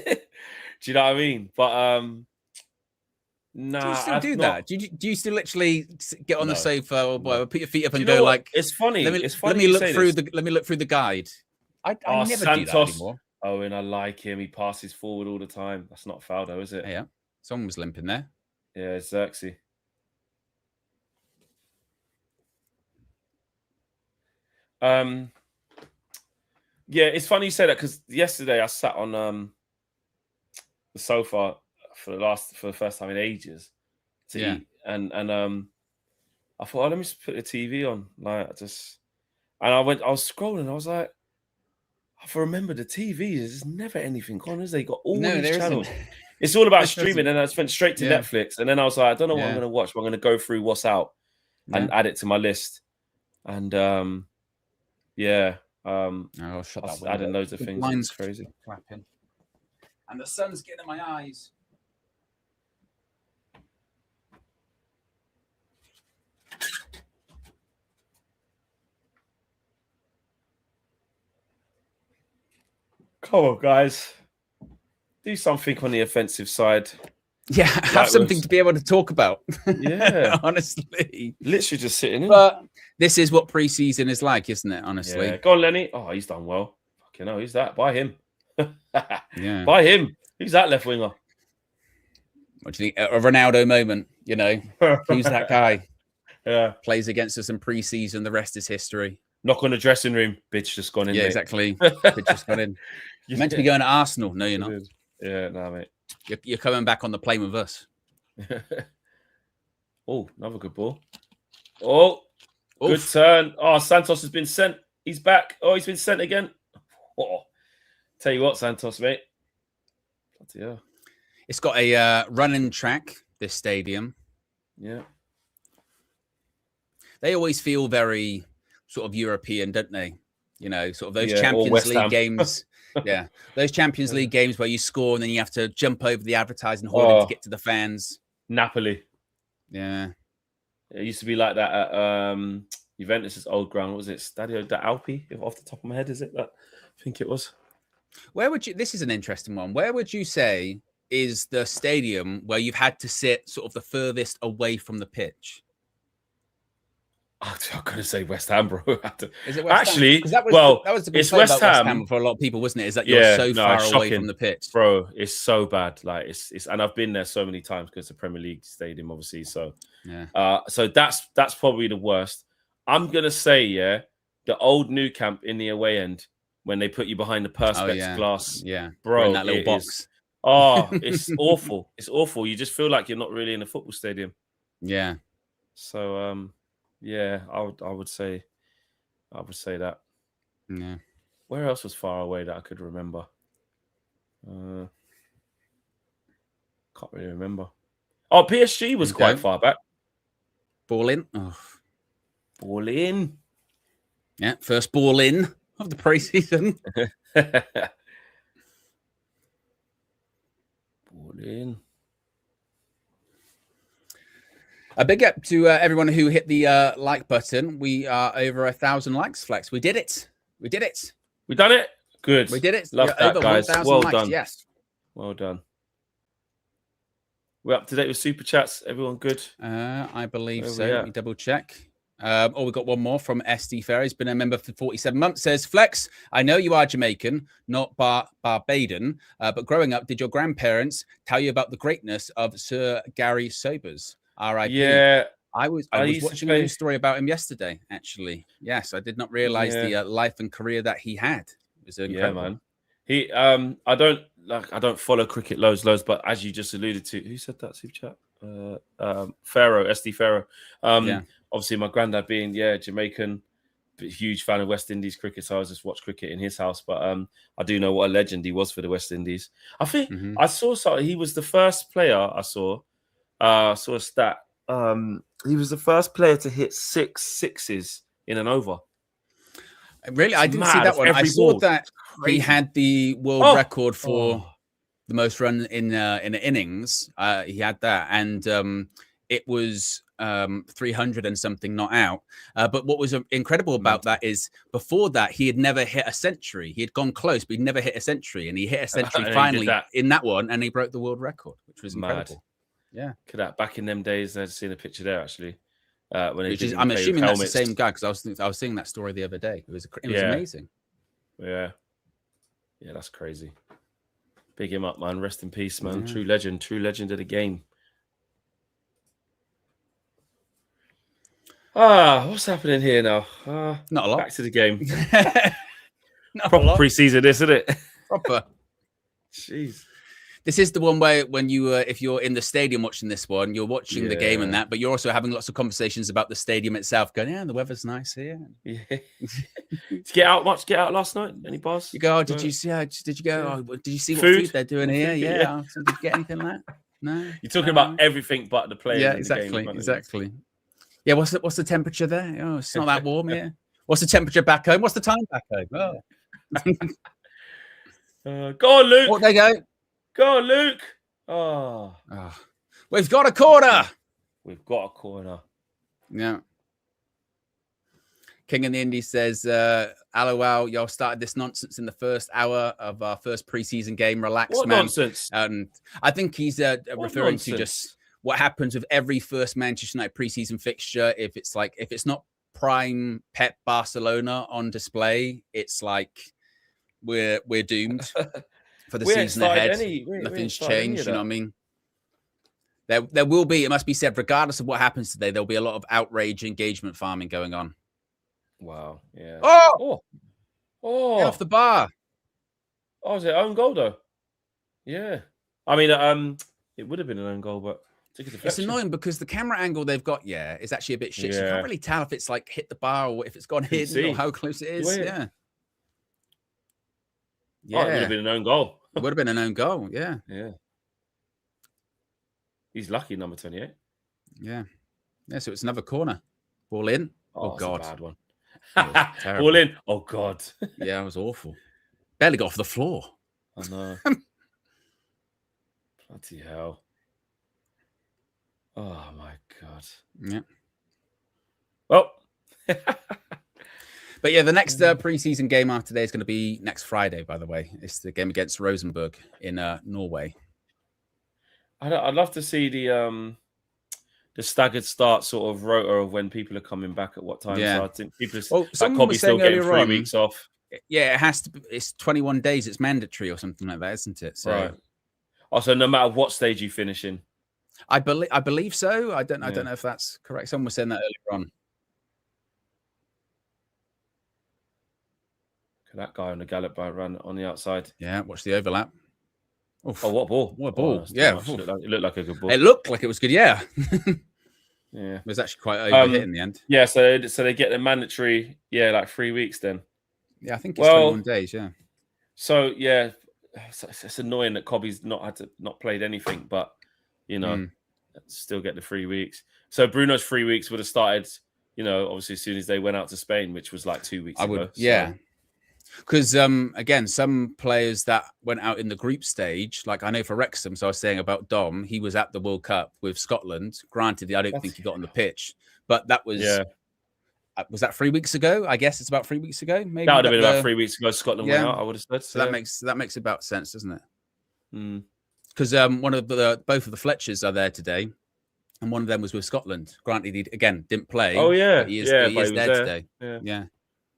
you know what I mean? But nah, do you still do that? Do you still literally get on the sofa or whatever, put your feet up and go like? It's funny. Let me look through the guide. I never Santos, do that anymore. Oh, and I like him. He passes forward all the time. That's not foul though, is it? Yeah. Someone was limping there. Yeah, it's Xerxes. Yeah, it's funny you say that because yesterday I sat on the sofa for the first time in ages to eat, and I thought, oh, let me just put the TV on, and I was scrolling, I was like, I remember the TV. There's never anything on, is there? You got all these channels. It's all about streaming, and I went straight to Netflix, and then I was like, I don't know what I'm going to watch. But I'm going to go through what's out and add it to my list, and I'll shut that window. Adding loads of things. Mine's crazy. Clapping. And the sun's getting in my eyes. Come on, guys. Do something on the offensive side. Yeah, have something to be able to talk about. Yeah. Honestly. Literally just sitting in. But this is what preseason is like, isn't it? Honestly. Yeah. Go on, Lenny. Oh, he's done well. Fucking hell, who's that? Buy him. Yeah. Buy him. Who's that left winger? What do you think? A Ronaldo moment, you know? Who's that guy? Yeah. Plays against us in preseason. The rest is history. Knock on the dressing room. Bitch just gone in. Yeah, mate. Exactly. Bitch just gone in. You're meant to be going to Arsenal. No, you're not. Yeah, no, mate. You're coming back on the plane with us. Oh, another good ball. Oh, good turn. Oh, Santos has been sent. He's back. Oh, he's been sent again. Oh, tell you what, Santos, mate. Yeah. It's got a running track, this stadium. Yeah. They always feel very sort of European, don't they? You know, sort of those Champions League games. Yeah, those Champions League games where you score and then you have to jump over the advertising hoarding to get to the fans. Napoli. Yeah. It used to be like that at Juventus' old ground. What was it? Stadio da Alpi, off the top of my head, is it? That I think it was. Where would you, this is an interesting one. Where would you say is the stadium where you've had to sit sort of the furthest away from the pitch? I'm going to say West Ham, bro. Is it West Actually, Ham? That was the it's West Ham for a lot of people, wasn't it? Is that you're so far away from the pitch, bro? It's so bad. Like it's, and I've been there so many times because it's a Premier League stadium, obviously. So, so that's probably the worst. I'm gonna say, the old Nou Camp in the away end when they put you behind the perspex glass, bro, in that little box. It's awful. It's awful. You just feel like you're not really in a football stadium. Yeah. So, I would say that. Yeah. Where else was far away that I could remember? Can't really remember. Oh, PSG was quite far back. Ball in. Oh. Ball in. Yeah, first ball in of the preseason. Ball in. A big up to everyone who hit the like button. We are over 1,000 likes, Flex. We did it. We did it. We done it. Good. We did it. Love that, guys. Well likes. done. Yes. Well done. We're up to date with super chats. Everyone good? I believe so. Let me double check. We got one more from SD Ferry. He's been a member for 47 months. Says, Flex, I know you are Jamaican, not Barbadan, but growing up, did your grandparents tell you about the greatness of Sir Gary Sobers? R.I.P. Yeah, I was watching a story about him yesterday. Actually, yes, I did not realize the life and career that he had. It was incredible. Yeah, man. He, I don't follow cricket loads, but as you just alluded to, who said that super chat? Pharaoh, SD Pharaoh. Obviously, my granddad being Jamaican. huge fan of West Indies cricket, so I just watched cricket in his house. But I do know what a legend he was for the West Indies. I think I saw something. He was the first player I saw. Saw a stat. He was the first player to hit 6 sixes in an over. Really, I didn't see that one. I saw that he had the world record for the most run in an innings. He had that, and it was 300 and something not out. But what was incredible about that is before that, he had never hit a century. He had gone close, but he'd never hit a century. And he hit a century finally in that one, and he broke the world record, which was incredible. Yeah. Could that back in them days, I'd seen a picture there actually. When I'm assuming that's the same guy, because I was seeing that story the other day. It was amazing. Yeah, that's crazy. Big him up, man. Rest in peace, man. True legend of the game. What's happening here now? Not a lot. Back to the game. Proper pre-season, isn't it? Proper. Jeez. This is the one where when you, if you're in the stadium watching this one, you're watching the game and that, but you're also having lots of conversations about the stadium itself. Going, yeah, the weather's nice here. Yeah. Did you get out much? Get out last night? Any bars? You go, did you see? Did you go? Oh, did you see what food they're doing here? Yeah. So did you get anything like that? No. You're talking about everything but the players. Yeah, exactly. Yeah, what's the temperature there? Oh, it's not that warm here. What's the temperature back home? What's the time back home? Oh. Go on, Luke. Oh, there you go. Go on, Luke. Oh. We've got a corner. We've got a corner. Yeah. King in the Indies says, LOL, y'all started this nonsense in the first hour of our first preseason game. Relax, what man. Nonsense? I think he's referring to just what happens with every first Manchester United preseason fixture. If it's not prime Pep Barcelona on display, it's like we're doomed. For the season ahead, nothing's changed. You know what I mean? There will be, it must be said, regardless of what happens today, there'll be a lot of outrage engagement farming going on. Wow. Yeah. Oh! Get off the bar. Oh, is it own goal though? Yeah. I mean, it would have been an own goal, but it's annoying because the camera angle they've got, is actually a bit shit. So you can't really tell if it's like hit the bar or if it's gone hidden or how close it is. Yeah. Yeah, it would have been an own goal. It would have been an own goal. Yeah. He's lucky, number 28. Yeah. So it's another corner. Ball in. Oh God, bad one. Ball in. Oh God. Yeah, it was awful. Barely got off the floor. I know. Bloody hell. Oh my God. Yeah. Well. But yeah, the next preseason game after today is going to be next Friday, by the way. It's the game against Rosenborg in Norway. I'd love to see the staggered start sort of rota of when people are coming back at what time. Yeah. So I think people someone was still getting 3 on, weeks off. Yeah, it has to be. It's 21 days. It's mandatory or something like that, isn't it? So, right. Also, no matter what stage you finish in. I believe so. I don't know if that's correct. Someone was saying that earlier on. That guy on the gallop ran on the outside. Yeah, watch the overlap. Oof. Oh, what a ball! What a ball! Yeah, it looked like a good ball. It looked like it was good. Yeah, yeah. It was actually quite over-hit in the end. Yeah, so they get the mandatory, like 3 weeks then. Yeah, I think it's 21 days. Yeah. So yeah, it's annoying that Cobby's not played anything, but still get the 3 weeks. So Bruno's 3 weeks would have started, obviously as soon as they went out to Spain, which was like 2 weeks ago. Yeah. Because, again, some players that went out in the group stage, like I know for Wrexham, so I was saying about Dom, he was at the World Cup with Scotland. Granted, I don't think he got on the pitch, but that was, was that 3 weeks ago? I guess it's about 3 weeks ago. Maybe that would have been about 3 weeks ago. Scotland went out, I would have said. So that makes about sense, doesn't it? Because both of the Fletchers are there today, and one of them was with Scotland. Granted, he didn't play. Oh yeah, but he is there today. Yeah,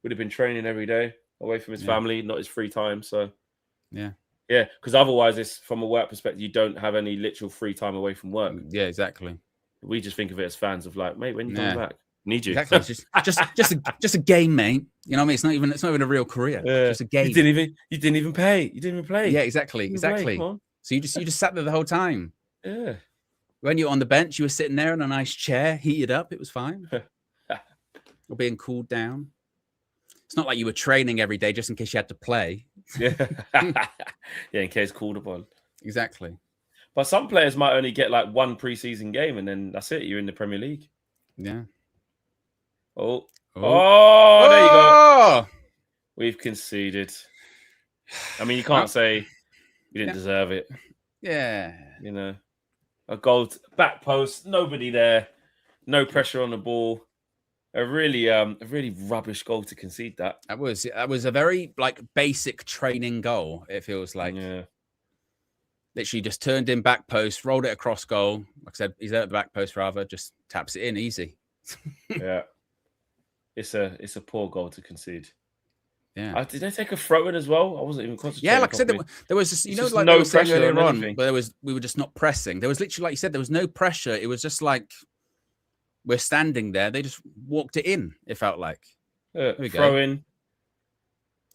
would have been training every day. Away from his family, not his free time. So, yeah, because otherwise, it's from a work perspective, you don't have any literal free time away from work. Yeah, exactly. We just think of it as fans of like, mate, when you come back, need you. Exactly. It's just a game, mate. You know what I mean? It's not even a real career. It's just a game. You didn't even pay. You didn't even play. Yeah, exactly. So you just sat there the whole time. Yeah. When you were on the bench, you were sitting there in a nice chair, heated up. It was fine. Or being cooled down. It's not like you were training every day just in case you had to play. Yeah. Yeah, in case called upon. Exactly. But some players might only get like one preseason game and then that's it. You're in the Premier League. Yeah. Oh, oh, there you go. We've conceded. I mean, you can't say we didn't deserve it. Yeah. You know, a goal back post, nobody there, no pressure on the ball. A really rubbish goal to concede that. That was a very like basic training goal. It feels like. Yeah. Literally just turned in back post, rolled it across goal. Like I said, he's there at the back post rather, just taps it in easy. Yeah. It's a poor goal to concede. Yeah. Did they take a throw in as well? I wasn't even concentrating. Yeah, like I said, there was just, just like no we were saying pressure earlier on on, but we were just not pressing. There was literally, like you said, there was no pressure. It was just like we're standing there. They just walked it in, it felt like. Throw in.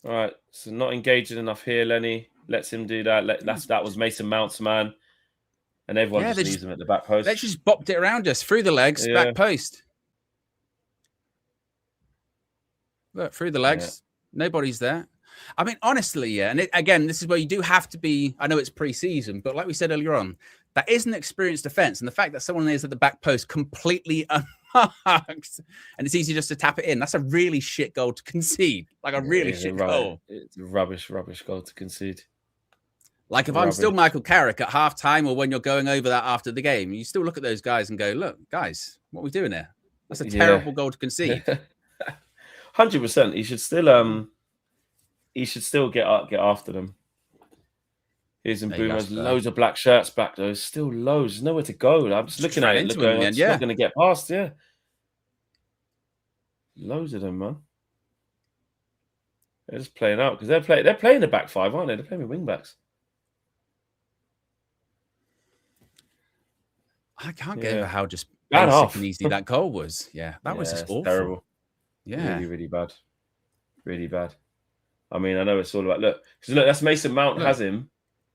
All right. So not engaging enough here, Lenny. Lets him do that. That was Mason Mount's man. And everyone just leaves him at the back post. They just bopped it around us, through the legs, back post. Look, through the legs. Yeah. Nobody's there. I mean, honestly, yeah. And again, this is where you do have to be. I know it's pre-season, but like we said earlier on, that is an experienced defense. And the fact that someone is at the back post completely unmarked and it's easy just to tap it in, that's a really shit goal to concede. Like a really shit goal. It's a rubbish goal to concede. Like if I'm still Michael Carrick at halftime or when you're going over that after the game, you still look at those guys and go, look, guys, what are we doing here? That's a terrible goal to concede. 100%. He should still get after them. Here's Mbeumo's loads of black shirts back though. Still loads. There's nowhere to go. I'm just looking at it. It's not going to get past. Yeah, loads of them, man. They're just playing out because they're playing the back five, aren't they? They're playing with wing backs. I can't get over how just basic and easy that goal was. Yeah, that was just awful. Terrible. Yeah, really, really bad. Really bad. I mean, I know it's all about look. That's Mason Mount has him.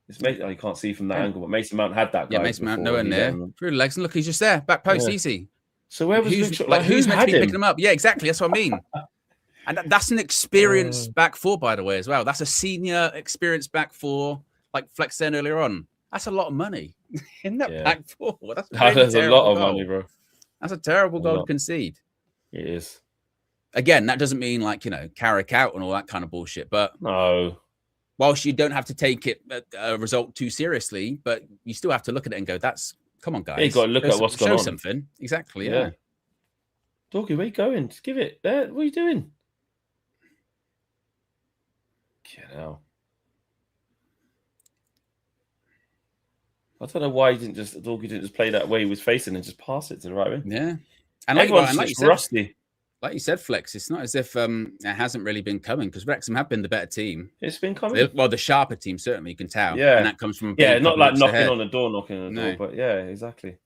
It's you can't see from that angle, but Mason Mount had that guy. Yeah, Mason Mount nowhere near through the legs, and look, he's just there, back post, easy. So where was who's meant to be picking him up? Yeah, exactly. That's what I mean. And that's an experienced back four, by the way, as well. That's a senior experienced back four, like Flex said earlier on. That's a lot of money in that back four. That's a lot of money, bro. That's a terrible goal to concede. It is. Again, that doesn't mean like, Carrick out and all that kind of bullshit. But no, whilst you don't have to take it a result too seriously, but you still have to look at it and go, come on, guys. Yeah, you got to look at what's going on. Show something. Exactly. Yeah. Doggy, where you going? Just give it there. What are you doing? Get out. I don't know why Doggy didn't just play that way he was facing and just pass it to the right wing. Yeah. And everyone's just rusty. Like you said, Flex, it's not as if it hasn't really been coming because Wrexham have been the better team. It's been coming. Well, the sharper team, certainly, you can tell. Yeah. And that comes from... Yeah, not like knocking on the door, but yeah, exactly.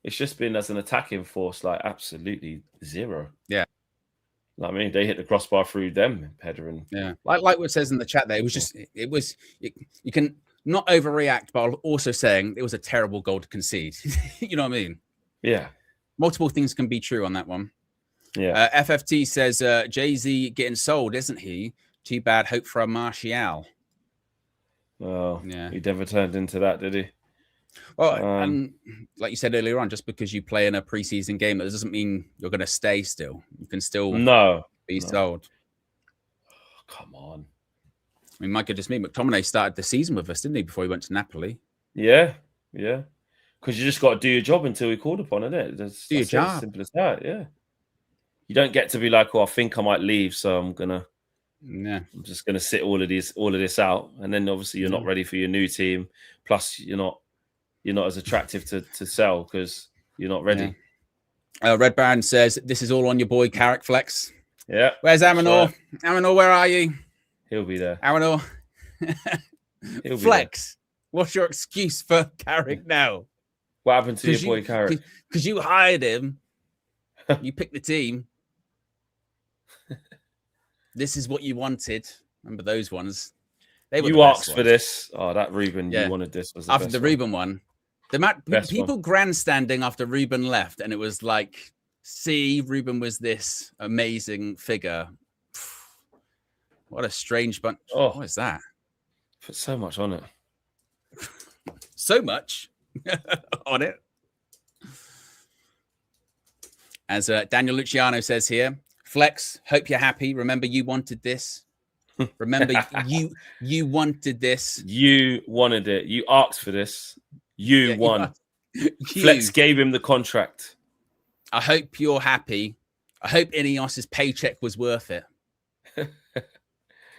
It's just been as an attacking force, like absolutely zero. Yeah. I mean, they hit the crossbar through them, header and... Yeah. Like what it says in the chat there, it was just... You can not overreact, but also saying it was a terrible goal to concede. You know what I mean? Yeah. Multiple things can be true on that one. Yeah. FFT says Jay-Z getting sold, isn't he? Too bad hope for a Martial. Oh, yeah. He never turned into that, did he? Well, and like you said earlier on, just because you play in a preseason game, that doesn't mean you're going to stay still. You can still be sold. Oh, come on. I mean, my goodness me, McTominay started the season with us, didn't he, before he went to Napoli? Yeah, yeah. Because you just got to do your job until we called upon, isn't it? That's your job. As simple as that, yeah. You don't get to be like, I think I might leave, so I'm just gonna sit all of this out, and then obviously you're not ready for your new team. Plus, you're not as attractive to sell because you're not ready. Yeah. Red Baron says this is all on your boy Carrick Flex. Yeah. Where's Amanor? Right. Amanor, where are you? He'll be there. Amanor. Flex. What's your excuse for Carrick now? What happened to your boy Carrick? Because you hired him. You picked the team. This is what you wanted. Remember those ones? They were you asked for this. Oh, that Ruben, you wanted this. Was after the Ruben one. The people grandstanding after Ruben left, and it was like See, Ruben was this amazing figure. What a strange bunch. Oh, what is that? Put so much on it. So much on it. As Daniel Luciano says here, Flex, hope you're happy. Remember, you wanted this. Remember, you wanted this. You wanted it. You asked for this. You won. Flex gave him the contract. I hope you're happy. I hope Ineos's paycheck was worth it.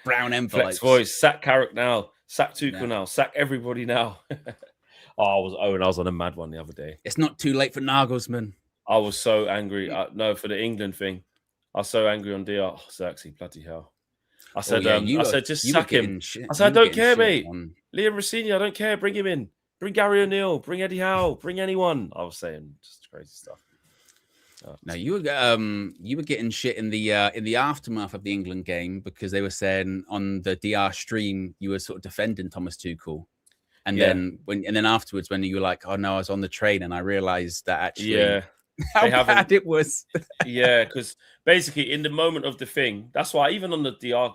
Brown envelopes. Flex voice. Sack Carrick now. Sack Tuchel now. Sack everybody now. I was on a mad one the other day. It's not too late for Nagelsmann. I was so angry. No, for the England thing. I was so angry on DR. Oh, Xerxes, bloody hell. I said, just sack him. I said, I don't care, mate. Liam Rossini, I don't care. Bring him in. Bring Gary O'Neill. Bring Eddie Howe. Bring anyone. I was saying just crazy stuff. No, you were getting shit in the aftermath of the England game because they were saying on the DR stream you were sort of defending Thomas Tuchel, and then afterwards when you were like, oh no, I was on the train and I realised that actually how bad it was. Yeah, because basically in the moment of the thing, that's why even on the DR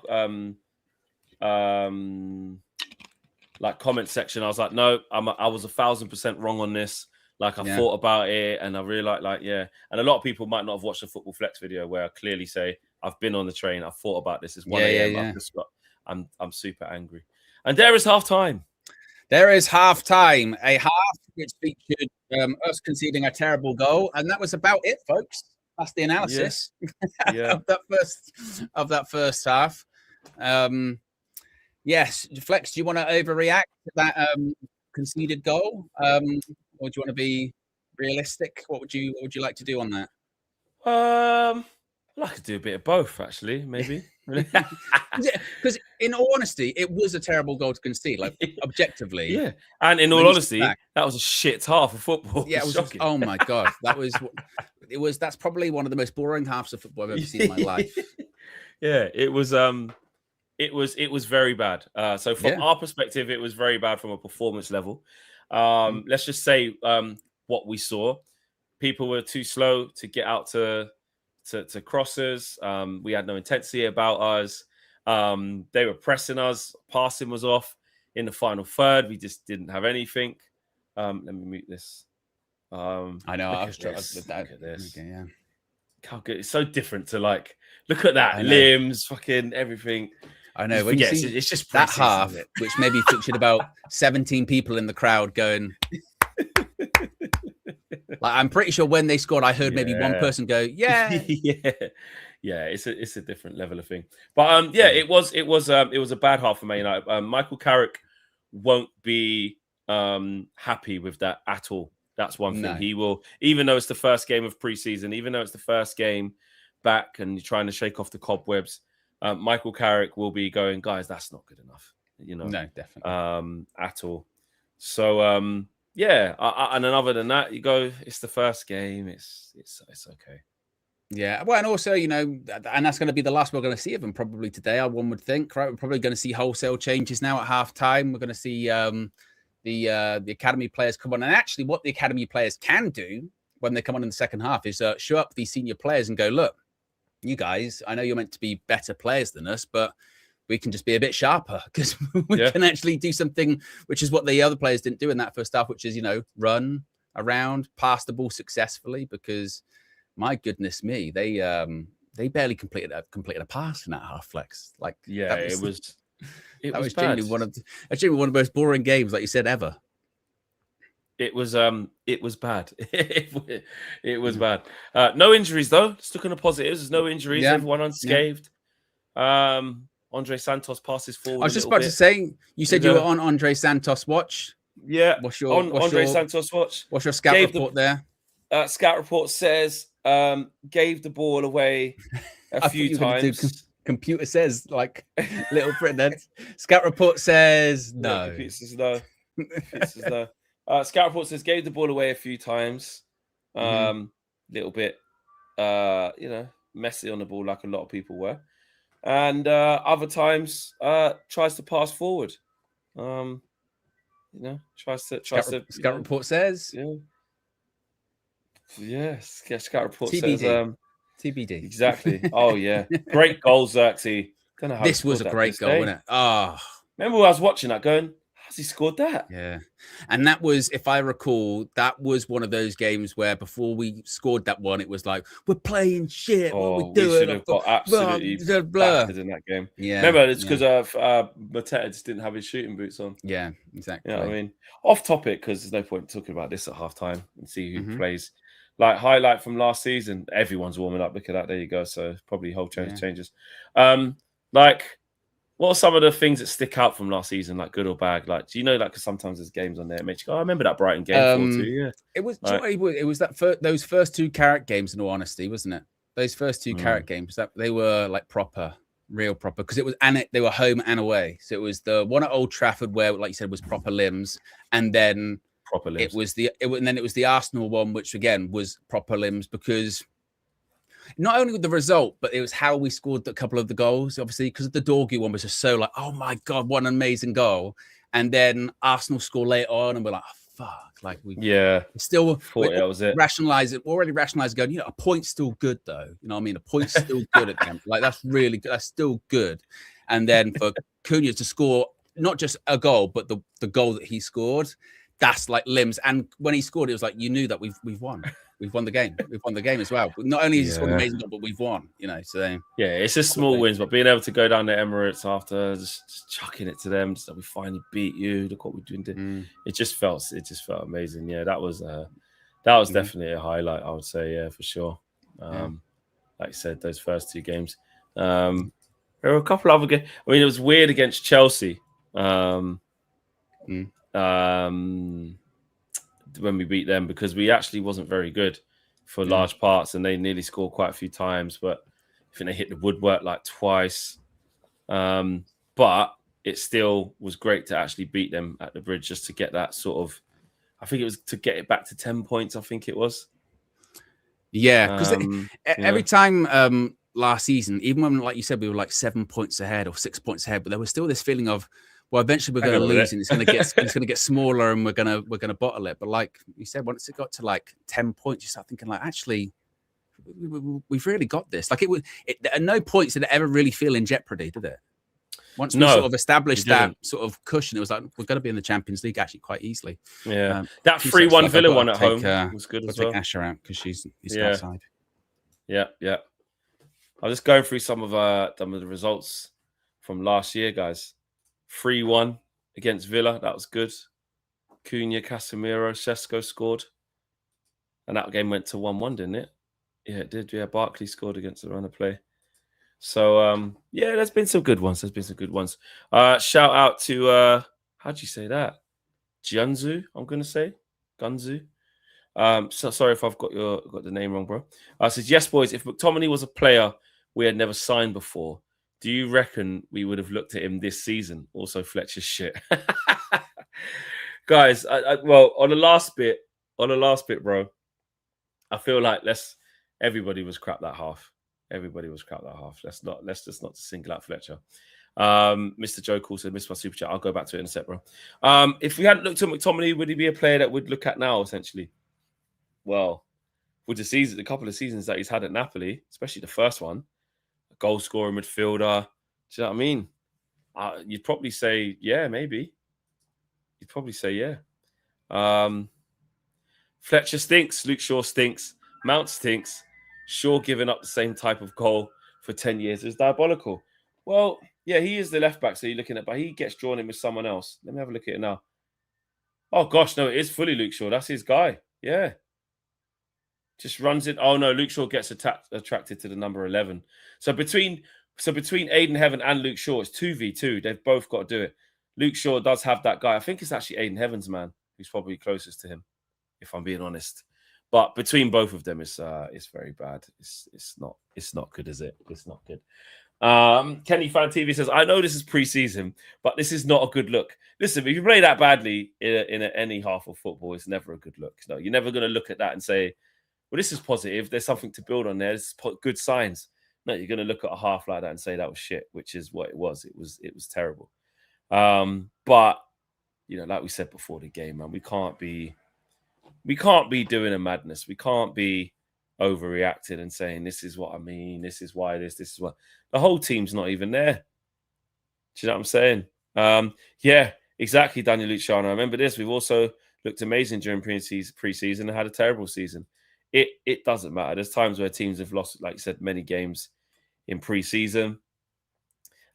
like comment section, I was like, no, I was 1,000% wrong on this. Like I thought about it and I realized and a lot of people might not have watched the Football Flex video where I clearly say I've been on the train, I thought about this. It's 1 a.m. I'm super angry. And there is half time. There is half time. A half which featured us conceding a terrible goal, and that was about it, folks. That's the analysis of that first half. Yes, Flex, do you want to overreact to that conceded goal? Or do you want to be realistic? What would you like to do on that? I'd like to do a bit of both, actually, maybe. Because in all honesty, it was a terrible goal to concede, like objectively. Yeah. And in all honesty, that was a shit half of football. Yeah, it was just, oh my God. That's probably one of the most boring halves of football I've ever seen in my life. Yeah, it was very bad. So from our perspective, it was very bad from a performance level. Let's just say what we saw. People were too slow to get out to crosses. We had no intensity about us. They were pressing us. Passing was off. In the final third, we just didn't have anything. Let me mute this. I know. I was trying to look at this. Okay, yeah. How good. It's so different to like, look at that. Limbs, fucking everything. I know. When you see it's just that half, which maybe featured about 17 people in the crowd going. Like, I'm pretty sure when they scored, I heard maybe one person go, "Yeah, yeah." It's a different level of thing. But it was a bad half for Man United. Michael Carrick won't be happy with that at all. That's one thing. No. He will, even though it's the first game of preseason, even though it's the first game back, and you're trying to shake off the cobwebs. Michael Carrick will be going, guys, that's not good enough. You know, no, definitely, at all. So, and then other than that, you go, it's the first game. It's okay. Yeah. Well, and also, you know, and that's going to be the last we're going to see of them probably today. One would think, right? We're probably going to see wholesale changes now at half time. We're going to see the academy players come on. And actually what the academy players can do when they come on in the second half is show up these senior players and go, look, you guys, I know you're meant to be better players than us, but we can just be a bit sharper because we can actually do something, which is what the other players didn't do in that first half, which is, you know, run around, pass the ball successfully, because my goodness me, they barely completed a pass in that half, Flex. Like, it was genuinely one of the most boring games, like you said, ever. It was bad. it was bad. No injuries though. Let's look at the positives. There's no injuries. Everyone unscathed. Andrey Santos passes forward. I was just about to say, you said you were on Andrey Santos watch. Yeah. What's your Andrey Santos watch? What's your scout report there? Scout report says gave the ball away a few times. Computer says, like, little print then. Scout report says no. Computer says no. Scout report says gave the ball away a few times. Little bit, messy on the ball, like a lot of people were, and other times tries to pass forward. Scout report says, Yes, Scout report TBD. says TBD. Exactly. Oh yeah, great goal, Xerxes. Don't know how This he was scored a that great this goal, day. wasn't it? Oh, Remember when I was watching that, going, "How's he scored that?" yeah. And that was, if I recall, that was one of those games where before we scored that one, it was like, we're playing shit. What are we Oh, we should doing? have got absolutely Blah, blah. battered in that game. Yeah. Remember, it's Yeah. because Mateta just didn't have his shooting boots on. Yeah, exactly. You know what I mean? Off topic, because there's no point talking about this at half time and see who Mhm. plays. Like highlight from last season, everyone's warming up. Look at that. There you go. So probably whole change changes. Like, what are some of the things that stick out from last season, like good or bad? Like, do you know, like, because sometimes there's games on there that make you go, oh, I remember that Brighton game 4-2. Yeah. It was Like, it was that those first two Carrick games, in all honesty, wasn't it? Those first two Carrick games, that they were like real proper, because it was, and they were home and away. So it was the one at Old Trafford where, like you said, was proper limbs, and then proper limbs. and then it was the Arsenal one, which again was proper limbs, because not only with the result, but it was how we scored a couple of the goals. Obviously, because the Dorgy one was just so like, oh my god, what an amazing goal! And then Arsenal score later on, and we're like, oh, fuck, like we still that was it. Already rationalizing, going, a point's still good though. You know what I mean? A point's still good at the end. Like that's really good. That's still good. And then for Cunha to score not just a goal, but the goal that he scored, that's like limbs. And when he scored, it was like you knew that we've won. We've won the game. We've won the game as well. But not only is he scored an amazing goal, but we've won. So yeah, it's just small wins, but being able to go down to Emirates after just chucking it to them, just like we finally beat you. Look what we're doing. It just felt amazing. Yeah, that was definitely a highlight, I would say. Yeah, for sure. Like I said, those first two games. There were a couple other games. I mean, it was weird against Chelsea. When we beat them, because we actually wasn't very good for large parts, and they nearly scored quite a few times, but I think they hit the woodwork like twice. But it still was great to actually beat them at the Bridge, just to get that sort of, I think it was to get it back to 10 points, I think it was. Yeah, because every time last season, even when, like you said, we were like 7 points ahead or 6 points ahead, but there was still this feeling of, well, eventually we're going to lose, and it's going to get smaller, and we're going to bottle it. But like you said, once it got to like 10 points, you start thinking like, actually, we've really got this. Like at no points did it ever really feel in jeopardy, did it? Once we sort of established that sort of cushion, it was like we're going to be in the Champions League actually quite easily. Yeah, that 3-1 Villa one at home was good as well. Take Asher out because he's outside. Yeah. I'm just going through some of the results from last year, guys. 3-1 against Villa. That was good. Cunha, Casemiro, Sesko scored. And that game went to 1-1, didn't it? Yeah, it did. Yeah, Barkley scored against the runner play. So, there's been some good ones. Shout out to, how'd you say that? Jianzu, I'm going to say. Gunzu. So sorry if I've got the name wrong, bro. Says, yes, boys, if McTominay was a player we had never signed before, do you reckon we would have looked at him this season? Also, Fletcher's shit. Guys, well, on the last bit, bro, I feel like everybody was crap that half. Let's just not single out Fletcher. Mr. Joe Cool said, missed my super chat. I'll go back to it in a sec, bro. If we hadn't looked at McTominay, would he be a player that we'd look at now, essentially? Well, with a couple of seasons that he's had at Napoli, especially the first one, a goal scorer midfielder, do you know what I mean? You'd probably say, yeah, maybe. You'd probably say, yeah. Fletcher stinks. Luke Shaw stinks. Mount stinks. Shaw giving up the same type of goal for 10 years is diabolical. Well, yeah, he is the left back, so you're looking at, but he gets drawn in with someone else. Let me have a look at it now. Oh, gosh, no, it is fully Luke Shaw. That's his guy. Yeah. Just runs it. Oh, no, Luke Shaw gets attracted to the number 11. So between Aiden Heaven and Luke Shaw, it's 2v2. They've both got to do it. Luke Shaw does have that guy. I think it's actually Aiden Heaven's man who's probably closest to him, if I'm being honest. But between both of them, it's very bad. It's not good, is it? It's not good. Kenny Fan TV says, I know this is pre-season, but this is not a good look. Listen, if you play that badly in any half of football, it's never a good look. No, you're never going to look at that and say, well, this is positive. There's something to build on there. There's good signs. No, you're going to look at a half like that and say that was shit, which is what it was. It was terrible. But, like we said before the game, man, we can't be we can't be doing a madness. We can't be overreacting and saying, this is what I mean. This is why this is what. The whole team's not even there. Do you know what I'm saying? Yeah, exactly, Daniel Luciano. I remember this. We've also looked amazing during pre-season and had a terrible season. It doesn't matter. There's times where teams have lost, like you said, many games in pre-season.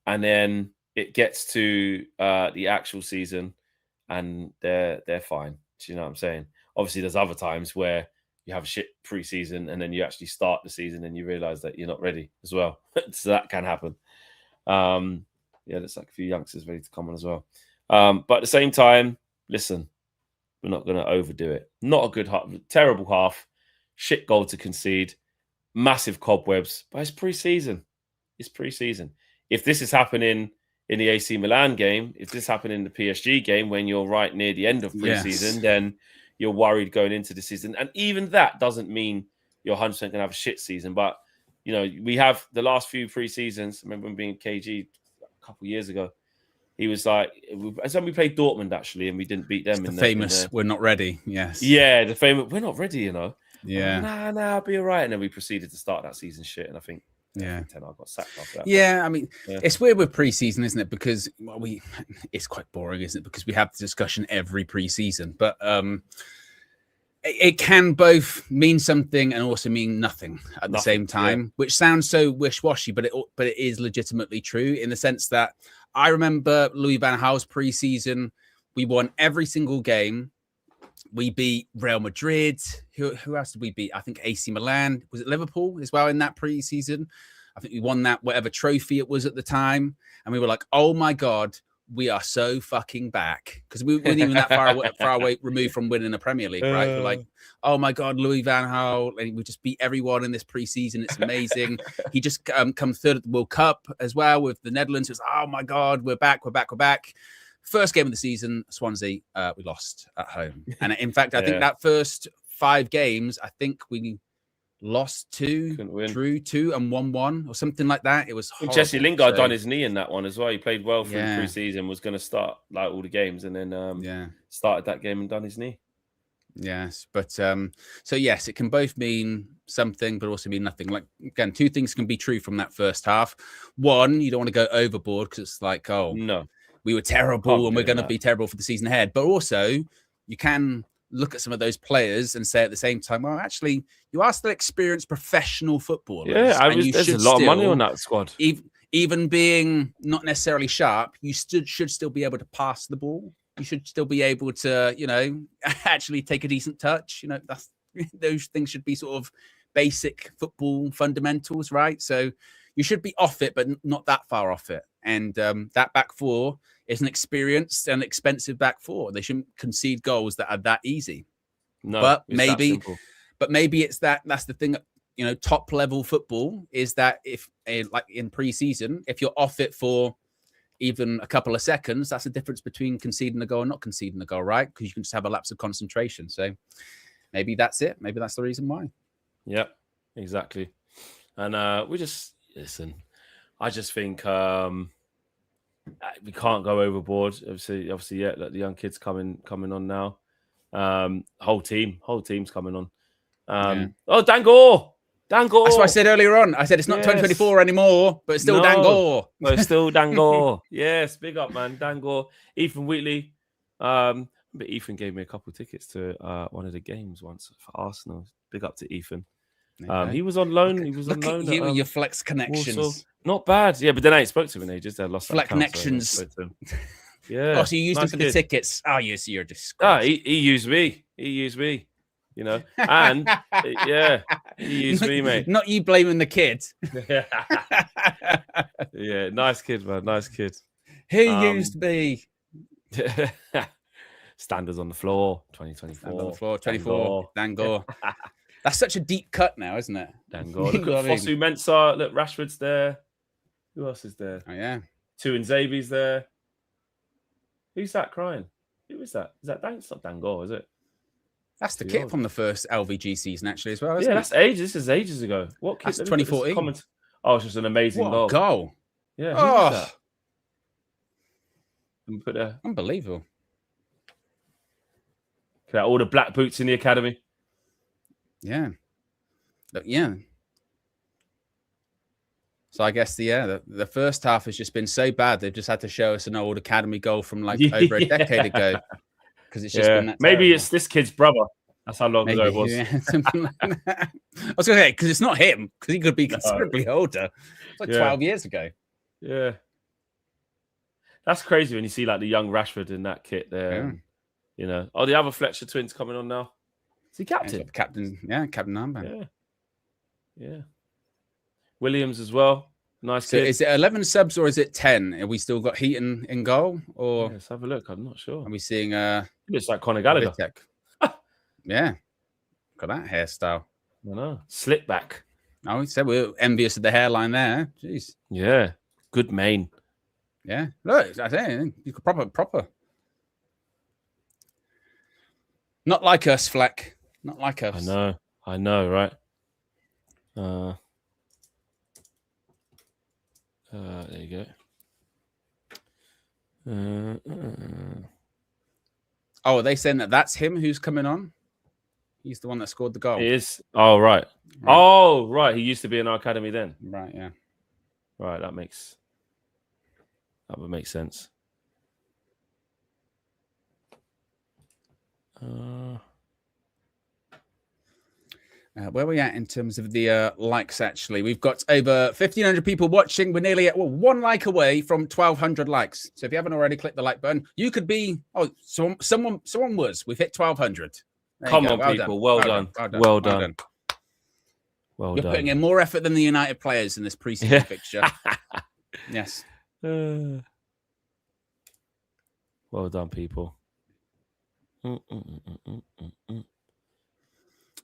And then it gets to the actual season and they're fine. Do you know what I'm saying? Obviously, there's other times where you have shit pre-season and then you actually start the season and you realize that you're not ready as well. So that can happen. Yeah, there's like a few youngsters ready to come on as well. But at the same time, listen, we're not going to overdo it. Not a good half, terrible half, shit goal to concede, massive cobwebs, but it's pre-season. It's pre-season. If this is happening in the AC Milan game, if this happened in the PSG game when you're right near the end of pre-season, then you're worried going into the season. And even that doesn't mean you're 100% going to have a shit season. But, you know, we have the last few pre-seasons. I remember when being KG a couple of years ago. He was like, as when we played Dortmund, actually, and we didn't beat them. It's the famous, we're not ready. Yes. Yeah, the famous, we're not ready, you know. Yeah. Like, nah, I'll be all right. And then we proceeded to start that season shit. And I think, yeah, Ten Hag got sacked after that. Yeah, I mean, it's weird with pre-season, isn't it? Because it's quite boring, isn't it? Because we have the discussion every pre-season, but it can both mean something and also mean nothing at the same time, which sounds so wish-washy, but it is legitimately true in the sense that I remember Louis van Gaal's pre-season. We won every single game. We beat Real Madrid. Who else did we beat? I think AC Milan. Was it Liverpool as well in that pre-season? I think we won that whatever trophy it was at the time. And we were like, oh my God, we are so fucking back. Because we weren't even that far away removed from winning a Premier League, right? We're like, oh my God, Louis van Gaal. And we just beat everyone in this pre-season. It's amazing. He just come third at the World Cup as well with the Netherlands. It was, oh my God, we're back. First game of the season, Swansea, we lost at home. And in fact, I think that first 5 games, I think we lost 2, drew 2 and won 1 or something like that. It was horrible. Jesse Lingard done his knee in that one as well. He played well through the pre-season, was going to start like all the games and then started that game and done his knee. Yes, but so yes, it can both mean something but also mean nothing. Like, again, 2 things can be true from that first half. One, you don't want to go overboard because it's like, oh, no, we were terrible and we're going to be terrible for the season ahead. But also, you can look at some of those players and say at the same time, well, actually, you are still experienced professional footballers. Yeah, there's a lot of money on that squad. Even being not necessarily sharp, you should still be able to pass the ball. You should still be able to, you know, actually take a decent touch. You know, those things should be sort of basic football fundamentals, right? So you should be off it, but not that far off it. And that back four is an experienced and expensive back four. They shouldn't concede goals that are that easy. No, but maybe it's that's the thing. You know, top level football is that if like in pre-season, if you're off it for even a couple of seconds, that's the difference between conceding a goal and not conceding a goal, right? Because you can just have a lapse of concentration. So maybe that's it. Maybe that's the reason why. Yeah, exactly. And we just listen. I just think we can't go overboard. Obviously, yeah. Like the young kids coming on now. Whole team's coming on. Oh, Dangor. That's what I said earlier on. I said it's not 2024 anymore, but it's still Dangor. But it's still Dangor. Yes, big up, man. Dangor. Ethan Wheatley. But Ethan gave me a couple of tickets to one of the games once for Arsenal. Big up to Ethan. Okay. He was on loan. He was on loan. You and your flex connections. Warsaw. Not bad. Yeah, but then I ain't spoke to him in ages. I lost flex connections. So yeah. Oh, so you used him for the tickets. Oh, you're disgusting. He used me. You know, and yeah, he used me, mate. Not you blaming the kid. Yeah, nice kid, man. Nice kid. He used me. Standards on the floor, 2024. Stand on the floor, 24. Dangor. That's such a deep cut now, isn't it? Dangor. Look at Fosu Mensah. Look, Rashford's there. Who else is there? Oh, yeah. Tuanzebe's there. Who's that crying? Who is that? Is that It's not Dangor, is it? That's the kit from the first LVG season, actually, as well. Isn't it? That's ages. This is ages ago. What kit? That's 2014. Oh, it's just an amazing goal. Yeah. Who is that? Unbelievable. All the black boots in the academy. Yeah. Yeah. So I guess the first half has just been so bad. They've just had to show us an old academy goal from like over a decade ago. Because it's just been that maybe terrible. It's this kid's brother. That's how long ago it was. Yeah, something like that. I was going to say, because it's not him, because he could be considerably older. It's like 12 years ago. Yeah. That's crazy when you see like the young Rashford in that kit there. You know, the other Fletcher twins coming on now. Is he captain? Captain armband. Yeah. Williams as well. Nice So kid. is it 11 subs or is it 10? Have we still got Heaton in goal? Or let's have a look. I'm not sure. Are we seeing it looks like Conor Gallagher. Yeah. Got that hairstyle. I know. Slick back. Oh, we said we're envious of the hairline there. Jeez. Yeah. Good mane. Yeah. Look, I say you could proper. Not like us, Fleck. Not like us. I know, right? There you go. Oh, are they saying that's him who's coming on? He's the one that scored the goal. He is. Oh, right. Oh, right. He used to be in our academy then. Right, yeah. Right, that would make sense. Where are we at in terms of the likes, actually? We've got over 1,500 people watching. We're nearly at one like away from 1,200 likes. So if you haven't already clicked the like button, you could be... Oh, someone was. We've hit 1,200. Come on, people. Well done. You're putting in more effort than the United players in this preseason fixture. Yes. Well done, people.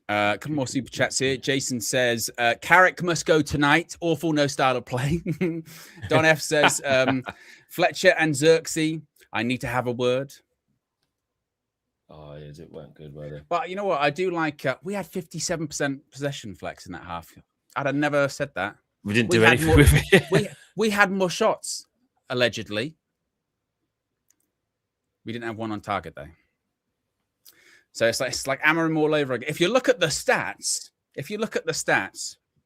A couple more super chats here. Jason says, Carrick must go tonight. Awful, no style of play. Don F says, Fletcher and Xerxes, I need to have a word. Oh, yes, it weren't good, were they? But you know what? I do like, we had 57% possession Flex in that half. I'd have never said that. We didn't do anything with it. We had more shots, allegedly. We didn't have one on target, though. So it's like Amorim all over again. If you look at the stats,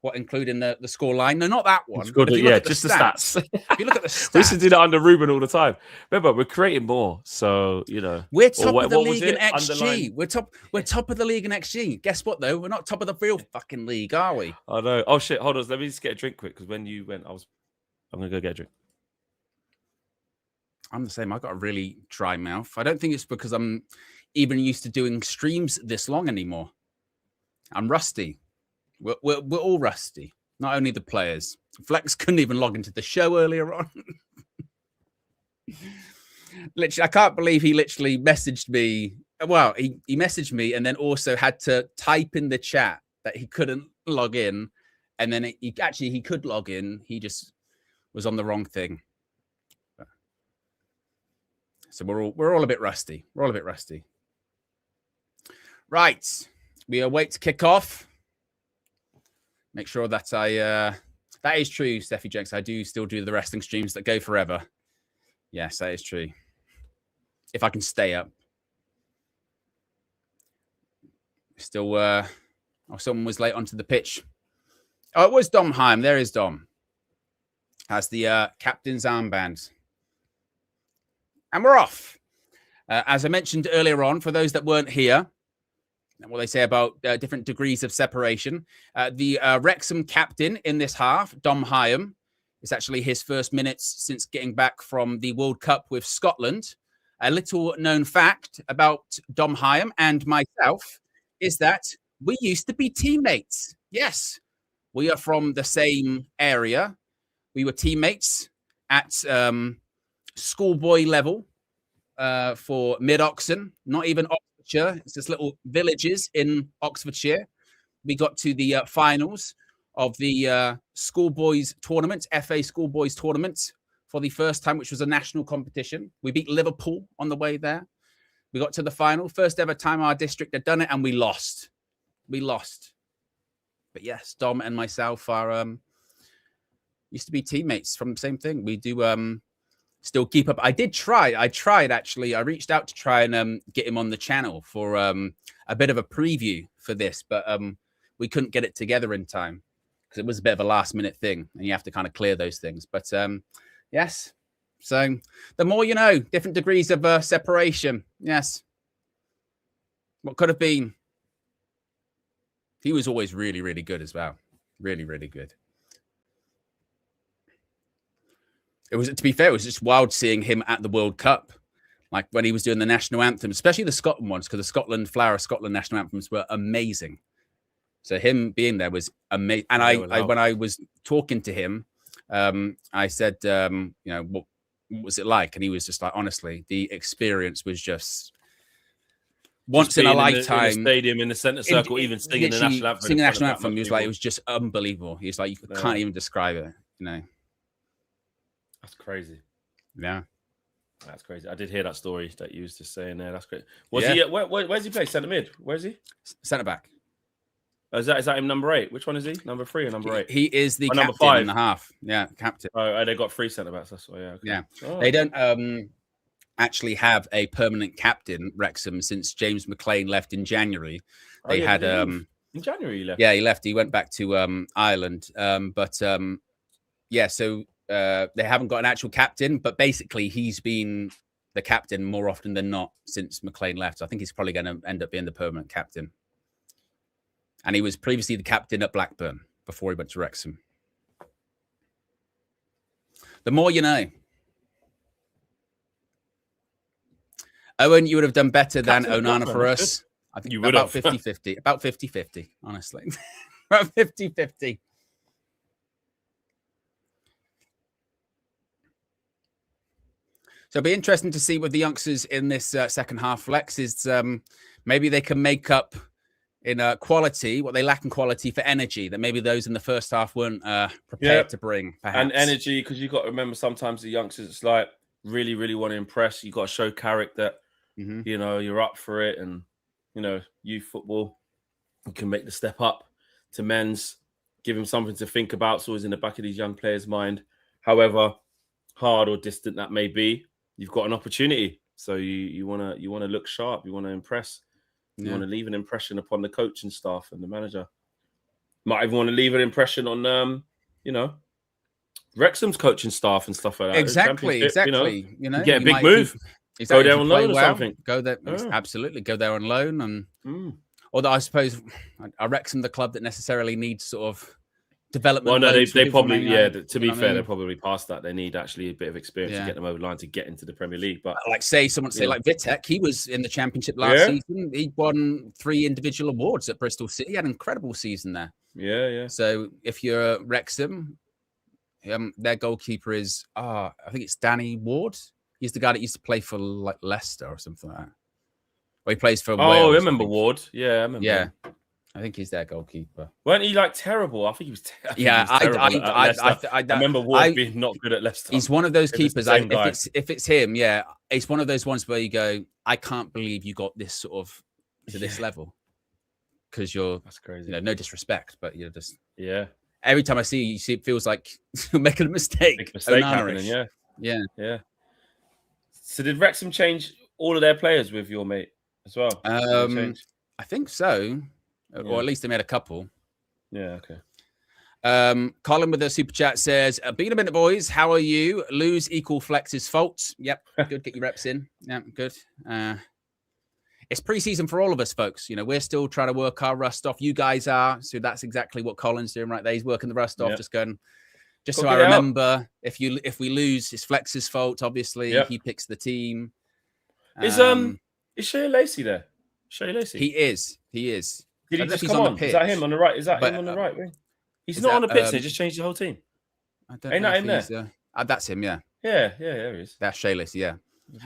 what including the score line, no, not that one. Just the stats. If you look at the stats, we used to do that under Ruben all the time. Remember, we're creating more, so you know we're top of the league in XG. We're top of the league in XG. Guess what though? We're not top of the real fucking league, are we? I know. Oh shit! Hold on. Let me just get a drink quick because when you went, I'm gonna go get a drink. I'm the same. I've got a really dry mouth. I don't think it's because I'm even used to doing streams this long anymore. I'm rusty. We're all rusty. Not only the players. Flex couldn't even log into the show earlier on. Literally, I can't believe he literally messaged me. Well, he messaged me and then also had to type in the chat that he couldn't log in. And then he could log in. He just was on the wrong thing. So we're all a bit rusty. We're all a bit rusty. Right. We await kickoff. Make sure that that is true, Steffi Jenks. I do still do the wrestling streams that go forever. Yes, that is true. If I can stay up. Still, someone was late onto the pitch. Oh, it was Dom Heim. There is Dom. Has the captain's armband. And we're off. As I mentioned earlier on, for those that weren't here, what they say about different degrees of separation. The Wrexham captain in this half, Dom Hyam, it's actually his first minutes since getting back from the World Cup with Scotland. A little known fact about Dom Hyam and myself is that we used to be teammates. Yes, we are from the same area. We were teammates at schoolboy level for Mid-Oxon, not even Oxfordshire. It's just little villages in Oxfordshire. We got to the finals of the schoolboys tournament, FA schoolboys tournament for the first time, which was a national competition. We beat Liverpool on the way there. We got to the final. First ever time our district had done it, and we lost. We lost. But yes, Dom and myself are used to be teammates from the same thing. We do still keep up. I tried actually. I reached out to try and get him on the channel for a bit of a preview for this, but we couldn't get it together in time because it was a bit of a last minute thing, and you have to kind of clear those things. But yes, so the more you know, different degrees of separation. Yes, what could have been. He was always really, really good as well. Really, really good. It was, to be fair, it was just wild seeing him at the World Cup, like when he was doing the national anthem, especially the Scotland ones, because the Flower of Scotland national anthems were amazing. So him being there was amazing. And I when I was talking to him, I said, you know, what was it like? And he was just like, honestly, the experience was just once in a lifetime. In the stadium, in the centre circle, even singing the national anthem. Singing the national anthem, he was like, it was just unbelievable. He was like, you can't even describe it, you know. That's crazy. Yeah. That's crazy. I did hear that story that you was just saying there. That's great. Was he? Where's he play? Centre mid. Where is he? Centre back. Oh, is that him? Number 8. Which one is he? Number 3 or number 8? He is the captain number 5 and a half. Yeah, captain. Oh, they got 3 centre backs. That's why. Yeah. Okay. Yeah. Oh. They don't actually have a permanent captain, Wrexham, since James McLean left in January. They had in January he left. Yeah, he left. He went back to Ireland. Yeah, so they haven't got an actual captain, but basically he's been the captain more often than not since McLean left. So I think he's probably going to end up being the permanent captain. And he was previously the captain at Blackburn before he went to Wrexham. The more you know. Owen, you would have done better than Onana for us. I think you would about have. 50-50. About 50-50, honestly. About 50-50. So it'll be interesting to see with the youngsters in this second half. Flex is maybe they can make up in quality what they lack in quality for energy that maybe those in the first half weren't prepared to bring. Perhaps. And energy, because you've got to remember sometimes the youngsters, it's like really, really want to impress. You've got to show Carrick that, you know, you're up for it. And, you know, youth football, you can make the step up to men's, give him something to think about. It's always in the back of these young players' mind. However hard or distant that may be, you've got an opportunity. So you want to look sharp. You want to impress. You want to leave an impression upon the coaching staff and the manager. Might even want to leave an impression on, you know, Wrexham's coaching staff and stuff like that. Exactly. You know, get a big move. Go there on loan or something. Go there, absolutely. Go there on loan, and although I suppose I Wrexham the club that necessarily needs sort of development. Well, no, they probably to be fair, they're probably past that. They need actually a bit of experience to get them over the line to get into the Premier League. But like like Vitek, he was in the Championship last season. He won 3 individual awards at Bristol City. He had an incredible season there. Yeah. So if you're Wrexham, their goalkeeper is I think it's Danny Ward. He's the guy that used to play for like Leicester or something like that. Or he plays for Wales. I remember Ward. Yeah, I remember. Yeah. I think he's their goalkeeper. Weren't he like terrible? I think he was terrible. Yeah, I remember Ward being not good at Leicester. He's one of those keepers. If it's him, it's one of those ones where you go, I can't believe you got this sort of to this level, because that's crazy. You know, no disrespect, but you're just Every time I see you, it feels like you're making a mistake. Big mistake happening. Yeah. So did Wrexham change all of their players with your mate as well? I think so. Or at least they made a couple. Yeah, okay. Colin with the super chat says, "Been a minute, boys. How are you? Lose equal Flex's fault. Yep, good. Get your reps in. Yeah, good. It's pre-season for all of us, folks. You know, we're still trying to work our rust off. You guys are. So that's exactly what Colin's doing right there. He's working the rust off, just so I remember. If we lose, it's Flex's fault. Obviously, he picks the team. Is Shea Lacey there? Shea Lacey. He is. Did he just come on? Is that him on the right? Is that him on the right wing? He's not on the pitch. They just changed the whole team. Ain't that him there? That's him. Yeah. Yeah. There he is. That's Shea Lacey. Yeah.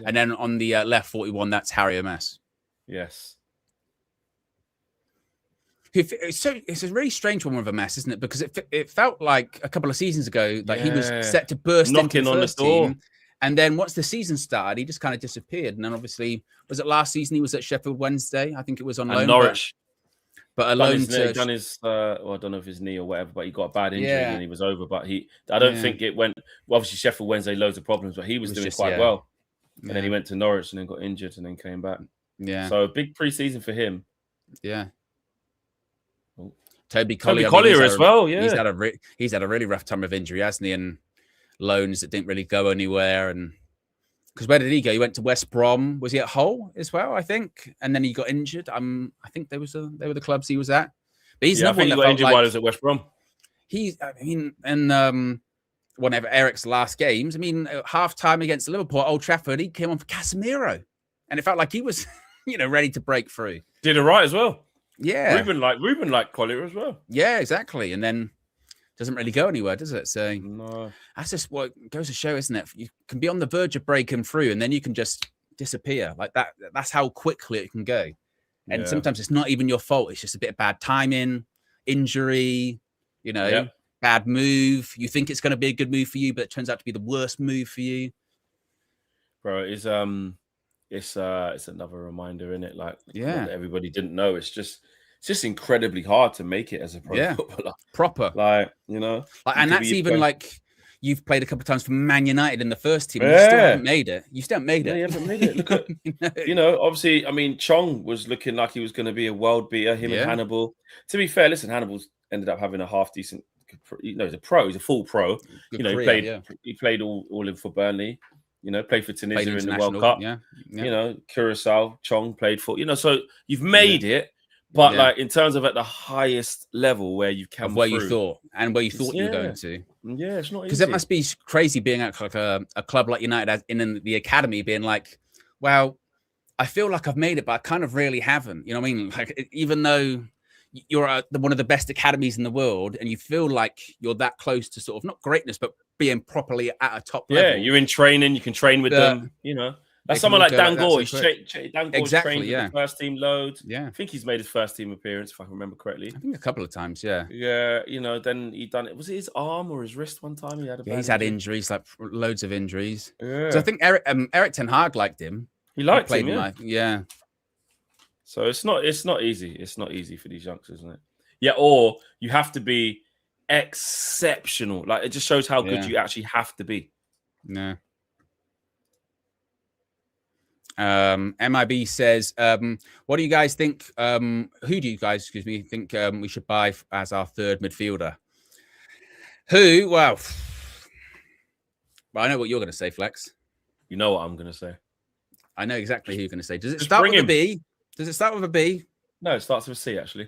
And then on the left 41, that's Harry MS. Yes. It's a really strange one with a mess, isn't it? Because it felt like a couple of seasons ago that he was set to burst into the first team. And then once the season started, he just kind of disappeared. And then obviously, was it last season he was at Sheffield Wednesday? I think it was on loan. Norwich. But alone done his well, I don't know if his knee or whatever, but he got a bad injury and he was over. But I don't think it went. Well, obviously, Sheffield Wednesday loads of problems, but he was doing quite well. And then he went to Norwich and then got injured and then came back. Yeah. So big pre-season for him. Yeah. Toby Collier as well. Yeah. He's had a really rough time of injury, hasn't he? And loans that didn't really go anywhere. And because where did he go? He went to West Brom. Was he at Hull as well? I think. And then he got injured. I think they were the clubs he was at. But he's another one that got injured while he was at West Brom. One of Eric's last games. I mean, half time against Liverpool at Old Trafford, he came on for Casemiro, and it felt like he was, ready to break through. Did it right as well. Yeah, Ruben liked Collier as well. Yeah, exactly. And then doesn't really go anywhere, does it? So no, that's just what goes to show, isn't it? You can be on the verge of breaking through, and then you can just disappear like that. That's how quickly it can go. And sometimes it's not even your fault. It's just a bit of bad timing, injury, bad move. You think it's going to be a good move for you, but it turns out to be the worst move for you. Bro, it's another reminder, isn't it? Like, what everybody didn't know. It's just incredibly hard to make it as a pro footballer. Proper. And that's even like you've played a couple of times for Man United in the first team. You still haven't made it. You still haven't made it. You haven't made it. Look at, obviously, I mean, Chong was looking like he was going to be a world beater, him and Hannibal. To be fair, listen, Hannibal's ended up having a half decent, he's a pro, he's a full pro. He played all in for Burnley, played for Tunisia in the World Cup. Curacao, Chong played for, so you've made it. But like in terms of at the highest level where you can, where you thought you were going to, it's not easy. Because it must be crazy being at like a club like United in the academy, being like, well, I feel like I've made it, but I kind of really haven't. You know what I mean? Like even though you're at one of the best academies in the world, and you feel like you're that close to sort of not greatness, but being properly at a top level. Yeah, you're in training. You can train with them. That's someone like Dan Gore. Dan Gore's trained with the first team loads. Yeah. I think he's made his first team appearance, if I can remember correctly. I think a couple of times, yeah. Yeah, then he done it. Was it his arm or his wrist one time? He's had injuries, like loads of injuries. Yeah. So I think Eric Ten Hag liked him. He liked him, yeah. So it's not easy. It's not easy for these youngsters, isn't it? Yeah, or you have to be exceptional. Like it just shows how good you actually have to be. Yeah. MIB says, what do you guys think? Who do you guys, think we should buy as our third midfielder? Who? Well, I know what you're going to say, Flex. You know what I'm going to say. I know exactly who you're going to say. Does it start with a B? Does it start with a B? No, it starts with a C, actually.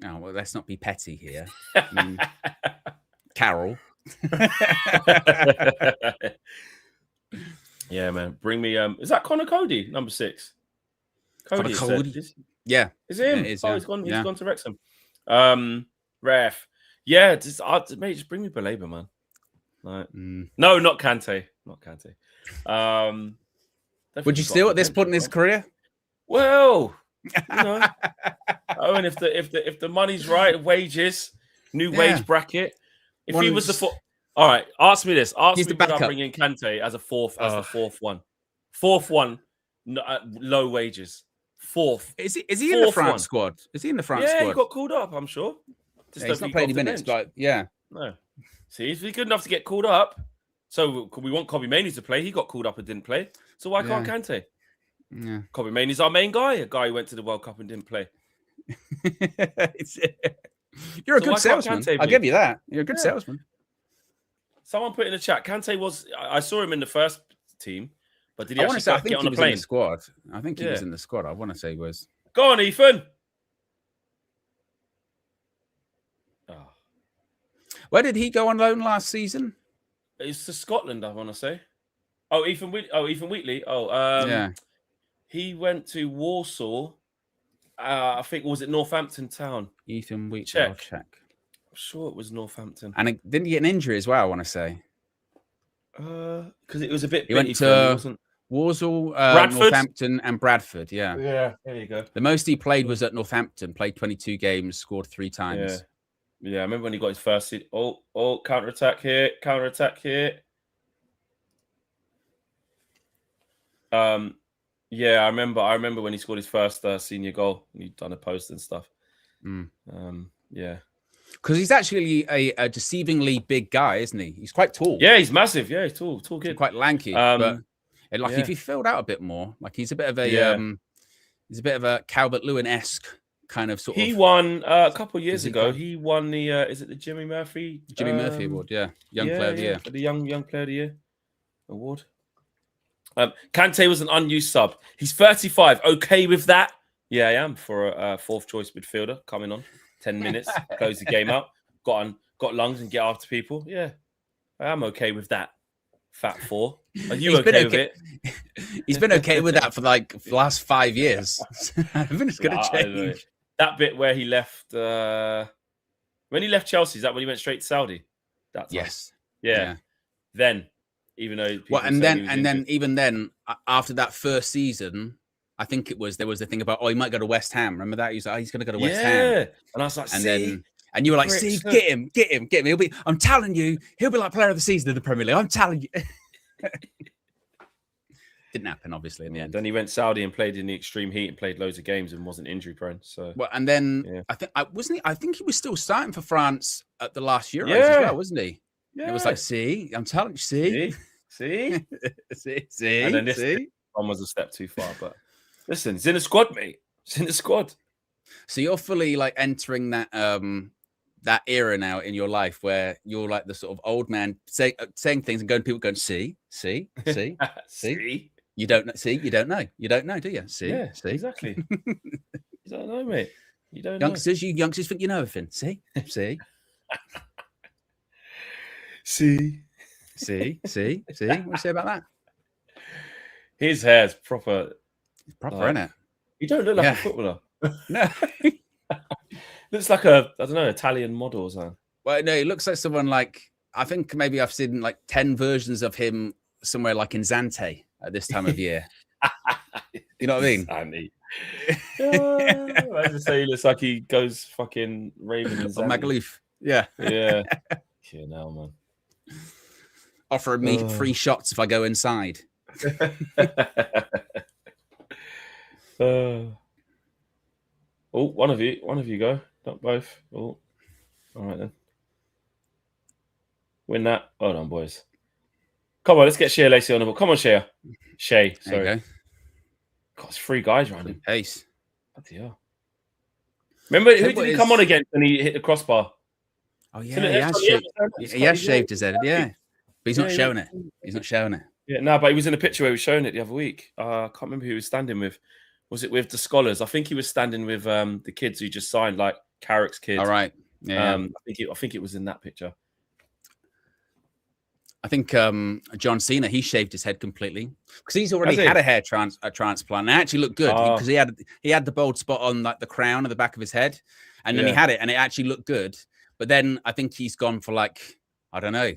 Oh, well, let's not be petty here. Carol. Yeah, man. Bring me. Is that Connor Cody, number 6? Cody. Yeah, is it him? It is, he's gone. He's gone to Wrexham. Ref. Yeah, just bring me Baleba, man. Like, no, not Kante. Not Kante. Would you still at this point in his career? Well, and if the money's right, wages, new wage bracket. If he was the all right, ask me this. Ask me would I bring in Kante as the fourth one? Fourth one, low wages. Fourth. Is he in the France squad? Is he in the France squad? Yeah, he got called up, I'm sure. He's not played any minutes, but yeah. No. See, if he's good enough to get called up, so we want Kobe Mainoo to play. He got called up and didn't play. So why can't Kante? Yeah. Kobe Mainoo's our main guy, a guy who went to the World Cup and didn't play. You're a good salesman. I'll give you that. You're a good salesman. Someone put in the chat, Kante was... I saw him in the first team, but did he actually get on a plane? In the squad. I think he was in the squad. I want to say he was. Go on, Ethan. Oh. Where did he go on loan last season? It's to Scotland, I want to say. Oh, Ethan Wheatley. He went to Warsaw. I think, was it Northampton Town? Ethan Wheatley. Check. I'm sure it was Northampton. And didn't he get an injury as well, I want to say? Because it was a bit... He went to Warsaw, Northampton and Bradford, Yeah, there you go. The most he played was at Northampton, played 22 games, scored 3 times. Yeah, I remember when he got his first seat. Oh, counter-attack here. Yeah, I remember when he scored his first senior goal and he'd done a post and stuff. Yeah. Because he's actually a deceivingly big guy, isn't he? He's quite tall. Yeah, he's massive. Yeah, he's tall kid. He's quite lanky. But like if he filled out a bit more, like he's a bit of a Calvert Lewin-esque kind of sort of. He won a couple of years ago. He won the is it the Jimmy Murphy Award? Yeah, Young Player of the Year. For the Young Player of the Year award. Kante was an unused sub. He's 35. Okay with that? Yeah, I am for a fourth choice midfielder coming on 10 minutes, close the game out. Got lungs and get after people. Yeah, I am okay with that. Fat four. Are you okay with it? He's been okay with that for like the last 5 years. I think it's going to change. That bit where he left, when he left Chelsea, is that when he went straight to Saudi? That time? Yes. Yeah. Then, even though even then, after that first season, I think there was the thing about he might go to West Ham. Remember that? He's going to go to West Ham. Yeah. And I was like, and you were like, see, get him. I'm telling you, he'll be like player of the season in the Premier League. I'm telling you. Didn't happen, obviously, in the end. Then he went Saudi and played in the extreme heat and played loads of games and wasn't injury prone. So and then I think he was still starting for France at the last Euros as well, wasn't he? Yeah. It was like, see, I'm telling you, see. And then this one was a step too far. But listen, it's in the squad, mate. It's in the squad. So you're fully like entering that that era now in your life where you're like the sort of old man saying things and people going, see. You don't know, do you? See, yeah, see, exactly. You don't know, mate. You don't youngsters, know. You youngsters think you know everything. See. See. What do you say about that? His hair's proper. It's proper, isn't it? You don't look like a footballer. No. Looks like I don't know, Italian model or something. Well, no, he looks like someone like, I think maybe I've seen like 10 versions of him somewhere like in Zante at this time of year. You know what I mean? Zante. I just say he looks like he goes fucking raving in Zante. Magaluf. Yeah. Yeah. Yeah, no, man. Offering me free shots if I go inside. One of you go. Not both. Oh, all right then. Win that. Hold on, boys. Come on, let's get Shea Lacey on the ball. Come on, Shea. Sorry. There you go. God, it's 3 guys around him. Pace. Bloody hell. Remember, who did he come on against when he hit the crossbar? Oh, yeah. He has shaved his head. Yeah. But he's not showing it. He's not showing it. Yeah, no, but he was in a picture where he was showing it the other week. I can't remember who he was standing with. Was it with the scholars? I think he was standing with the kids who just signed, like Carrick's kids. All right. Yeah. I think it was in that picture. I think John Cena, he shaved his head completely because he's already had a hair transplant. And it actually looked good because he had the bald spot on like the crown at the back of his head, and then he had it, and it actually looked good. But then I think he's gone for like, I don't know,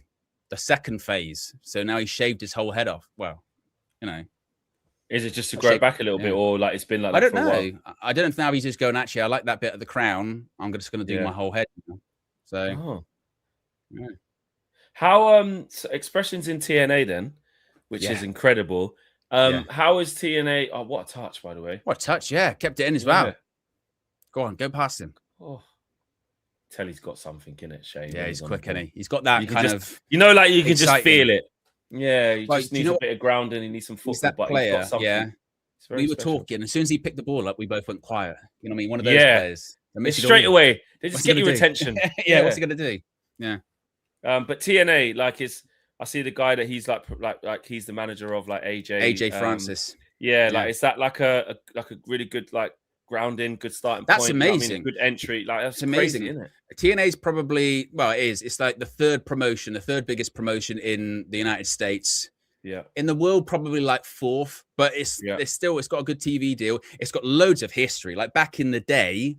the second phase. So now he shaved his whole head off. Well, you know. Is it just to grow back a little bit, or like it's been like that? I don't know. I don't know if now he's just going, actually, I like that bit of the crown. I'm just going to do my whole head. So, yeah. How expressions in TNA then, which is incredible. How is TNA? Oh, what a touch, by the way. What a touch, yeah. Kept it in as well. Go on, go past him. Oh. Tell he's got something in it, Shane. Yeah, he's quick, isn't he? He's got that kind of, like you can just feel it. Yeah, he just needs a bit of grounding. He needs some football, but he's got something. Yeah. We were talking. As soon as he picked the ball up, we both went quiet. You know what I mean? One of those players. Straight away. They just get your attention. What's he going to do? Yeah. But TNA, I see the guy that he's like he's the manager of like AJ Francis. Like is that like a really good like grounding, good starting that's point? Amazing. I mean, good entry. Like that's amazing, crazy, isn't it? TNA's probably it is. It's like the third biggest promotion in the United States. Yeah. In the world, probably like 4th, but it's got a good TV deal. It's got loads of history. Like back in the day,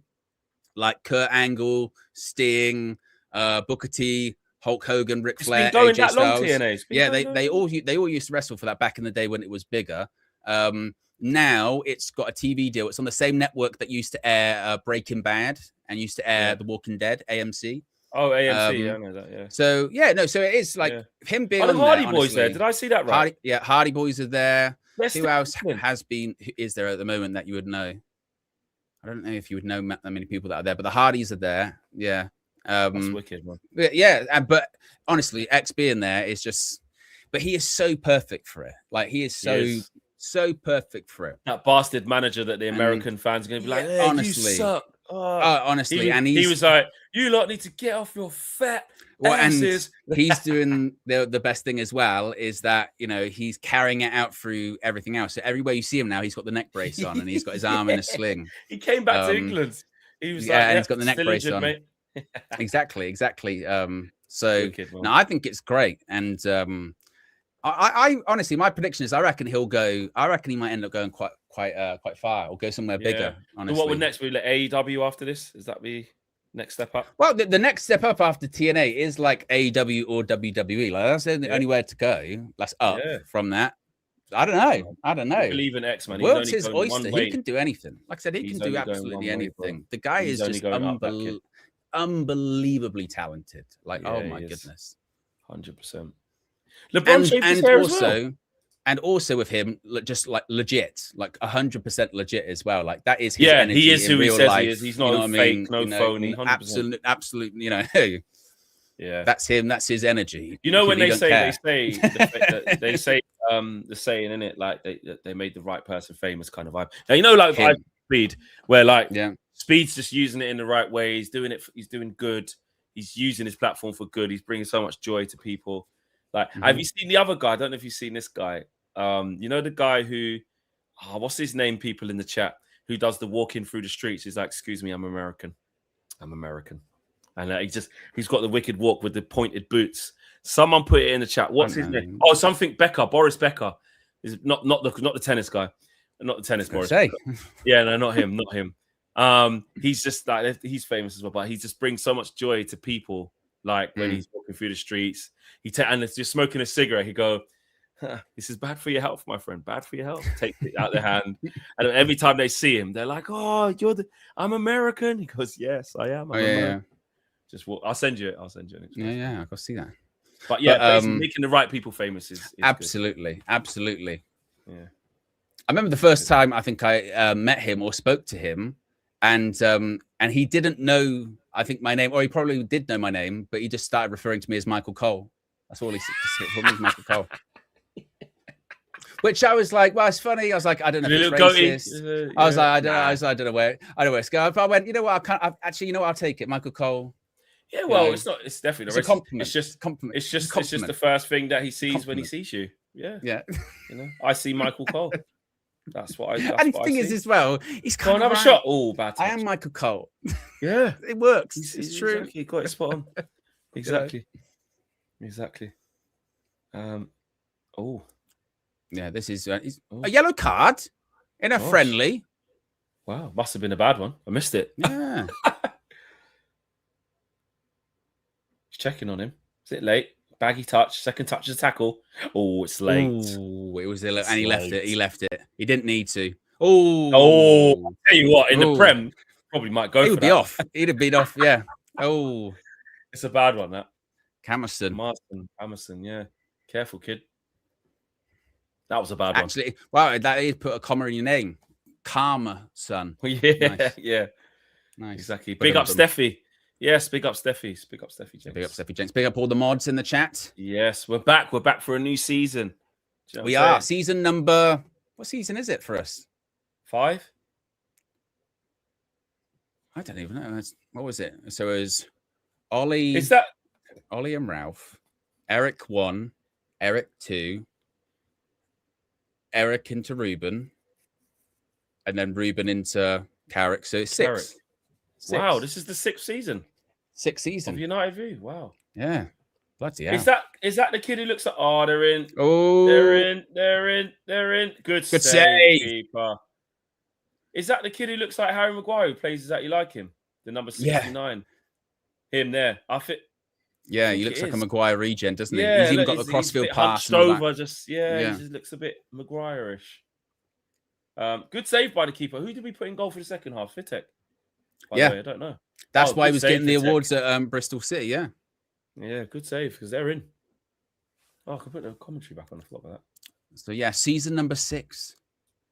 like Kurt Angle, Sting, Booker T, Hulk Hogan, Ric Flair, AJ Styles. They all used to wrestle for that back in the day when it was bigger. Now it's got a TV deal. It's on the same network that used to air Breaking Bad and used to air The Walking Dead, AMC. Oh, AMC, I know that, yeah. So, so it is like him being on the Hardy Boys there. Did I see that right? Hardy Boys are there. Who else is there at the moment that you would know? I don't know if you would know that many people that are there, but the Hardys are there. Yeah. That's wicked, man. Yeah, but honestly, X being there is just, but he is so perfect for it. Like he is so perfect for it. That bastard manager that the American fans are going to be like, hey, honestly, you suck. Honestly, he was like, you lot need to get off your fat asses. And he's doing the best thing as well is that, you know, he's carrying it out through everything else. So everywhere you see him now, he's got the neck brace on and he's got his arm in a sling. He came back to England. He was and he's got the neck brace on. Mate. exactly. So wicked, no, I think it's great. And I honestly, my prediction is I reckon he might end up going quite far or go somewhere bigger. Honestly, so what would next be? Like AEW after this? Is that the next step up? Well, the next step up after TNA is like AEW or WWE. Like that's the only way to go. That's up from that. I don't know. I believe in X, man. World's his oyster. He can do anything. Like I said, he can do absolutely anything. The guy is just unbelievably talented. Like, oh my goodness, 100%. LeBron shaved his hair as well. And also with him, just like legit, like 100% legit as well. Like that is his energy. He is who he says he is. He's not fake, no phony. 100%. Absolute. You know, that's him. That's his energy. You know when they say the saying in it, like they made the right person famous kind of vibe. Now you know, like Speed, where like Speed's just using it in the right way. He's doing it. He's doing good. He's using his platform for good. He's bringing so much joy to people. Like, have you seen the other guy? I don't know if you've seen this guy. You know the guy who, what's his name? People in the chat who does the walking through the streets. He's like, "Excuse me, I'm American. I'm American," and he's got the wicked walk with the pointed boots. Someone put it in the chat. What's his name? Oh, something Becker. Boris Becker. Is not the tennis guy, not the tennis Boris. Yeah, no, not him. Not him. He's just like he's famous as well, but he just brings so much joy to people. Like when he's walking through the streets, and it's just smoking a cigarette. He go, "This is bad for your health, my friend. Bad for your health." Take it out their hand, and every time they see him, they're like, "Oh, I'm American." He goes, "Yes, I am." Just walk. I'll send you it. Yeah, I can see that. But basically making the right people famous is absolutely. Yeah, I remember the first time I think I met him or spoke to him, and he didn't know. I think my name, or he probably did know my name, but he just started referring to me as Michael Cole. That's all he said. Michael Cole. Which I was like, well, it's funny. I was like, I don't know if it's racist. I was like, I don't know where it's going. But I went, you know what? Actually, you know what? I'll take it, Michael Cole. Yeah, well, it's not. It's definitely a compliment. It's just compliment. It's just the first thing that he sees when he sees you. Yeah. You know, I see Michael Cole. That's what I. And the thing is, as well, he's can't have a shot. Oh, bad touch. I am Michael Cole. Yeah, it works. It's true. Exactly. You got it spot on. Exactly. Oh, yeah. This is a yellow card in a friendly. Wow, must have been a bad one. I missed it. Yeah. He's checking on him. Is it late? Baggy touch. Second touch is a tackle. Oh, it's late. Ooh, it was and he left it. He left it. He didn't need to. I'll tell you what, in the Prem, probably might go. He would be off. He'd have been off. Yeah. Oh, it's a bad one. That Camerson. Yeah, careful, kid. That was a bad one. Actually, wow, that he'd put a comma in your name. Karma, son. Yeah, nice. Yeah. Nice. Exactly. Big up Steffi. Yes, big up Steffi. Big up Steffi Jenks. Big up Steffi Jenks. Big up all the mods in the chat. Yes, we're back. We're back for a new season. You know we are. Season number. What season is it for us? 5. I don't even know. What was it? So it was Ollie. Is that Ollie and Ralph? Eric 1, Eric 2, Eric into Ruben, and then Ruben into Carrick. So it's 6. Carrick. 6. Wow, this is the 6th season. 6th season of United V. Wow. Yeah. Bloody hell. Is that the kid who looks like? Oh, they're in. Oh, they're in. Good save. Keeper. Is that the kid who looks like Harry Maguire who plays exactly like him? The number 69. Yeah. Him there. Yeah, he looks like a Maguire regen, doesn't he? Yeah, he's even got the crossfield pass. Over, he just looks a bit Maguire-ish. Good save by the keeper. Who did we put in goal for the second half? Vitek. By the way, I don't know. That's why he was getting the awards at Bristol City. Yeah. Yeah, good save because they're in. Oh, I can put the commentary back on. I forgot about that. So yeah, season number 6.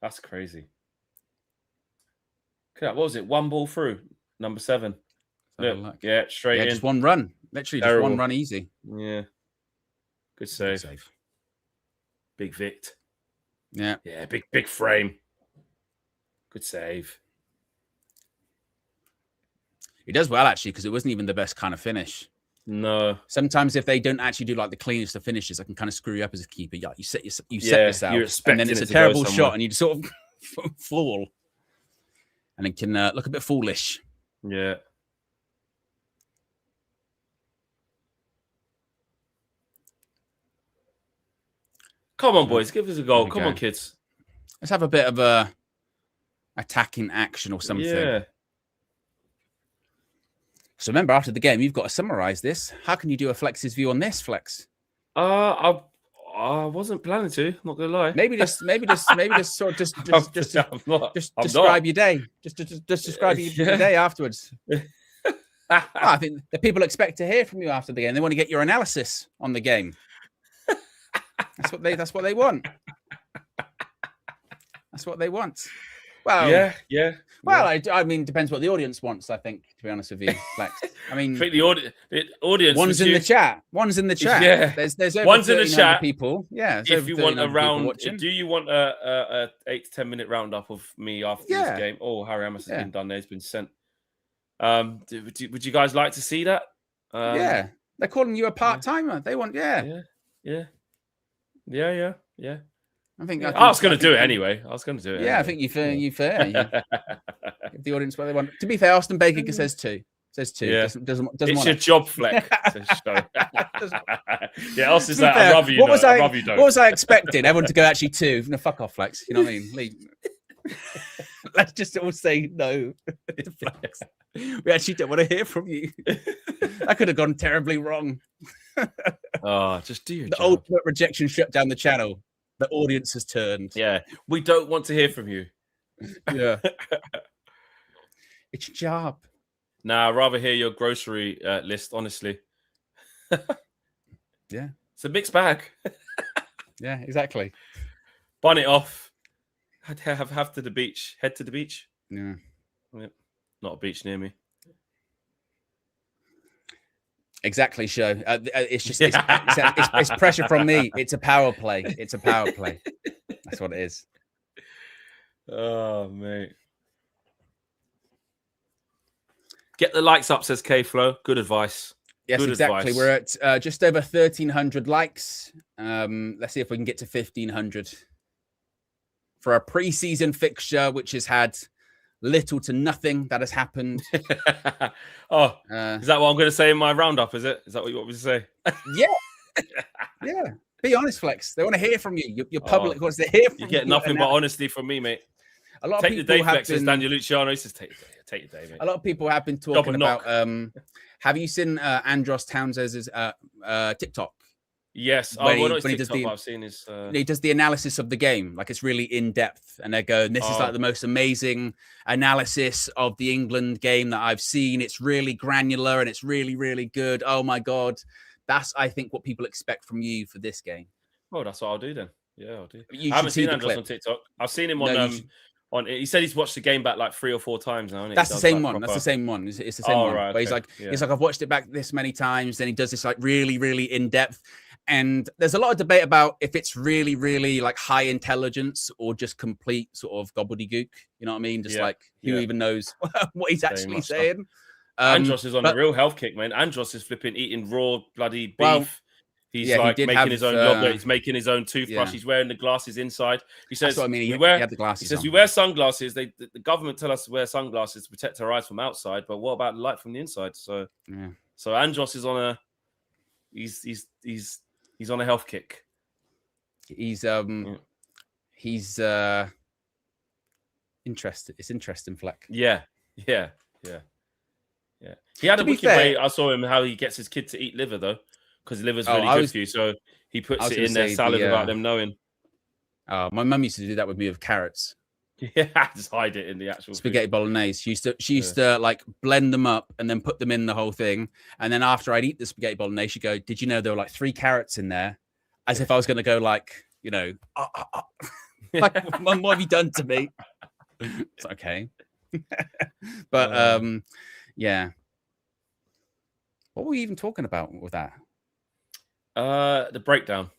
That's crazy. What was it? One ball through. Number 7. Look, yeah, straight in. Just one run. Literally just one run easy. Yeah. Good save. Big Vict. Yeah. Yeah, big frame. Good save. He does well, actually, because it wasn't even the best kind of finish. No. Sometimes if they don't actually do like the cleanest of finishes, I can kind of screw you up as a keeper. Yeah, you set yourself, and then it's a terrible shot, and you just sort of fall, and it can look a bit foolish. Yeah. Come on, boys, give us a goal. Come on, kids. Let's have a bit of a attacking action or something. Yeah. So remember, after the game, you've got to summarize this. How can you do a Flex's view on this, Flex? I wasn't planning to. Not gonna lie. Maybe just sort of just describe your day. Just describe your day afterwards. Well, I think the people expect to hear from you after the game. They want to get your analysis on the game. That's what they want. That's what they want. Well, yeah. Well, I mean, depends what the audience wants. I think, to be honest with you, Flex. I mean, I think the audience. One's in the chat. One's in the chat. Yeah, there's over one's in the chat. People. Yeah. If you want a round, do you want a 8 to 10 minute roundup of me after this game? Oh, Harry Amos has been done there. He's been sent. Would you guys like to see that? Yeah, they're calling you a part timer. They want, yeah. I think I was going to do it anyway. I was going to do it. Yeah, anyway. I think you fair. Give the audience what they want. To be fair, Austin Baker says 2. Says 2. Yeah. Doesn't it's want your job, Fleck. Yeah, Austin's like, I love you. What was I expecting? Everyone to go actually 2. No, fuck off, Flex. You know what I mean? Let's just all say no to Flex. We actually don't want to hear from you. That could have gone terribly wrong. Just do your job. The ultimate rejection shut down the channel. The audience has turned. Yeah, we don't want to hear from you. Yeah. It's your job. Nah, I'd rather hear your grocery list, honestly. Yeah. It's a mixed bag. Yeah, exactly. Bun it off. Have to the beach. Head to the beach. Yeah. Not a beach near me. Exactly, show. It's just it's pressure from me. It's a power play. It's a power play. That's what it is. Oh, mate. Get the likes up, says K-Flow. Good advice. Yes, Good exactly. advice. We're at just over 1,300 likes. Let's see if we can get to 1,500 for a pre-season fixture, which has had little to nothing that has happened. Is that what I'm going to say in my roundup? Is it? Is that what you want me to say? Yeah. Yeah. Be honest, Flex. They want to hear from you. Your public wants to hear from you. You get nothing but honesty from me, mate. A lot take of people the day, Flex, as Daniel Luciano. He says, take your day, mate. A lot of people have been talking about. Have you seen Andrey Santos' TikTok? Yes. He does the analysis of the game. Like, it's really in depth, and they're going, this is like the most amazing analysis of the England game that I've seen. It's really granular and it's really, really good. Oh my God. That's, I think, what people expect from you for this game. Well, that's what I'll do then. Yeah, I'll do. I haven't seen Andros on TikTok. I've seen him on he said he's watched the game back like 3 or 4 times now. That's the same one. That's the same one. It's the same one. Right, okay. He's like, I've watched it back this many times. Then he does this like really, really in depth. And there's a lot of debate about if it's really, really like high intelligence or just complete sort of gobbledygook. You know what I mean? Just like who even knows what he's actually saying. Andros is on a real health kick, man. Andros is flipping eating raw bloody beef. Well, he's like making his own yogurt. He's making his own toothbrush. He's wearing the glasses inside. He says, that's what I mean. He had the glasses. He says, we wear sunglasses. The government tell us to wear sunglasses to protect our eyes from outside, but what about the light from the inside? So, so Andros is on a he's on a health kick. He's interested. It's interesting, Fleck. Yeah. He had a wicked way. I saw him how he gets his kid to eat liver though, because liver's really good for you. So he puts it in their salad without them knowing. My mum used to do that with me with carrots. Yeah, just hide it in the actual spaghetti bolognese. She used to like blend them up and then put them in the whole thing. And then after I'd eat the spaghetti bolognese, she'd go, "Did you know there were like 3 carrots in there?" As if I was going to go like, you know, like, Mum, what have you done to me? It's okay. But yeah. What were we even talking about with that? The breakdown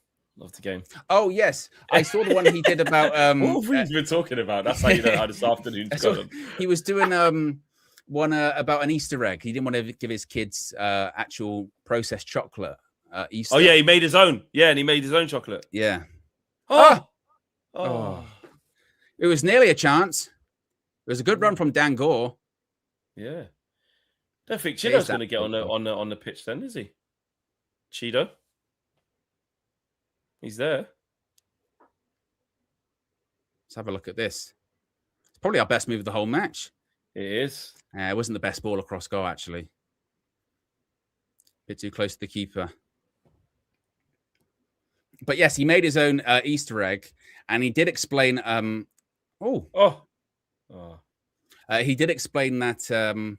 of the game. Oh yes, I saw the one he did about. What have we been talking about? That's how you know how this afternoon's going. He was doing one about an Easter egg. He didn't want to give his kids actual processed chocolate. Easter. Oh yeah, he made his own. Yeah, and he made his own chocolate. Yeah. Oh. It was nearly a chance. It was a good run from Dan Gore. Yeah. Don't think Chido's going to get on the pitch then, is he? Chido. He's there. Let's have a look at this. It's probably our best move of the whole match. It is. It wasn't the best ball across goal, actually. Bit too close to the keeper. But yes, he made his own Easter egg, and he did explain. He did explain that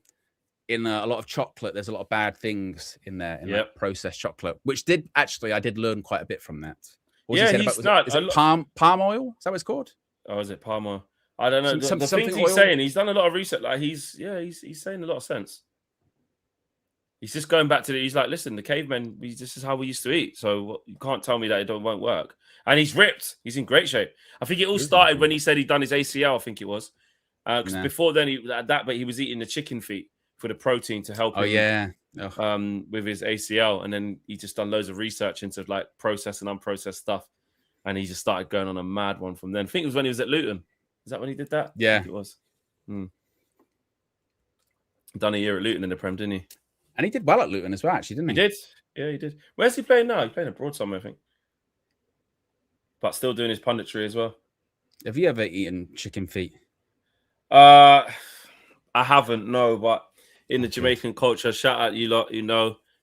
in a lot of chocolate, there's a lot of bad things in there in that processed chocolate, which I did learn quite a bit from that. What was he saying about? Is it palm oil? Is that what it's called? Oh, is it palm oil? I don't know. The things he's saying, he's done a lot of research. Like he's saying a lot of sense. He's just going back to he's like, listen, the cavemen, this is how we used to eat. So you can't tell me that it won't work. And he's ripped. He's in great shape. I think it all started when he said he'd done his ACL, I think it was. Because before then, he was eating the chicken feet for the protein to help him with his ACL. And then he just done loads of research into like processed and unprocessed stuff. And he just started going on a mad one from then. I think it was when he was at Luton. Is that when he did that? Yeah. I think it was. Done a year at Luton in the Prem, didn't he? And he did well at Luton as well, actually, didn't he? He did. Yeah, he did. Where's he playing now? He's playing abroad somewhere, I think. But still doing his punditry as well. Have you ever eaten chicken feet? I haven't, no, but in the Jamaican culture, shout out you lot,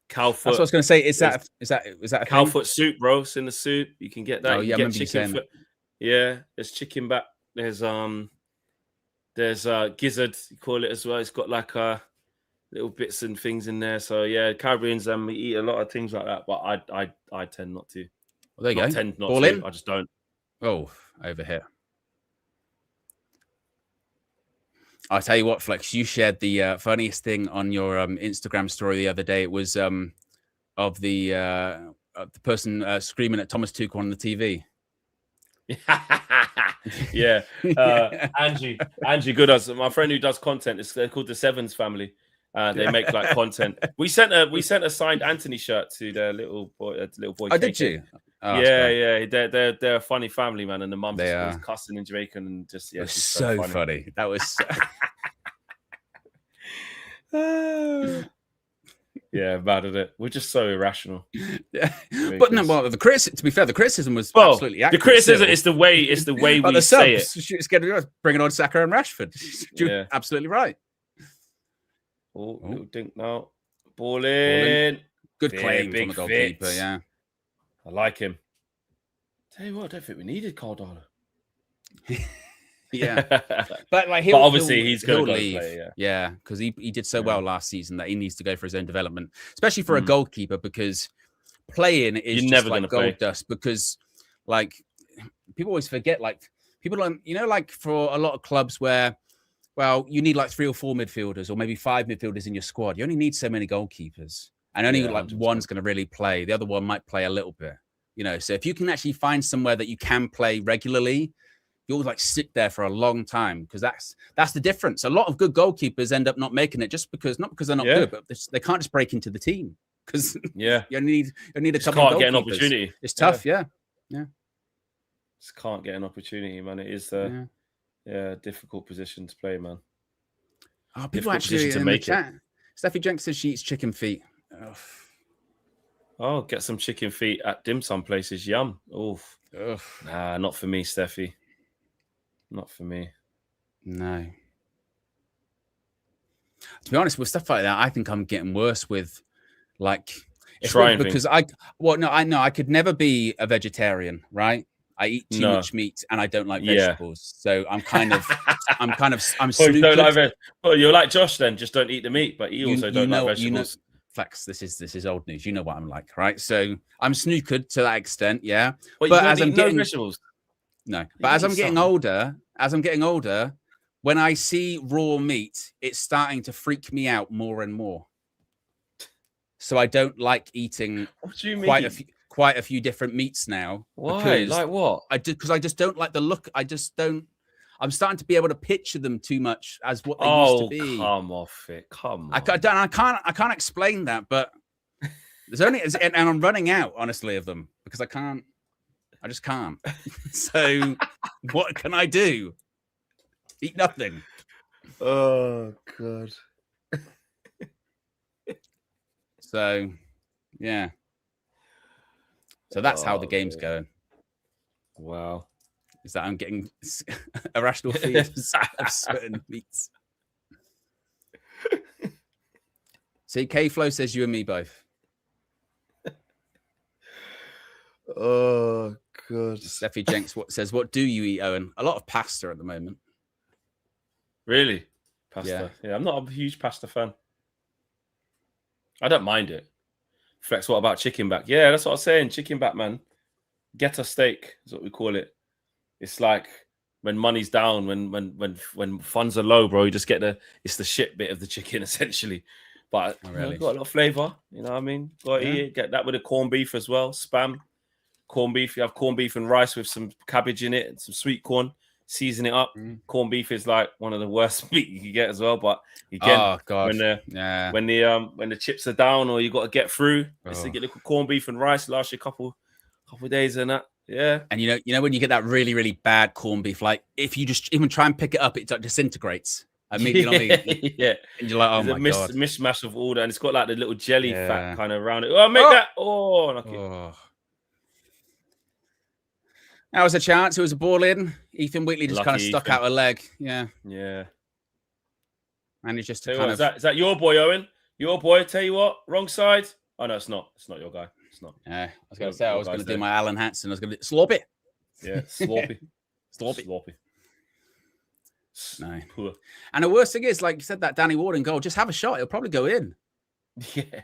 cow foot. That's what I was going to say. Is that a cow thing? foot soup, bro? It's in the soup. You can get that. Oh, yeah, you get chicken foot. Yeah, there's chicken back. There's gizzard, you call it as well. It's got like little bits and things in there. So yeah, Caribbeans we eat a lot of things like that, but I tend not to. Well, there you go. Tend not Ball to. in. I just don't. Oh, over here. I'll tell you what, Flex, you shared the funniest thing on your Instagram story the other day. It was of the person screaming at Thomas Tuchel on the TV. Yeah. Angie Goodas, my friend who does content, they're called the Sevens family. They make like content. We sent a signed Anthony shirt to their little boy. Oh, did you? Oh, yeah. They're a funny family, man. And the mum's always cussing in Jamaican and just it was so funny. That was so... yeah, bad at it. We're just so irrational. Yeah, but no. Well, to be fair, the criticism was absolutely accurate. The criticism is the way we say it. It's getting bringing on Saka and Rashford. You're absolutely right. Oh, little dink now. Ball in. Good claim from the goalkeeper. Yeah, I like him. Tell you what, I don't think we needed Cardano. Yeah, but obviously he's going to play. Yeah, because he did so well last season that he needs to go for his own development, especially for a goalkeeper, because playing is just like gold dust. Because like people always forget, like people don't, like for a lot of clubs where, well, you need like 3 or 4 midfielders or maybe 5 midfielders in your squad. You only need so many goalkeepers, and only like 100%. One's going to really play. The other one might play a little bit, So if you can actually find somewhere that you can play regularly, you'll like sit there for a long time, because that's the difference. A lot of good goalkeepers end up not making it not because they're not good, but they can't just break into the team, because you need a couple. Can't get an opportunity. It's tough. Yeah. Just can't get an opportunity, man. It is a difficult position to play, man. Oh, people actually in the chat. Steffi Jenks says she eats chicken feet. Oh, get some chicken feet at dim sum places. Yum. Oof. Nah, not for me, Steffi. Not for me. No. To be honest, with stuff like that, I think I'm getting worse with like trying, because I could never be a vegetarian, right? I eat too much meat and I don't like vegetables. So I'm snookered. Well, you're like Josh then, just don't eat the meat, but you also don't like vegetables. Flex, this is old news. You know what I'm like, right? So I'm snookered to that extent, yeah. But as I'm getting vegetables. No, but as I'm getting older, when I see raw meat, it's starting to freak me out more and more. So I don't like eating quite a few different meats now. Why? Like what? Because I just don't like the look. I'm starting to be able to picture them too much as what they used to be. Come off it. Come on. I can't explain that, but there's only and I'm running out, honestly, of them because I just can't. So what can I do? Eat nothing. Oh God. So yeah. So that's how the game's going. Wow. Is that I'm getting irrational fears of certain meats. See, K-Flow says you and me both. Oh God. Steffi Jenks says, what do you eat, Owen? A lot of pasta at the moment. Really? Pasta? Yeah, I'm not a huge pasta fan. I don't mind it. Flex, what about chicken back? Yeah, that's what I was saying. Chicken back, man. Get a steak is what we call it. It's like when money's down, when funds are low, bro, you just get it's the shit bit of the chicken, essentially. But got a lot of flavor, you know what I mean? Got to eat it. Get that with a corned beef as well. Spam. Corned beef, you have corned beef and rice with some cabbage in it and some sweet corn. Season it up. Corned beef is like one of the worst meat you can get as well. But again, when the chips are down or you got to get through, just to get little corned beef and rice, last you a couple of days and that. Yeah. And you know when you get that really, really bad corned beef, like if you just even try and pick it up, it like disintegrates. Immediately. Yeah. And you're like, oh my God. Mishmash of all that. And it's got like the little jelly fat kind of around it. Oh, make that. Oh. That was a chance. It was a ball in. Ethan Whitley just kind of stuck out a leg. Yeah. Yeah. And it's just is that your boy, Owen? Your boy, tell you what, wrong side. Oh, no, it's not. It's not your guy. It's not. Yeah. I was going to say, I was going to do my Alan Hansen. I was going to sloppy. Yeah, sloppy. Sloppy. No. Poor. And the worst thing is, like you said, that Danny Warden goal, just have a shot. It'll probably go in. Yeah.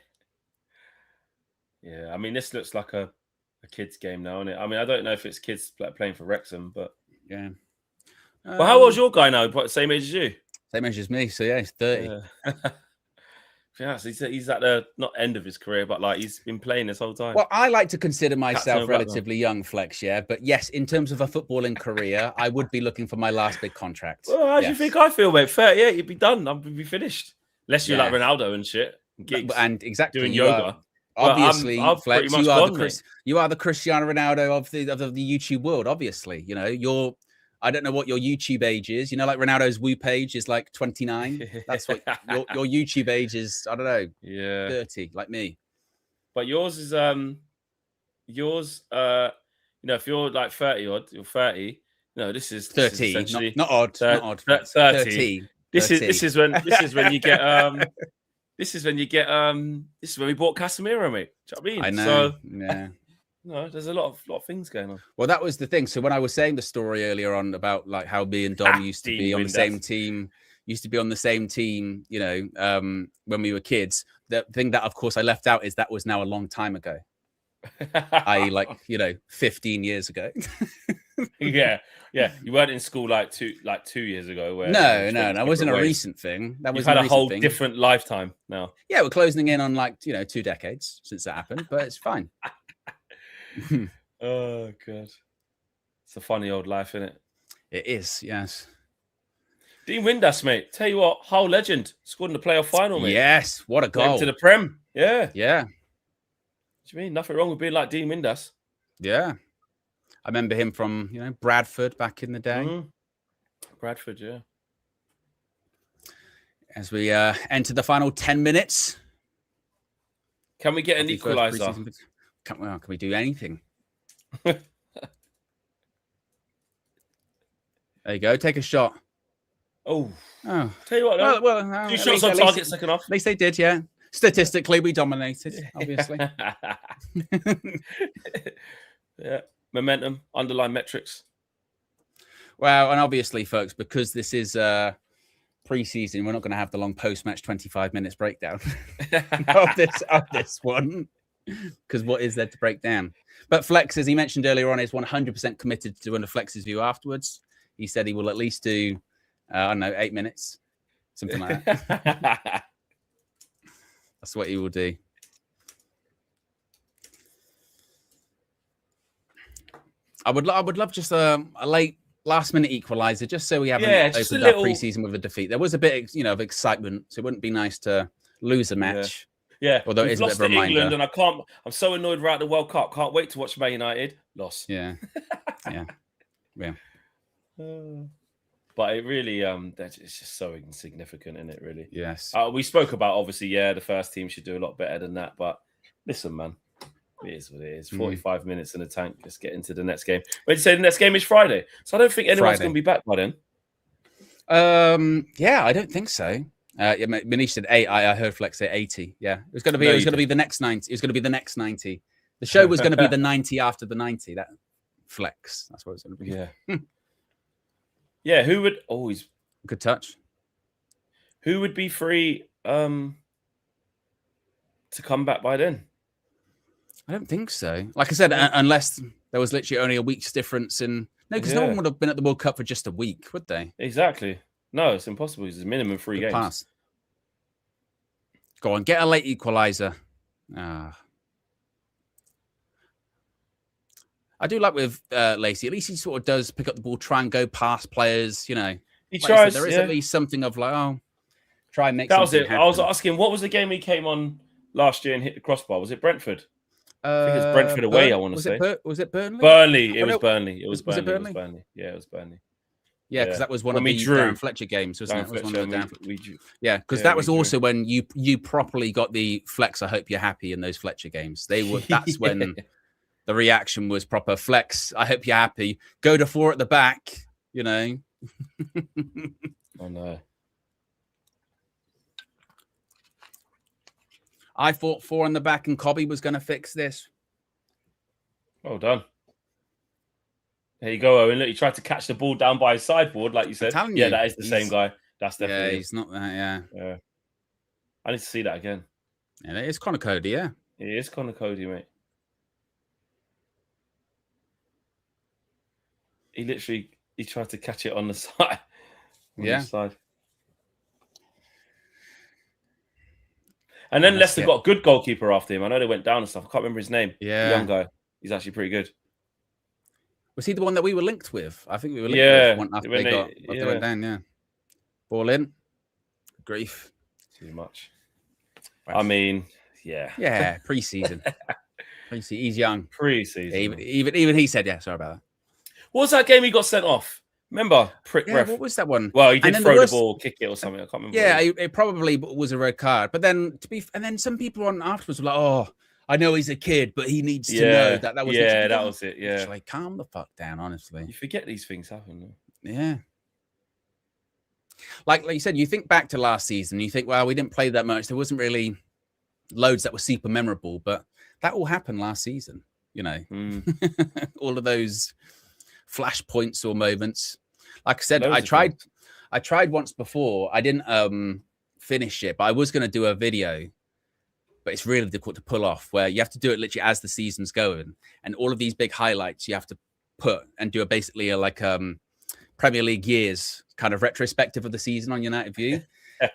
Yeah. I mean, this looks like a kids game now, isn't it? I mean, I don't know if it's kids playing for Wrexham, but yeah. Well, how old's your guy now? Same age as you? Same age as me. So yeah, he's 30. Yeah, so he's at the not end of his career, but like he's been playing this whole time. Well, I like to consider myself relatively young, Flex, yeah. But yes, in terms of a footballing career, I would be looking for my last big contract. Well, how do you think I feel, mate? Fair, yeah, you'd be done. I'd be finished. Unless you're like Ronaldo and shit. Gigs, and exactly doing yoga. Obviously, Flex, you are the Cristiano Ronaldo of the YouTube world. Obviously, you know I don't know what your YouTube age is. You know, like Ronaldo's Woo page is like 29. That's what your YouTube age is. I don't know. Yeah, 30, like me. But yours is you know, if you're like 30 odd, you're 30. No, this is 30. This is not odd. 30. This is when you get This is when we bought Casemiro, mate. Do you know what I mean? I know. So, yeah. No, there's a lot of things going on. Well, that was the thing. So when I was saying the story earlier on about like how me and Dom used to be on the same team, you know, when we were kids, the thing that, of course, I left out is that was now a long time ago. I like, you know, 15 years ago. yeah. You weren't in school like 2 years ago. Where no, that wasn't a recent thing. That was had a whole different lifetime now. Yeah, we're closing in on like, you know, 2 decades since that happened, but it's fine. Oh God, it's a funny old life, isn't it? It is, yes. Dean Windass, mate. Tell you what, Hull legend, scored in the playoff final, mate. Yes, what a goal to the Prem. Yeah. What do you mean? Nothing wrong with being like Dean Windass. Yeah, I remember him from Bradford back in the day. Bradford, yeah. As we enter the final 10 minutes, can we get an equaliser? Can we do anything? There you go. Take a shot. Oh. Tell you what, though. Well, 2 shots on target, second off. At least they did, yeah. Statistically, we dominated, obviously. Yeah. Momentum, underlying metrics. Well, and obviously, folks, because this is pre-season, we're not going to have the long post-match 25 minutes breakdown of this one. Because what is there to break down? But Flex, as he mentioned earlier on, is 100% committed to doing a Flex's view afterwards. He said he will at least do I don't know, 8 minutes, something like that. That's what he will do. I would love just a late last-minute equaliser, just so we haven't opened our pre-season with a defeat. There was a bit, of excitement, so it wouldn't be nice to lose a match. Yeah, although we've it is lost a bit of a to England, reminder. and I'm so annoyed we're out the World Cup. Can't wait to watch Man United. Loss. Yeah. But it really, it's just so insignificant, isn't it? Really. Yes. We spoke about obviously, the first team should do a lot better than that. But listen, man, it is what it is. 45 minutes in the tank. Let's get into the next game. When you say the next game is Friday, so I don't think anyone's going to be back by then. Yeah, I don't think so. Manish said 8. I heard Flex say 80. Yeah, it was going to be. It was going to be the next 90. It was going to be the next 90. The show was going to be the 90 after the 90. That Flex. That's what it's going to be. Yeah. Yeah. Who would always good touch? Who would be free to come back by then? I don't think so. Like I said, unless there was literally only a week's difference in. No, because no one would have been at the World Cup for just a week, would they? Exactly. No, it's impossible. It's a minimum 3 games. Pass. Go on, get a late equaliser. I do like with Lacey. At least he sort of does pick up the ball, try and go past players. He tries. Said, there is at least something of like, try and make. That was it. Happen. I was asking, what was the game he came on last year and hit the crossbar? Was it Brentford? I think it's Brentford away. I want to say. Was it Burnley? Burnley. It was Burnley. It was Burnley. It Burnley? Yeah, it was Burnley. Yeah, because that was one of the Darren Fletcher games, wasn't it? It was one of the yeah, because that was also when you properly got the Flex. I hope you're happy in those Fletcher games. They were. That's when the reaction was proper. Flex. I hope you're happy. Go to 4 at the back. I know. I thought 4 on the back and Cobby was going to fix this. Well done. There you go, Owen. Look, he tried to catch the ball down by his sideboard, like you said. Yeah, that is the same guy. That's definitely. Yeah, he's not that. Yeah. I need to see that again. Yeah, it is Connor Cody. Yeah, it is Connor Cody, mate. He tried to catch it on the side. The side. And then Leicester got a good goalkeeper after him. I know they went down and stuff. I can't remember his name. Yeah, the young guy. He's actually pretty good. Was he the one that we were linked with? I think we were linked with one after they went down. Yeah, ball in. Grief. Too much. I mean, yeah. Pre-season. He's young. Pre-season. Even he said, yeah. Sorry about that. What was that game he got sent off? Remember, ref. What was that one? Well, he did throw the ball, kick it or something. I can't remember. Yeah, it probably was a red card. But then and then some people on afterwards were like, "Oh, I know he's a kid, but he needs to know that was." Yeah, that was it. Yeah, like calm the fuck down. Honestly, you forget these things happen. Yeah. Like you said, you think back to last season, you think, well, we didn't play that much. There wasn't really loads that were super memorable, but that all happened last season. All of those flashpoints or moments. Like I said, I tried once before. I didn't finish it, but I was going to do a video, but it's really difficult to pull off, where you have to do it literally as the season's going, and all of these big highlights you have to put and do basically a Premier League years kind of retrospective of the season on United View.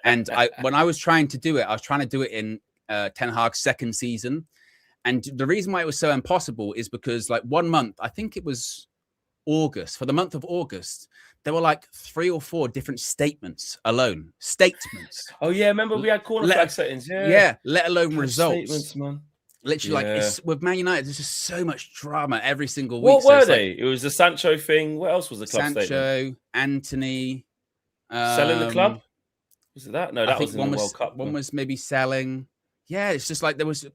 And when I was trying to do it, I was trying to do it in Ten Hag's second season. And the reason why it was so impossible is because 1 month, I think it was August, for the month of August, there were 3 or 4 different statements alone. Statements. Oh, yeah. Remember we had corner flag settings. Yeah. Let alone results. Statements, man. Literally, with Man United, there's just so much drama every single week. What were they? It was the Sancho thing. What else was the club statement? Sancho, Anthony. Selling the club? Was it that? No, that was in the World Cup. One was maybe selling. Yeah, it's just it was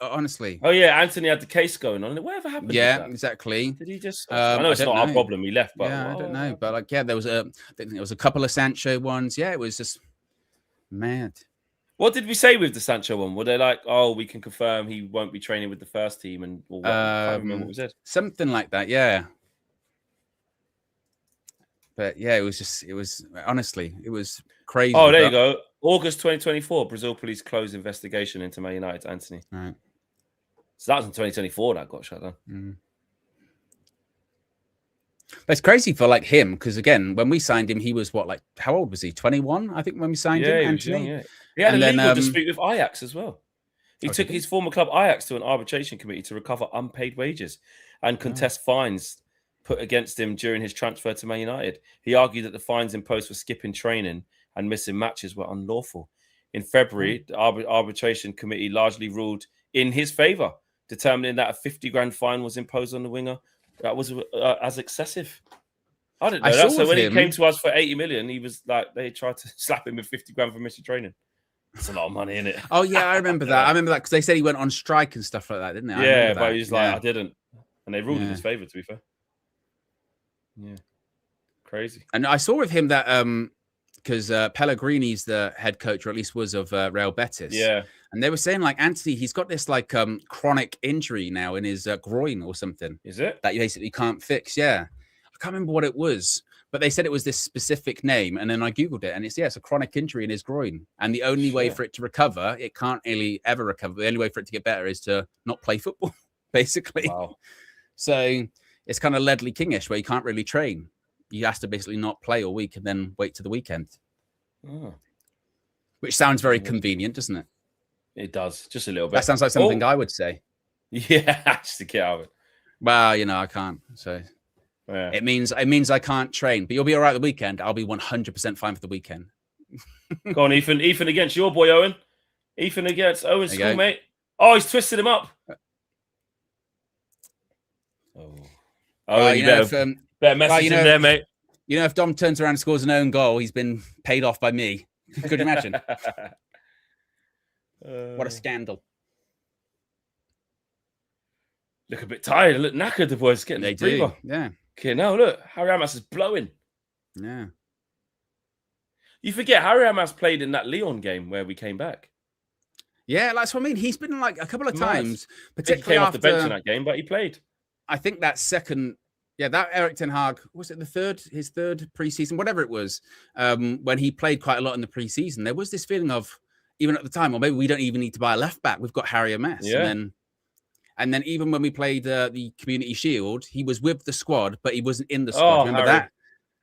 honestly. Oh, yeah. Anthony had the case going on. Whatever happened? Yeah, exactly. Did he just? I know it's not our problem. He left, but I don't know. But there was a couple of Sancho ones. Yeah, it was just mad. What did we say with the Sancho one? Were they like, "Oh, we can confirm he won't be training with the first team," and I can't remember what we said. Something like that, yeah. But yeah, it was honestly, it was crazy. Oh, there you go. August 2024, Brazil police closed investigation into Man United. Anthony. Right. So that was in 2024 that got shut down. But it's crazy for like him because again, when we signed him, he was what, like how old was he? 21, I think, when we signed him. He was young, he had a legal dispute with Ajax as well. He took his former club Ajax to an arbitration committee to recover unpaid wages and contest fines put against him during his transfer to Man United. He argued that the fines imposed for skipping training and missing matches were unlawful. In February, the arbitration committee largely ruled in his favour, determining that a 50 grand fine was imposed on the winger. That was as excessive. I didn't know that. So when he came to us for 80 million, he was like, they tried to slap him with 50 grand for missing training. That's a lot of money, isn't it? Oh, yeah, I remember that. I remember that because they said he went on strike and stuff like that, didn't they? Yeah, but he was like, I didn't. And they ruled in his favour, to be fair. Yeah. Crazy. And I saw with him that because Pellegrini's the head coach, or at least was, of Real Betis. Yeah. And they were saying, like, Anthony, he's got this, like, chronic injury now in his groin or something. Is it? That you basically can't fix, yeah. I can't remember what it was, but they said it was this specific name. And then I Googled it, and it's a chronic injury in his groin. And the only way for it to recover, it can't really ever recover. The only way for it to get better is to not play football, basically. Wow. So it's kind of Ledley Kingish, where you can't really train. You have to basically not play all week and then wait to the weekend. Oh. Which sounds very convenient, doesn't it? It does, just a little bit. That sounds like something I would say. Yeah, just to get out of it. Well, I can't. So it means I can't train. But you'll be all right the weekend. I'll be 100% fine for the weekend. Go on, Ethan. Ethan against your boy Owen. Ethan against Owen's schoolmate. Oh, he's twisted him up. You better message him there, mate. If Dom turns around and scores an own goal, he's been paid off by me. Could you imagine? What a scandal. Look a bit tired. Look knackered, the boys getting they the breather. Do. Yeah. Okay, now look. Harry Hamas is blowing. Yeah. You forget Harry Hamas played in that Lyon game where we came back. Yeah, that's what I mean. He's been like a couple of times. Particularly he came off the bench in that game, but he played. I think that second... Yeah, that Erik ten Hag, was it his third preseason, whatever it was, when he played quite a lot in the preseason, there was this feeling of, even at the time, or maybe we don't even need to buy a left back. We've got Harry Hamas. Yeah. And then even when we played the Community Shield, he was with the squad, but he wasn't in the squad. Remember that?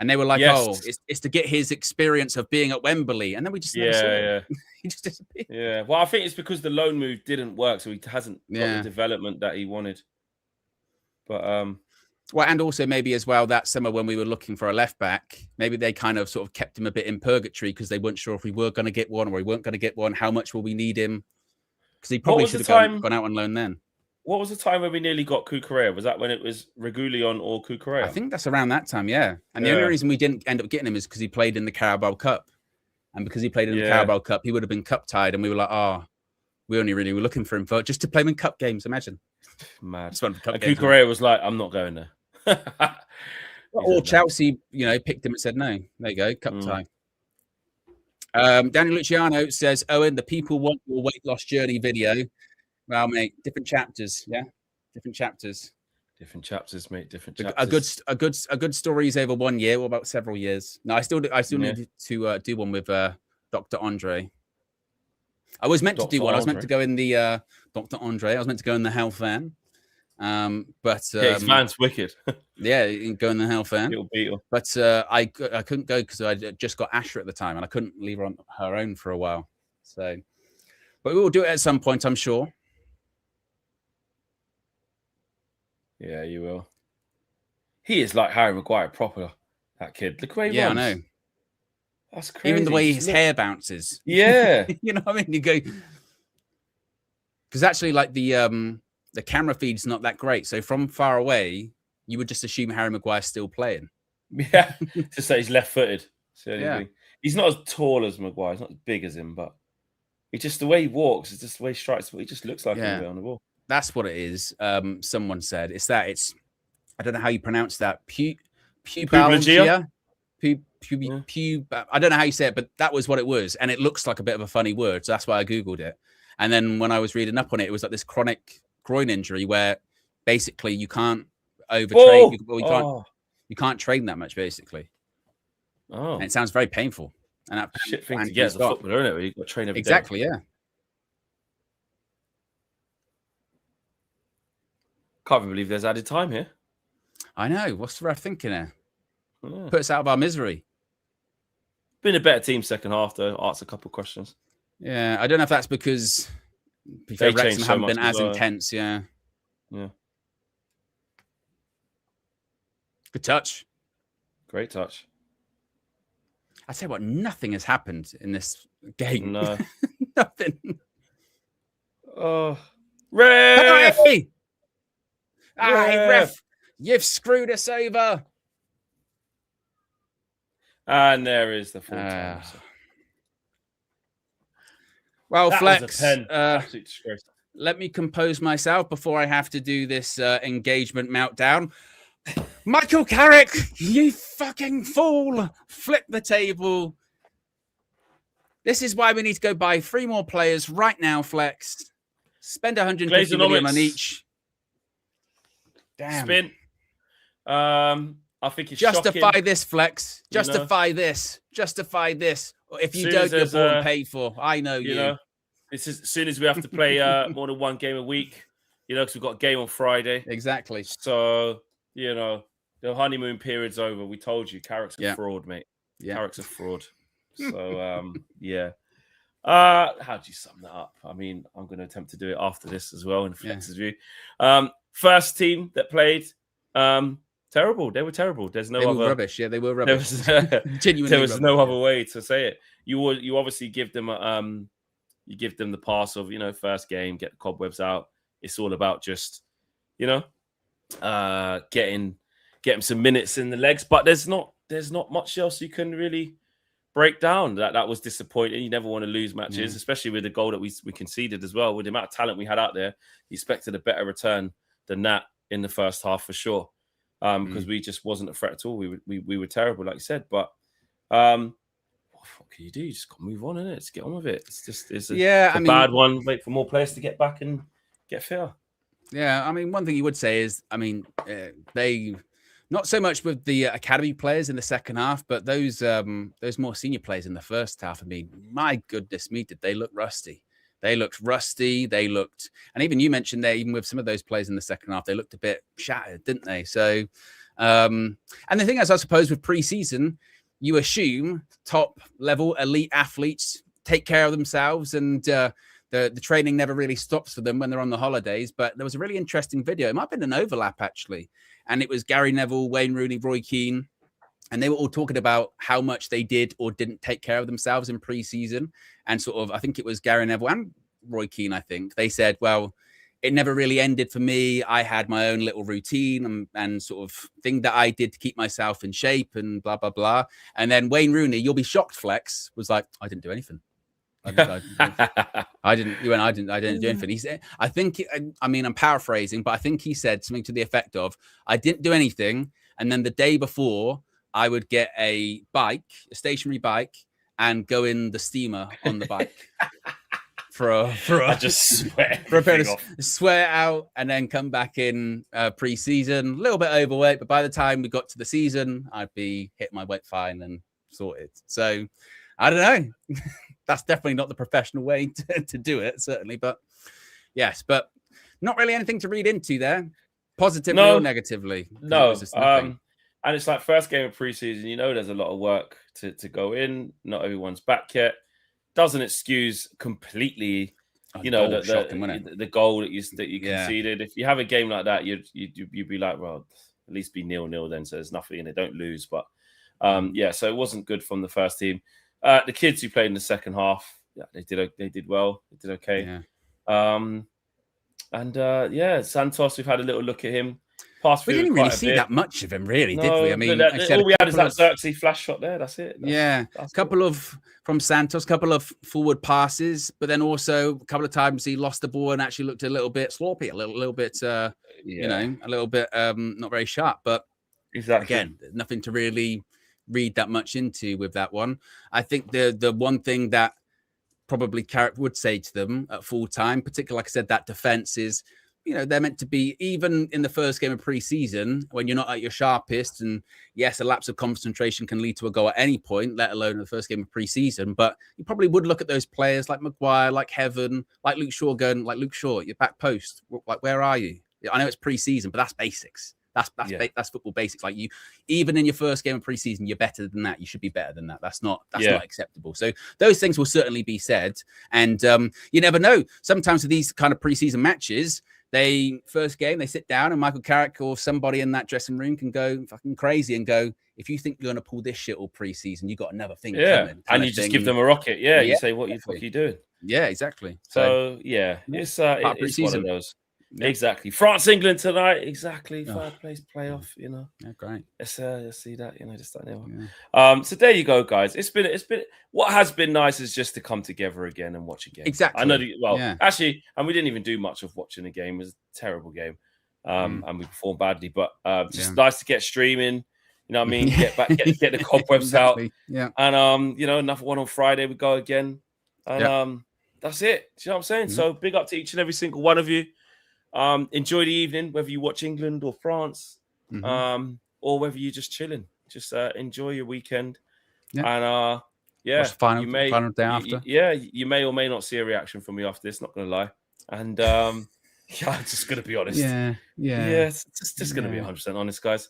And they were like, it's to get his experience of being at Wembley. And then we just never saw him. He just disappeared. Yeah. Well, I think it's because the loan move didn't work, so he hasn't got the development that he wanted. But well, and also maybe as well that summer when we were looking for a left back, maybe they kind of sort of kept him a bit in purgatory because they weren't sure if we were going to get one or we weren't going to get one. How much will we need him? Because he probably should have gone out on loan then. What was the time when we nearly got Cucurella? Was that when it was Regulion or Cucurella? I think that's around that time, yeah. And the only reason we didn't end up getting him is because he played in the Carabao Cup. And because he played in the Carabao Cup, he would have been cup tied. And we were like, we only really were looking for him for just to play him in cup games. Imagine. Mad. And Cucurella was like, I'm not going there. Or Chelsea, picked him and said, no, there you go, cup tie. Daniel Luciano says, Owen, the people want your weight loss journey video. Well, mate, different chapters, yeah, different chapters, mate, different chapters. A good story is over 1 year, or about several years. No, I still need to do one with Dr. Andrey. I was meant to do one. I was meant to go in the Dr. Andrey. I was meant to go in the Hell Fan. But his fan's wicked. Yeah, go in the Hell Fan. Little beetle. But I couldn't go because I just got Asher at the time, and I couldn't leave her on her own for a while. So, but we will do it at some point, I'm sure. Yeah, you will. He is like Harry Maguire proper. That kid. Look where he runs. I know. That's crazy. Even the way his hair bounces. Yeah. You know what I mean? You go because actually, like the camera feed's not that great. So from far away, you would just assume Harry Maguire's still playing. Yeah, just say he's left-footed. He's not as tall as Maguire. He's not as big as him, but it's just the way he walks. It's just the way he strikes. He just looks like him on the ball. That's what it is. Someone said it's I don't know how you pronounce that. Pubalgia. I don't know how you say it, but that was what it was, and it looks like a bit of a funny word. So that's why I googled it. And then when I was reading up on it, it was like this chronic groin injury where basically you can't overtrain. You can't train that much, basically. Oh, and it sounds very painful. And that shit thing to get as a footballer, isn't it? Where you've got to train every day. Exactly, yeah. Can't even believe there's added time here. I know. What's the ref thinking here? Yeah. Put us out of our misery. Been a better team second half, though. Asked a couple of questions. Yeah, I don't know if that's because Wrexham haven't been as intense. Yeah. Yeah. Good touch. Great touch. I tell you what, nothing has happened in this game. No. Nothing. Oh, ref! Hey! Ref! You've screwed us over. And there is the full time. Well, that Flex, was a pen. Absolute disgrace. Let me compose myself before I have to do this engagement meltdown. Michael Carrick, you fucking fool. Flip the table. This is why we need to go buy 3 more players right now, Flex. Spend 150 million on each. Damn. Spin. I think it's justify shocking. This, Flex. Justify this. Justify this. If you don't, you're born paid for. I know you. Know, this is as soon as we have to play more than 1 game a week, because we've got a game on Friday. Exactly. So, the honeymoon period's over. We told you, Carrick's a fraud, mate. Yeah. Carrick's a fraud. So, yeah. How do you sum that up? I mean, I'm going to attempt to do it after this as well in Flex's view. First team that played, terrible. They were terrible. There's no other rubbish. Yeah, they were rubbish. Genuinely, there was no other way to say it. You obviously give them the pass of first game, get the cobwebs out. It's all about just getting some minutes in the legs. But there's not much else you can really break down. That was disappointing. You never want to lose matches, especially with the goal that we conceded as well. With the amount of talent we had out there, you expected a better return than that in the first half for sure. Because we just wasn't a threat at all. We were terrible, like you said. But what can you do? You just got to move on, innit? Just get on with it. It's a bad one. Wait for more players to get back and get fitter. Yeah, I mean, one thing you would say is, they not so much with the academy players in the second half, but those more senior players in the first half. I mean, my goodness me, did they look rusty? They looked rusty. They looked, and even you mentioned there, even with some of those players in the second half, they looked a bit shattered, didn't they? So, and the thing is, I suppose with pre-season, you assume top level elite athletes take care of themselves, and the training never really stops for them when they're on the holidays. But there was a really interesting video. It might have been an overlap actually, and it was Gary Neville, Wayne Rooney, Roy Keane. And they were all talking about how much they did or didn't take care of themselves in pre-season. And sort of, I think it was Gary Neville and Roy Keane, I think. They said, well, it never really ended for me. I had my own little routine and sort of thing that I did to keep myself in shape and blah, blah, blah. And then Wayne Rooney, you'll be shocked, Flex, was like, I didn't do anything. I didn't do anything. He said, I think, I mean, I'm paraphrasing, but I think he said something to the effect of, I didn't do anything. And then the day before, I would get a stationary bike, and go in the steamer on the bike I just sweat out, and then come back in pre-season, a little bit overweight. But by the time we got to the season, I'd be hit my weight fine and sorted. So I don't know. That's definitely not the professional way to do it, certainly. But yes, but not really anything to read into there, positively or negatively. No. And it's like first game of preseason, there's a lot of work to go in. Not everyone's back yet. Doesn't excuse completely, the goal that you conceded. If you have a game like that, you'd be like, well, at least be 0-0 then, so there's nothing in it. Don't lose. But so it wasn't good from the first team. The kids who played in the second half, they did well. They did okay. Yeah. Santos, we've had a little look at him. We didn't really see that much of him, really, did we? I mean, all we had is that Xerxes flash shot there. That's it. That's couple of from Santos, couple of forward passes, but then also a couple of times he lost the ball and actually looked a little bit sloppy, a little bit, a little bit not very sharp. But again, nothing to really read that much into with that one. I think the one thing that probably Carrick would say to them at full time, particularly like I said, that defense is, they're meant to be, even in the first game of pre-season, when you're not at your sharpest, and yes, a lapse of concentration can lead to a goal at any point, let alone in the first game of pre-season. But you probably would look at those players like Maguire, like Heaven, like Luke Shaw, going, like, Luke Shaw, your back post, like, where are you? I know it's pre-season, but that's basics. That's football basics. Like even in your first game of preseason, you're better than that. You should be better than that. That's not acceptable. So those things will certainly be said. And you never know. Sometimes with these kind of preseason matches, first game, they sit down and Michael Carrick or somebody in that dressing room can go fucking crazy and go, if you think you're going to pull this shit all preseason, you got another thing coming. And you just give them a rocket. Yeah, you say, what the fuck are you doing? Yeah, exactly. So it's one of those. Yeah. Exactly. France, England tonight. Exactly. Third place playoff. You know. Yeah, great. Let's see that. You know, just that now. Yeah. So there you go, guys. It's been. What has been nice is just to come together again and watch a game. Exactly. I know. Actually, and we didn't even do much of watching a game. It was a terrible game, and we performed badly. But just nice to get streaming. You know what I mean? Get the cobwebs out. Yeah. And another one on Friday. We go again. And that's it. Do you know what I'm saying? So big up to each and every single one of you. Enjoy the evening, whether you watch England or France, or whether you're just chilling. Just enjoy your weekend. And final day after. You may or may not see a reaction from me after this, not gonna lie. And I'm just gonna be honest. It's just gonna be 100% honest, guys.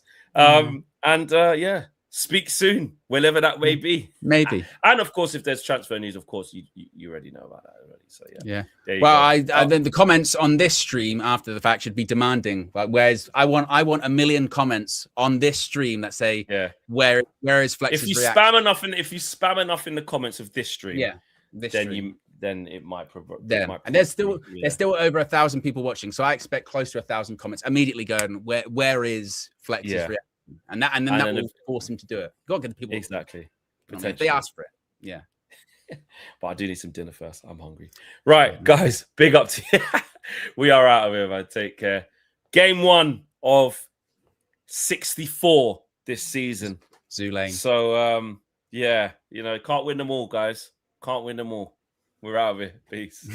Speak soon, wherever that may be. Maybe. And of course, if there's transfer news, of course, you already know about that already. So then the comments on this stream after the fact should be demanding. Like, I want 1 million comments on this stream that say, where is Flex's if you reaction? spam enough in the comments of this stream, then it might provoke. And there's still over 1,000 people watching, so I expect close to 1,000 comments immediately going, where is Flex's reaction? And then that will force him to do it. You got to get the people exactly. They ask for it. Yeah. But I do need some dinner first. I'm hungry. Right, guys, big up to you. We are out of here, man. Take care. Game 1 of 64 this season. Zulane. So, can't win them all, guys. Can't win them all. We're out of here. Peace.